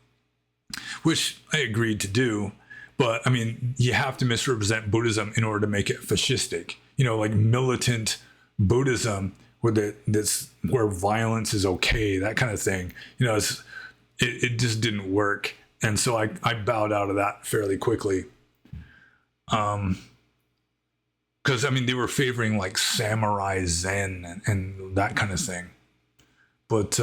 which I agreed to do. But I mean, you have to misrepresent Buddhism in order to make it fascistic. Like militant Buddhism, that's where violence is okay, that kind of thing. It just didn't work, and so I bowed out of that fairly quickly. Because I mean, they were favoring like samurai Zen and that kind of thing. But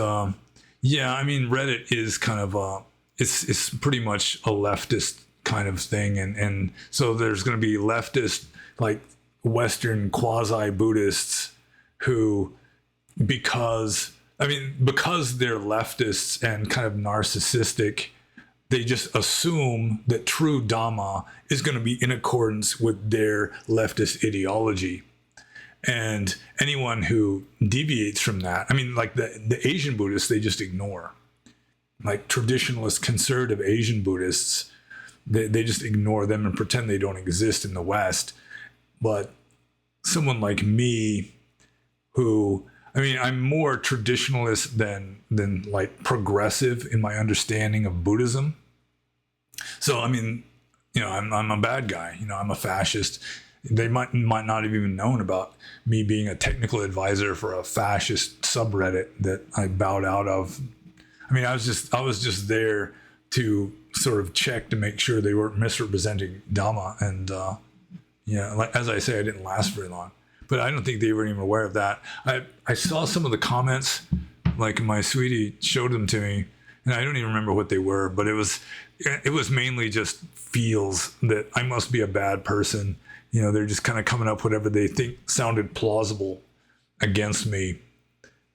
yeah, I mean, Reddit is kind of it's pretty much a leftist kind of thing, and so there's going to be leftist, like Western quasi-Buddhists who, because they're leftists and kind of narcissistic, they just assume that true Dhamma is going to be in accordance with their leftist ideology. And anyone who deviates from that, I mean, like the Asian Buddhists, they just ignore. Like traditionalist, conservative Asian Buddhists, they just ignore them and pretend they don't exist in the West. But someone like me, who, I mean, I'm more traditionalist than like progressive in my understanding of Buddhism. So, I mean, I'm a bad guy. I'm a fascist. They might not have even known about me being a technical advisor for a fascist subreddit that I bowed out of. I mean, I was just there to sort of check to make sure they weren't misrepresenting Dhamma. And, like, as I say, I didn't last very long, but I don't think they were even aware of that. I saw some of the comments, like my sweetie showed them to me, and I don't even remember what they were, but it was mainly just feels that I must be a bad person. They're just kind of coming up whatever they think sounded plausible against me,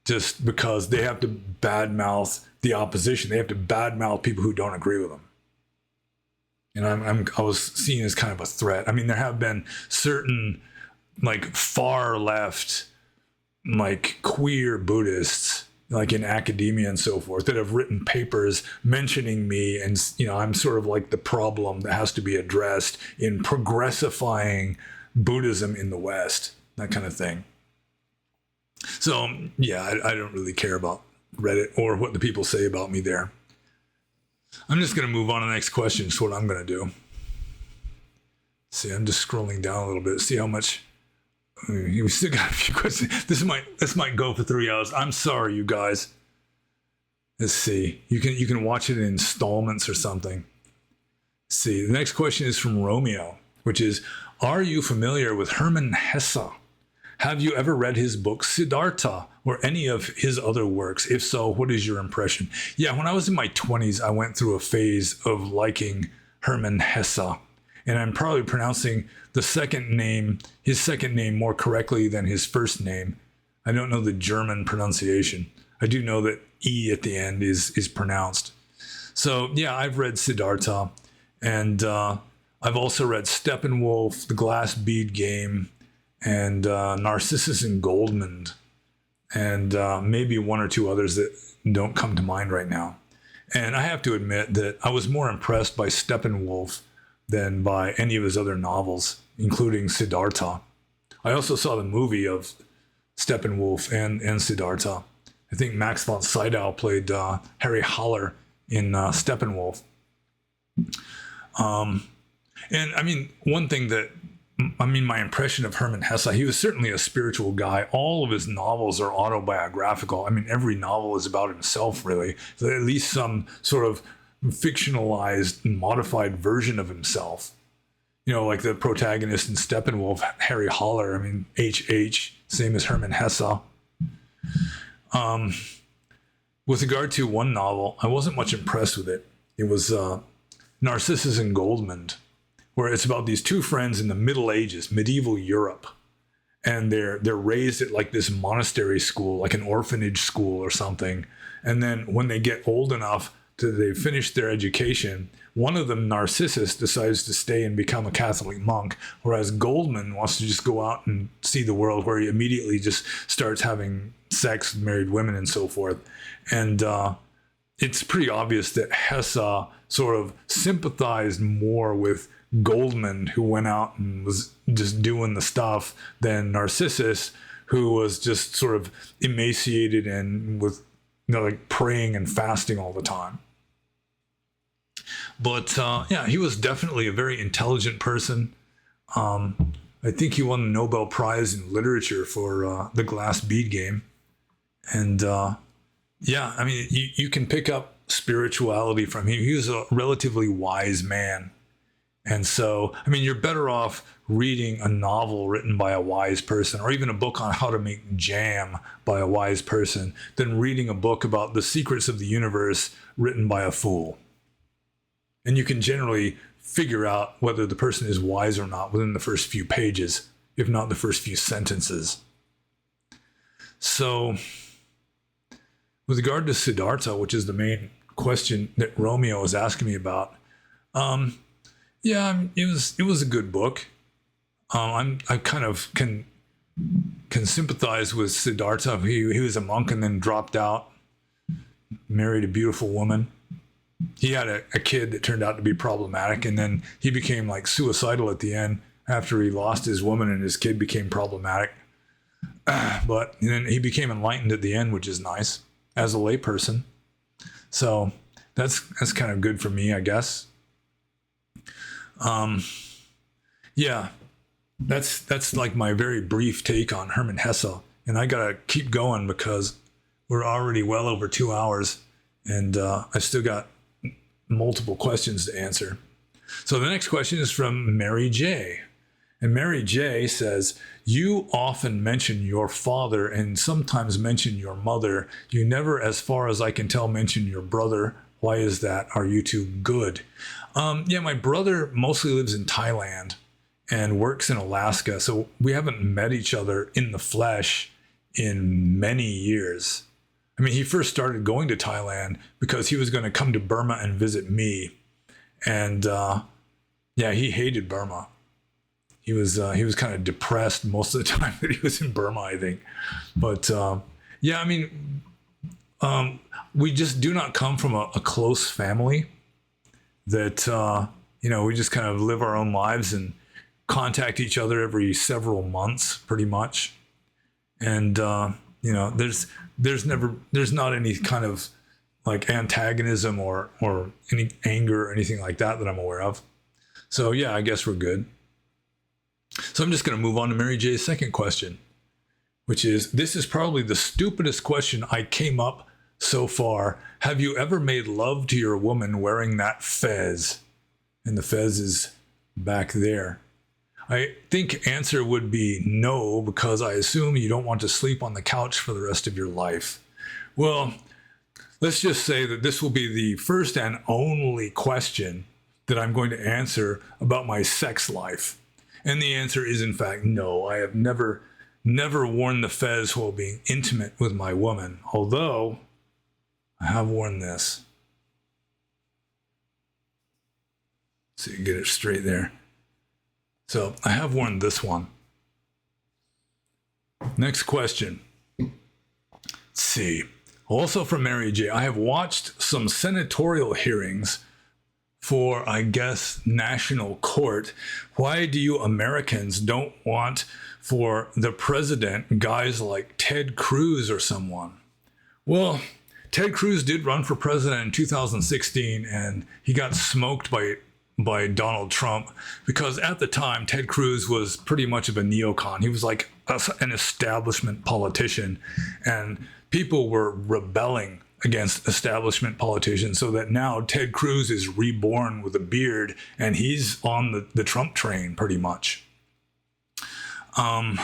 just because they have to badmouth the opposition. They have to badmouth people who don't agree with them. And I was seen as kind of a threat. I mean, there have been certain like far left, like queer Buddhists, like in academia and so forth, that have written papers mentioning me, and I'm sort of like the problem that has to be addressed in progressifying Buddhism in the West, that kind of thing. So yeah, I don't really care about Reddit or what the people say about me there. I'm just going to move on to the next question. It's what I'm going to do. See, I'm just scrolling down a little bit. See how much. We still got a few questions. This might go for 3 hours. I'm sorry, you guys. Let's see. You can watch it in installments or something. Let's see. The next question is from Romeo, which is, are you familiar with Herman Hesse? Have you ever read his book Siddhartha or any of his other works? If so, what is your impression? Yeah, when I was in my 20s, I went through a phase of liking Herman Hesse. And I'm probably pronouncing his second name more correctly than his first name. I don't know the German pronunciation. I do know that E at the end is pronounced. So yeah, I've read Siddhartha, and I've also read Steppenwolf, The Glass Bead Game, and Narcissus and Goldmund, and maybe one or two others that don't come to mind right now. And I have to admit that I was more impressed by Steppenwolf than by any of his other novels, including Siddhartha. I also saw the movie of Steppenwolf and Siddhartha. I think Max von Sydow played Harry Haller in Steppenwolf. And I mean, my impression of Herman Hesse, he was certainly a spiritual guy. All of his novels are autobiographical. I mean, every novel is about himself, really. So at least some sort of fictionalized, modified version of himself. Like the protagonist in Steppenwolf, Harry Haller. I mean, HH, same as Herman Hesse. With regard to one novel, I wasn't much impressed with it. It was Narcissus and Goldmund, where it's about these two friends in the Middle Ages, medieval Europe, and they're raised at like this monastery school, like an orphanage school or something. And then when they get old enough they finish their education, one of them, Narcissus, decides to stay and become a Catholic monk, whereas Goldmund wants to just go out and see the world, where he immediately just starts having sex with married women and so forth. And it's pretty obvious that Hesse sort of sympathized more with Goldmund, who went out and was just doing the stuff, than Narcissus, who was just sort of emaciated and with like praying and fasting all the time. But yeah, he was definitely a very intelligent person. I think he won the Nobel Prize in Literature for the glass bead game. And yeah, I mean, you can pick up spirituality from him. He was a relatively wise man. And so, I mean, you're better off reading a novel written by a wise person, or even a book on how to make jam by a wise person, than reading a book about the secrets of the universe written by a fool. And you can generally figure out whether the person is wise or not within the first few pages, if not the first few sentences. So, with regard to Siddhartha, which is the main question that Romeo is asking me about, yeah, it was a good book. I kind of can sympathize with Siddhartha. He was a monk and then dropped out, married a beautiful woman. He had a kid that turned out to be problematic, and then he became like suicidal at the end after he lost his woman and his kid became problematic. But then he became enlightened at the end, which is nice as a layperson. So that's kind of good for me, I guess. Yeah, that's like my very brief take on Hermann Hesse, and I gotta keep going because we're already well over 2 hours, and I still got multiple questions to answer. So the next question is from Mary J. And Mary J says, you often mention your father and sometimes mention your mother. You never, as far as I can tell, mention your brother. Why is that? Are you two good? Yeah, my brother mostly lives in Thailand and works in Alaska. So we haven't met each other in the flesh in many years. I mean, he first started going to Thailand because he was going to come to Burma and visit me. And yeah, he hated Burma. He was kind of depressed most of the time that he was in Burma, I think. But yeah, I mean, we just do not come from a close family that, you know, we just kind of live our own lives and contact each other every several months, pretty much. And, you know, there's not any kind of like antagonism or any anger or anything like that I'm aware of. So yeah, I guess we're good. So I'm just going to move on to Mary J's second question, which is, this is probably the stupidest question I came up so far. Have you ever made love to your woman wearing that fez? And the fez is back there. I think answer would be no, because I assume you don't want to sleep on the couch for the rest of your life. Well, let's just say that this will be the first and only question that I'm going to answer about my sex life. And the answer is, in fact, no. I have never worn the fez while being intimate with my woman, although I have worn this. So you can get it straight there. So I have worn this one. Next question. Let's see. Also from Mary J. I have watched some senatorial hearings for, I guess, national court. Why do you Americans don't want for the president guys like Ted Cruz or someone? Well, Ted Cruz did run for president in 2016, and he got smoked by Donald Trump because at the time Ted Cruz was pretty much of a neocon. He was like an establishment politician, and people were rebelling against establishment politicians, so that now Ted Cruz is reborn with a beard and he's on the Trump train pretty much. Well,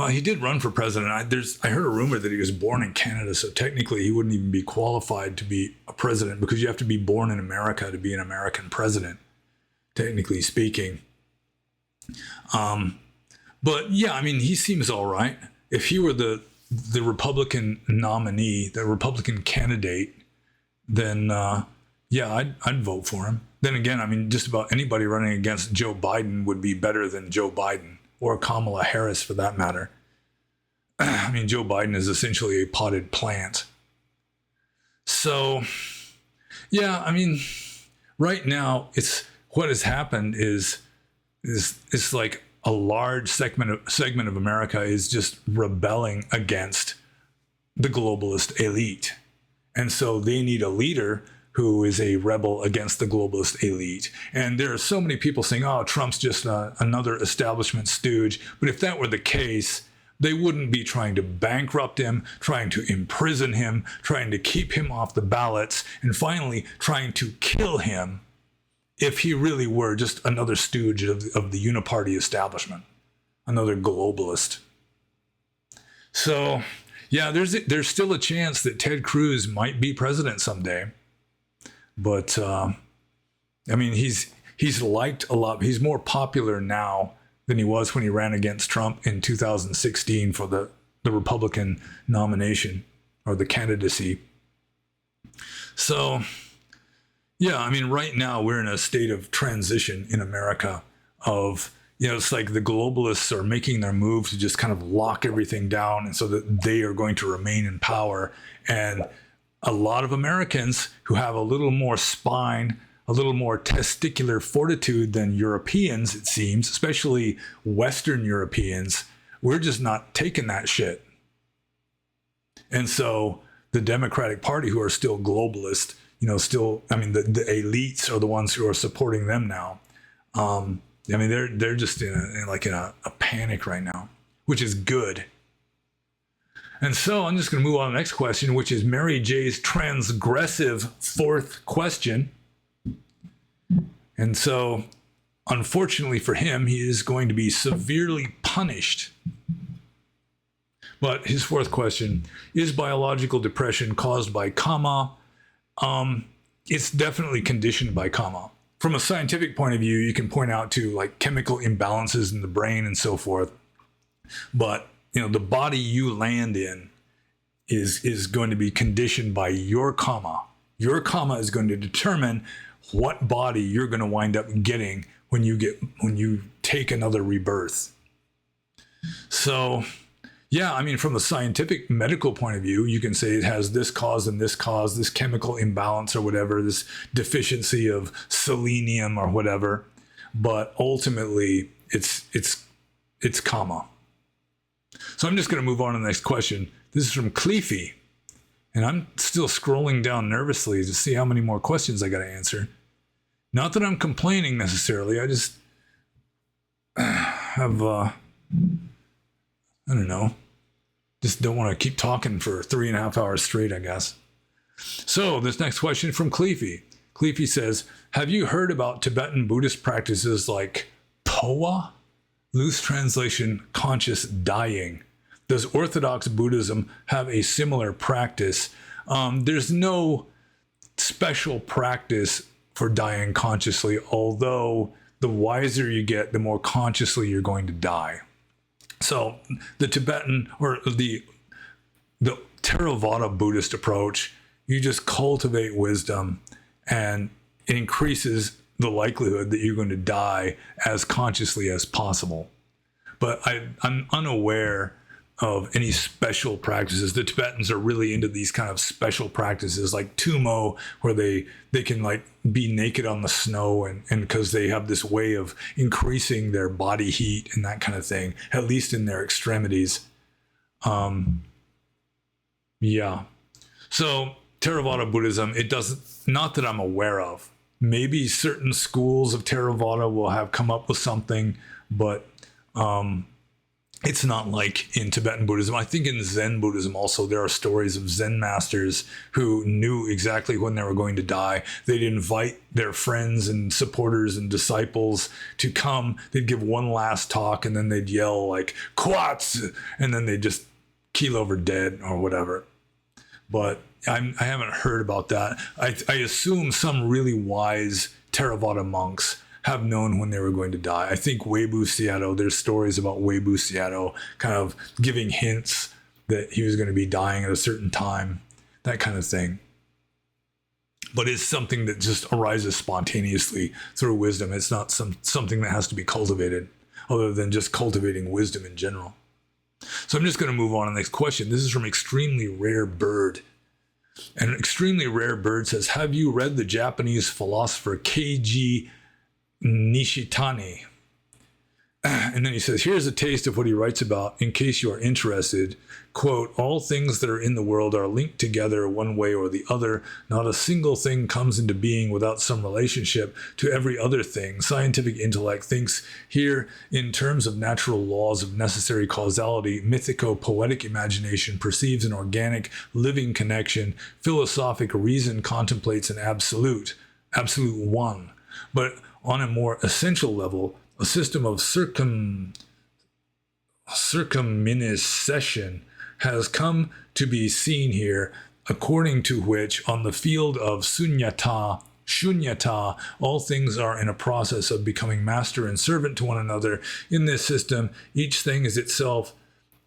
he did run for president. I heard a rumor that he was born in Canada, so technically he wouldn't even be qualified to be a president because you have to be born in America to be an American president, technically speaking. But yeah, I mean, he seems all right. If he were the Republican nominee, the Republican candidate, then yeah, I'd vote for him. Then again, I mean, just about anybody running against Joe Biden would be better than Joe Biden, or Kamala Harris for that matter. I mean, Joe Biden is essentially a potted plant. So, yeah, I mean, right now, what has happened is it's like a large segment of America is just rebelling against the globalist elite. And so they need a leader who is a rebel against the globalist elite. And there are so many people saying, oh, Trump's just another establishment stooge. But if that were the case, they wouldn't be trying to bankrupt him, trying to imprison him, trying to keep him off the ballots, and finally trying to kill him if he really were just another stooge of the uniparty establishment, another globalist. So, yeah, there's still a chance that Ted Cruz might be president someday. But, I mean, he's liked a lot. He's more popular now than he was when he ran against Trump in 2016 for the Republican nomination or the candidacy. So, yeah, I mean, right now we're in a state of transition in America of, you know, it's like the globalists are making their move to just kind of lock everything down, and so that they are going to remain in power. And a lot of Americans who have a little more spine, a little more testicular fortitude than Europeans, it seems, especially Western Europeans, we're just not taking that shit. And so the Democratic Party, who are still globalist, you know, still, I mean, the elites are the ones who are supporting them now. I mean, they're just in a panic right now, which is good. And so I'm just going to move on to the next question, which is Mary J's transgressive fourth question. And so, unfortunately for him, he is going to be severely punished. But his fourth question, is biological depression caused by karma? It's definitely conditioned by karma. From a scientific point of view, you can point out to like chemical imbalances in the brain and so forth. But, you know, the body you land in is going to be conditioned by your karma. Your karma is going to determine what body you're going to wind up getting when you take another rebirth. So, yeah, I mean, from a scientific medical point of view, you can say it has this cause and this cause, this chemical imbalance or whatever, this deficiency of selenium or whatever. But ultimately, it's karma. So I'm just going to move on to the next question. This is from Cleefy. And I'm still scrolling down nervously to see how many more questions I got to answer. Not that I'm complaining necessarily. I just have, I don't know, just don't want to keep talking for 3.5 hours straight, I guess. So this next question from Cleefy. Cleefy says, have you heard about Tibetan Buddhist practices like POA? Loose translation, conscious dying. Does Orthodox Buddhism have a similar practice? There's no special practice for dying consciously, although the wiser you get, the more consciously you're going to die. So the Tibetan or the Theravada Buddhist approach, you just cultivate wisdom and it increases the likelihood that you're going to die as consciously as possible. But I'm unaware of any special practices. The Tibetans are really into these kind of special practices like Tumo, where they can like be naked on the snow and because they have this way of increasing their body heat and that kind of thing, at least in their extremities. Yeah. So Theravada Buddhism, it doesn't, not that I'm aware of. Maybe certain schools of Theravada will have come up with something, but it's not like in Tibetan Buddhism. I think in Zen Buddhism also, there are stories of Zen masters who knew exactly when they were going to die. They'd invite their friends and supporters and disciples to come. They'd give one last talk and then they'd yell like, "Quats!" and then they'd just keel over dead or whatever. But I haven't heard about that. I assume some really wise Theravada monks have known when they were going to die. I think Webu Sayadaw, there's stories about Webu Sayadaw kind of giving hints that he was going to be dying at a certain time, that kind of thing. But it's something that just arises spontaneously through wisdom. It's not something that has to be cultivated, other than just cultivating wisdom in general. So I'm just going to move on to the next question. This is from Extremely Rare Bird. And Extremely Rare Bird says, have you read the Japanese philosopher Keiji Nishitani? And then he says, here's a taste of what he writes about in case you are interested. Quote, all things that are in the world are linked together one way or the other. Not a single thing comes into being without some relationship to every other thing. Scientific intellect thinks here in terms of natural laws of necessary causality. Mythico-poetic imagination perceives an organic, living connection. Philosophic reason contemplates an absolute one. But on a more essential level, a system of circumminiscession has come to be seen here, according to which, on the field of shunyata, all things are in a process of becoming master and servant to one another. In this system, each thing is itself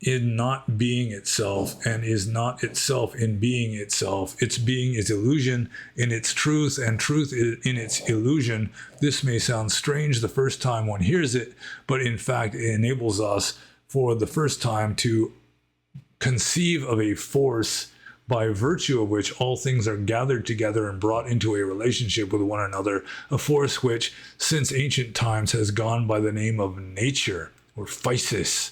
in not being itself, and is not itself in being itself. Its being is illusion in its truth, and truth in its illusion. This may sound strange the first time one hears it, but in fact it enables us for the first time to conceive of a force by virtue of which all things are gathered together and brought into a relationship with one another, a force which since ancient times has gone by the name of nature, or physis.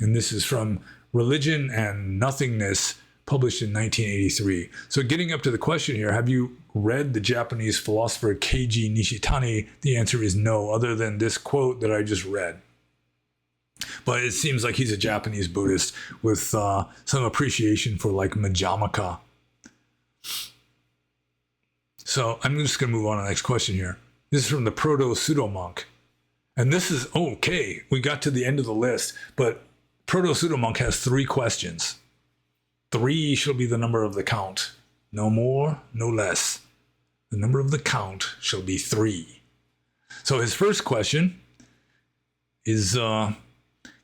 And this is from Religion and Nothingness, published in 1983. So getting up to the question here, have you read the Japanese philosopher Keiji Nishitani? The answer is no, other than this quote that I just read. But it seems like he's a Japanese Buddhist with some appreciation for like Majamaka. So I'm just going to move on to the next question here. This is from the Proto-Pseudo-Monk. And this is, okay, we got to the end of the list, but Proto-Pseudo-Monk has 3 questions. 3 shall be the number of the count. No more, no less. The number of the count shall be 3. So his first question is,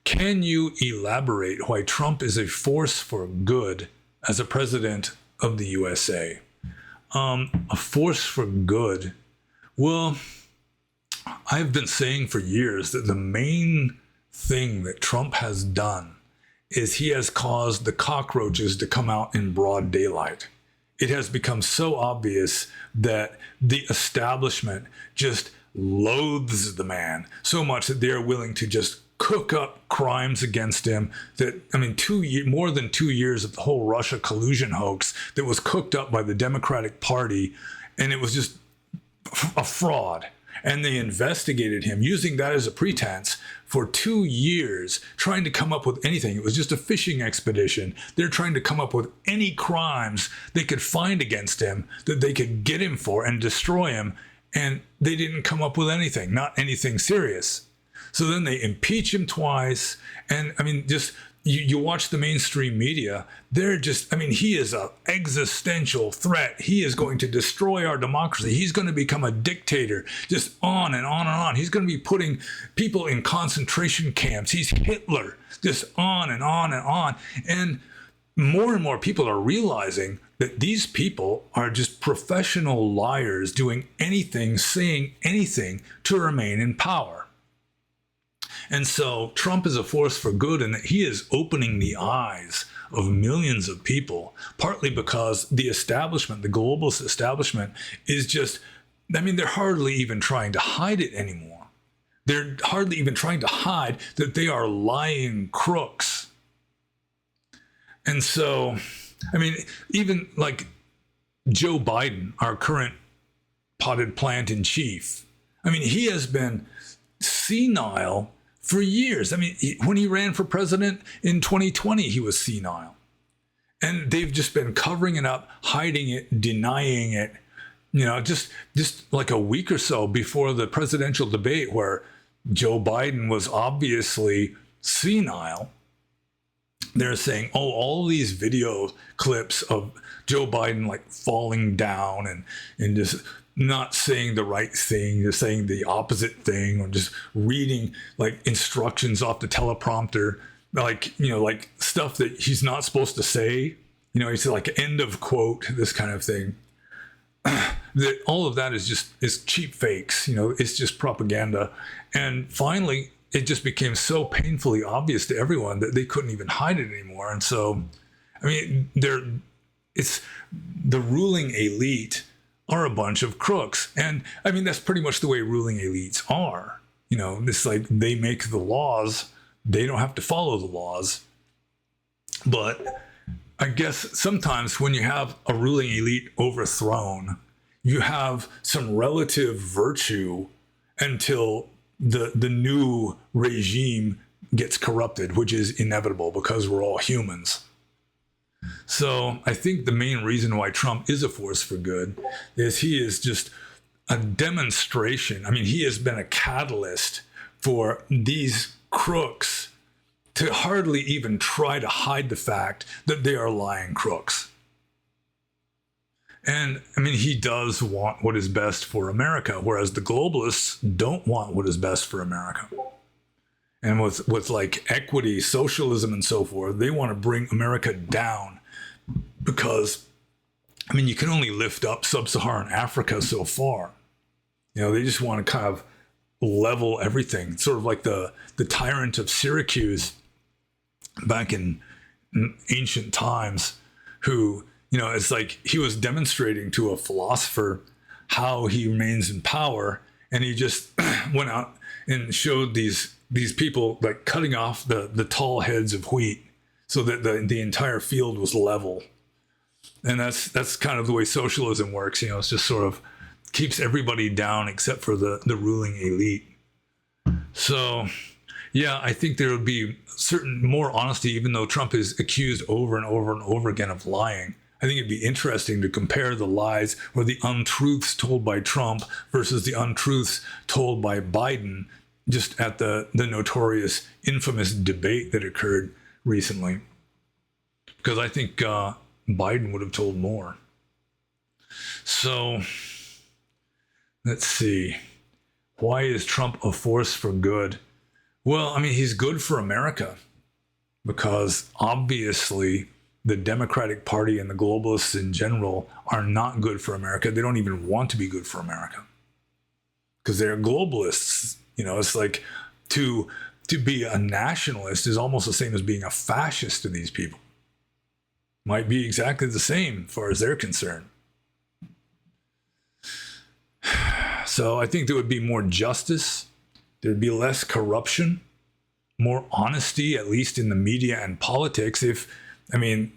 can you elaborate why Trump is a force for good as a president of the USA? A force for good? Well, I've been saying for years that the main thing that Trump has done is he has caused the cockroaches to come out in broad daylight. It has become so obvious that the establishment just loathes the man so much that they're willing to just cook up crimes against him. That, I mean, more than 2 years of the whole Russia collusion hoax that was cooked up by the Democratic Party, and it was just a fraud. And they investigated him using that as a pretense for 2 years, trying to come up with anything. It was just a fishing expedition. They're trying to come up with any crimes they could find against him that they could get him for and destroy him. And they didn't come up with anything, not anything serious. So then they impeach him twice. And I mean, just you watch the mainstream media, they're just, I mean, he is an existential threat. He is going to destroy our democracy. He's going to become a dictator, just on and on and on. He's going to be putting people in concentration camps. He's Hitler, just on and on and on. And more people are realizing that these people are just professional liars doing anything, saying anything to remain in power. And so Trump is a force for good, and that he is opening the eyes of millions of people, partly because the establishment, the globalist establishment, is just, I mean, they're hardly even trying to hide it anymore. They're hardly even trying to hide that they are lying crooks. And so, I mean, even like Joe Biden, our current potted plant in chief, I mean, he has been senile for years. I mean, when he ran for president in 2020, he was senile. And they've just been covering it up, hiding it, denying it, you know, just like a week or so before the presidential debate where Joe Biden was obviously senile. They're saying, oh, all these video clips of Joe Biden like falling down and just not saying the right thing, just saying the opposite thing, or just reading like instructions off the teleprompter, like, you know, like stuff that he's not supposed to say. You know, he's like end of quote, this kind of thing. That all of that is cheap fakes. You know, it's just propaganda. And finally, it just became so painfully obvious to everyone that they couldn't even hide it anymore. And so, I mean, it's the ruling elite are a bunch of crooks. And I mean, that's pretty much the way ruling elites are. it's like they make the laws, they don't have to follow the laws. But I guess sometimes when you have a ruling elite overthrown, you have some relative virtue until the new regime gets corrupted, which is inevitable because we're all humans. So I think the main reason why Trump is a force for good is he is just a demonstration. I mean, he has been a catalyst for these crooks to hardly even try to hide the fact that they are lying crooks. And I mean, he does want what is best for America, whereas the globalists don't want what is best for America. And with like equity, socialism, and so forth, they want to bring America down because, I mean, you can only lift up sub-Saharan Africa so far. They just want to kind of level everything, sort of like the tyrant of Syracuse back in ancient times, who, it's like he was demonstrating to a philosopher how he remains in power, and he just went out and showed these people like cutting off the tall heads of wheat so that the entire field was level. And that's kind of the way socialism works. It's just sort of keeps everybody down except for the ruling elite. So yeah, I think there would be certain more honesty, even though Trump is accused over and over and over again of lying. I think it'd be interesting to compare the lies or the untruths told by Trump versus the untruths told by Biden, just at the notorious, infamous debate that occurred recently. Because I think Biden would have told more. So let's see. Why is Trump a force for good? Well, I mean, he's good for America because obviously the Democratic Party and the globalists in general are not good for America. They don't even want to be good for America because they're globalists. It's like to be a nationalist is almost the same as being a fascist to these people. Might be exactly the same as far as they're concerned. So I think there would be more justice. There'd be less corruption, more honesty, at least in the media and politics. The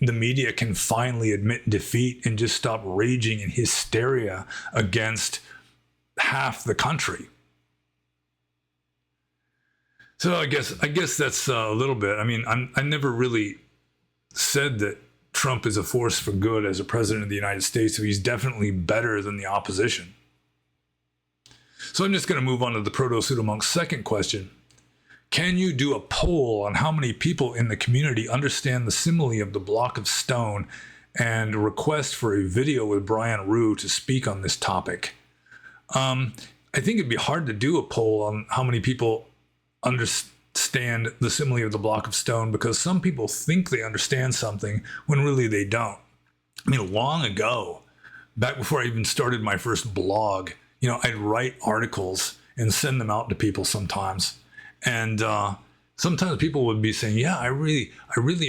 media can finally admit defeat and just stop raging in hysteria against half the country. So I guess that's a little bit. I mean, I never really said that Trump is a force for good as a president of the United States, so he's definitely better than the opposition. So I'm just going to move on to the proto-pseudo-monk's second question. Can you do a poll on how many people in the community understand the simile of the block of stone and request for a video with Brian Rue to speak on this topic? I think it'd be hard to do a poll on how many people understand the simile of the block of stone because some people think they understand something when really they don't. I mean, long ago, back before I even started my first blog, I'd write articles and send them out to people sometimes. And sometimes people would be saying, yeah, I really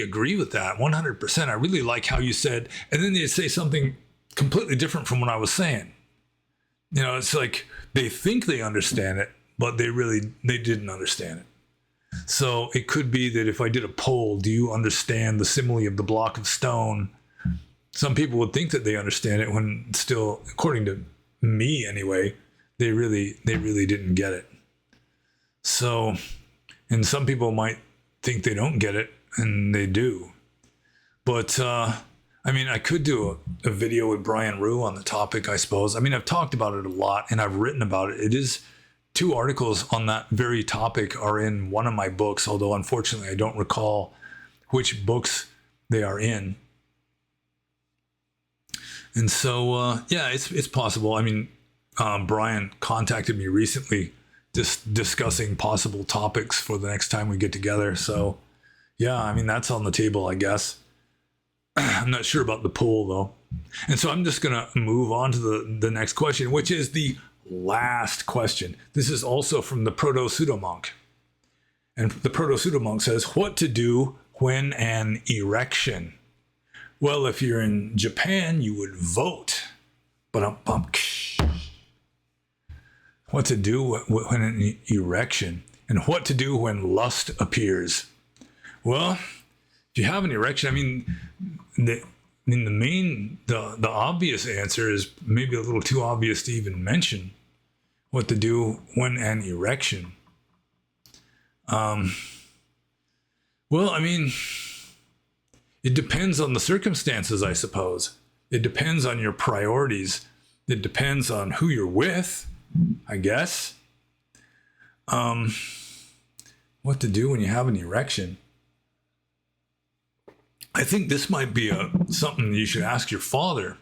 agree with that 100%. I really like how you said, and then they'd say something completely different from what I was saying. It's like they think they understand it, but they didn't understand it. So it could be that if I did a poll, do you understand the simile of the block of stone? Some people would think that they understand it when still, according to me anyway, they really didn't get it. So, and some people might think they don't get it, and they do. But, I could do a video with Brian Rue on the topic, I suppose. I've talked about it a lot, and I've written about it. It is 2 articles on that very topic are in one of my books, although unfortunately I don't recall which books they are in. And so, it's possible. Brian contacted me recently just discussing possible topics for the next time we get together. So, that's on the table, I guess. I'm not sure about the poll, though. And so I'm just going to move on to the next question, which is the last question. This is also from the proto-pseudo-monk. And the proto-pseudo-monk says, what to do when an erection? Well, if you're in Japan, you would vote. But when what to do when an erection, and what to do when lust appears. Well, if you have an erection, I mean, the obvious answer is maybe a little too obvious to even mention what to do when an erection. Well, I mean, it depends on the circumstances, I suppose. It depends on your priorities. It depends on who you're with, I guess. What to do when you have an erection? I think this might be something you should ask your father.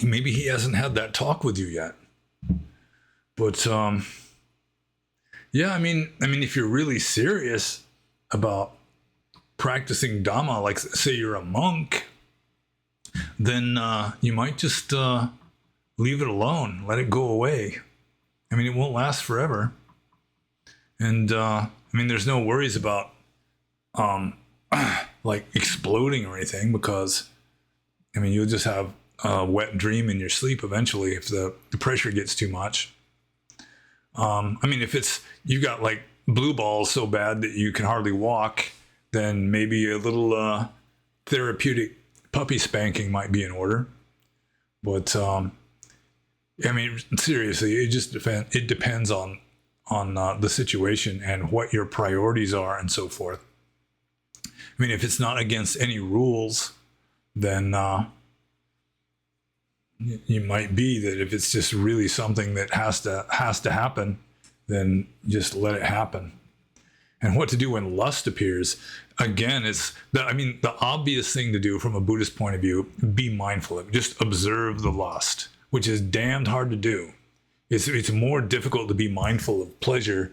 Maybe he hasn't had that talk with you yet. But yeah, I mean, if you're really serious about practicing Dhamma, like say you're a monk, then you might just leave it alone, let it go away. I mean, it won't last forever. And I mean, there's no worries about like exploding or anything, because I mean, you'll just have a wet dream in your sleep eventually if the pressure gets too much. I mean, if you got like blue balls so bad that you can hardly walk, then maybe a little therapeutic puppy spanking might be in order. But I mean, seriously, it just depends on the situation and what your priorities are and so forth. I mean, if it's not against any rules, then you might be that if it's just really something that has to happen, then just let it happen. And what to do when lust appears? Again, the obvious thing to do from a Buddhist point of view, be mindful of it. Just observe the lust, which is damned hard to do. It's more difficult to be mindful of pleasure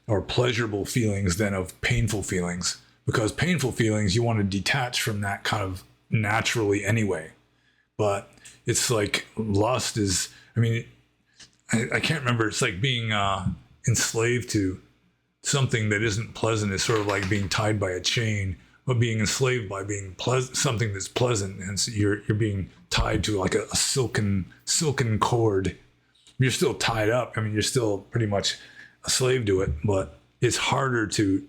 or pleasurable feelings than of painful feelings, because painful feelings, you want to detach from that kind of naturally anyway. But it's like lust is, I mean, I can't remember. It's like being enslaved to something that isn't pleasant. Is sort of like being tied by a chain, but being enslaved by being something that's pleasant. And so you're being tied to like a silken cord. You're still tied up. I mean, you're still pretty much a slave to it, but it's harder to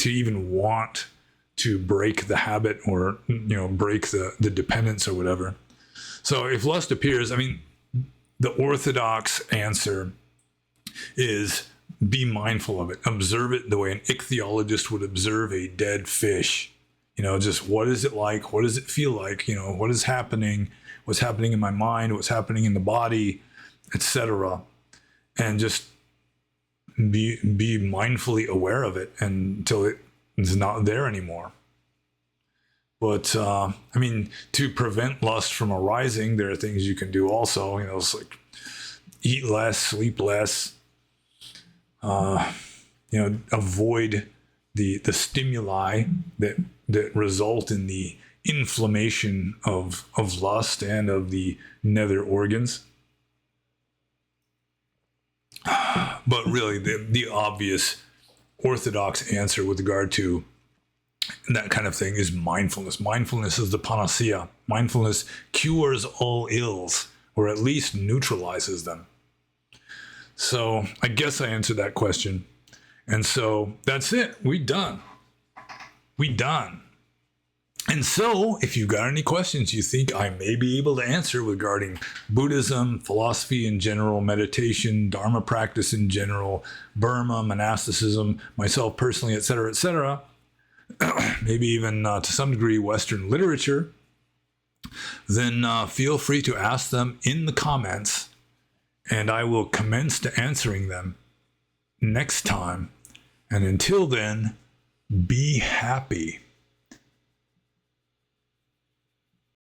even want to break the habit or, break the dependence or whatever. So if lust appears, I mean, the orthodox answer is be mindful of it. Observe it the way an ichthyologist would observe a dead fish. Just what is it like? What does it feel like? What is happening? What's happening in my mind? What's happening in the body, etc. And just be mindfully aware of it until it is not there anymore. But I mean, to prevent lust from arising, there are things you can do also. It's like eat less, sleep less. Avoid the stimuli that result in the inflammation of lust and of the nether organs. But really, the obvious orthodox answer with regard to that kind of thing is mindfulness. Mindfulness is the panacea. Mindfulness cures all ills, or at least neutralizes them. So I guess I answered that question. And so that's it. We done. And so if you've got any questions you think I may be able to answer regarding Buddhism, philosophy in general, meditation, Dharma practice in general, Burma, monasticism, myself personally, etc., maybe even to some degree Western literature, then feel free to ask them in the comments, and I will commence to answering them next time. And until then, be happy.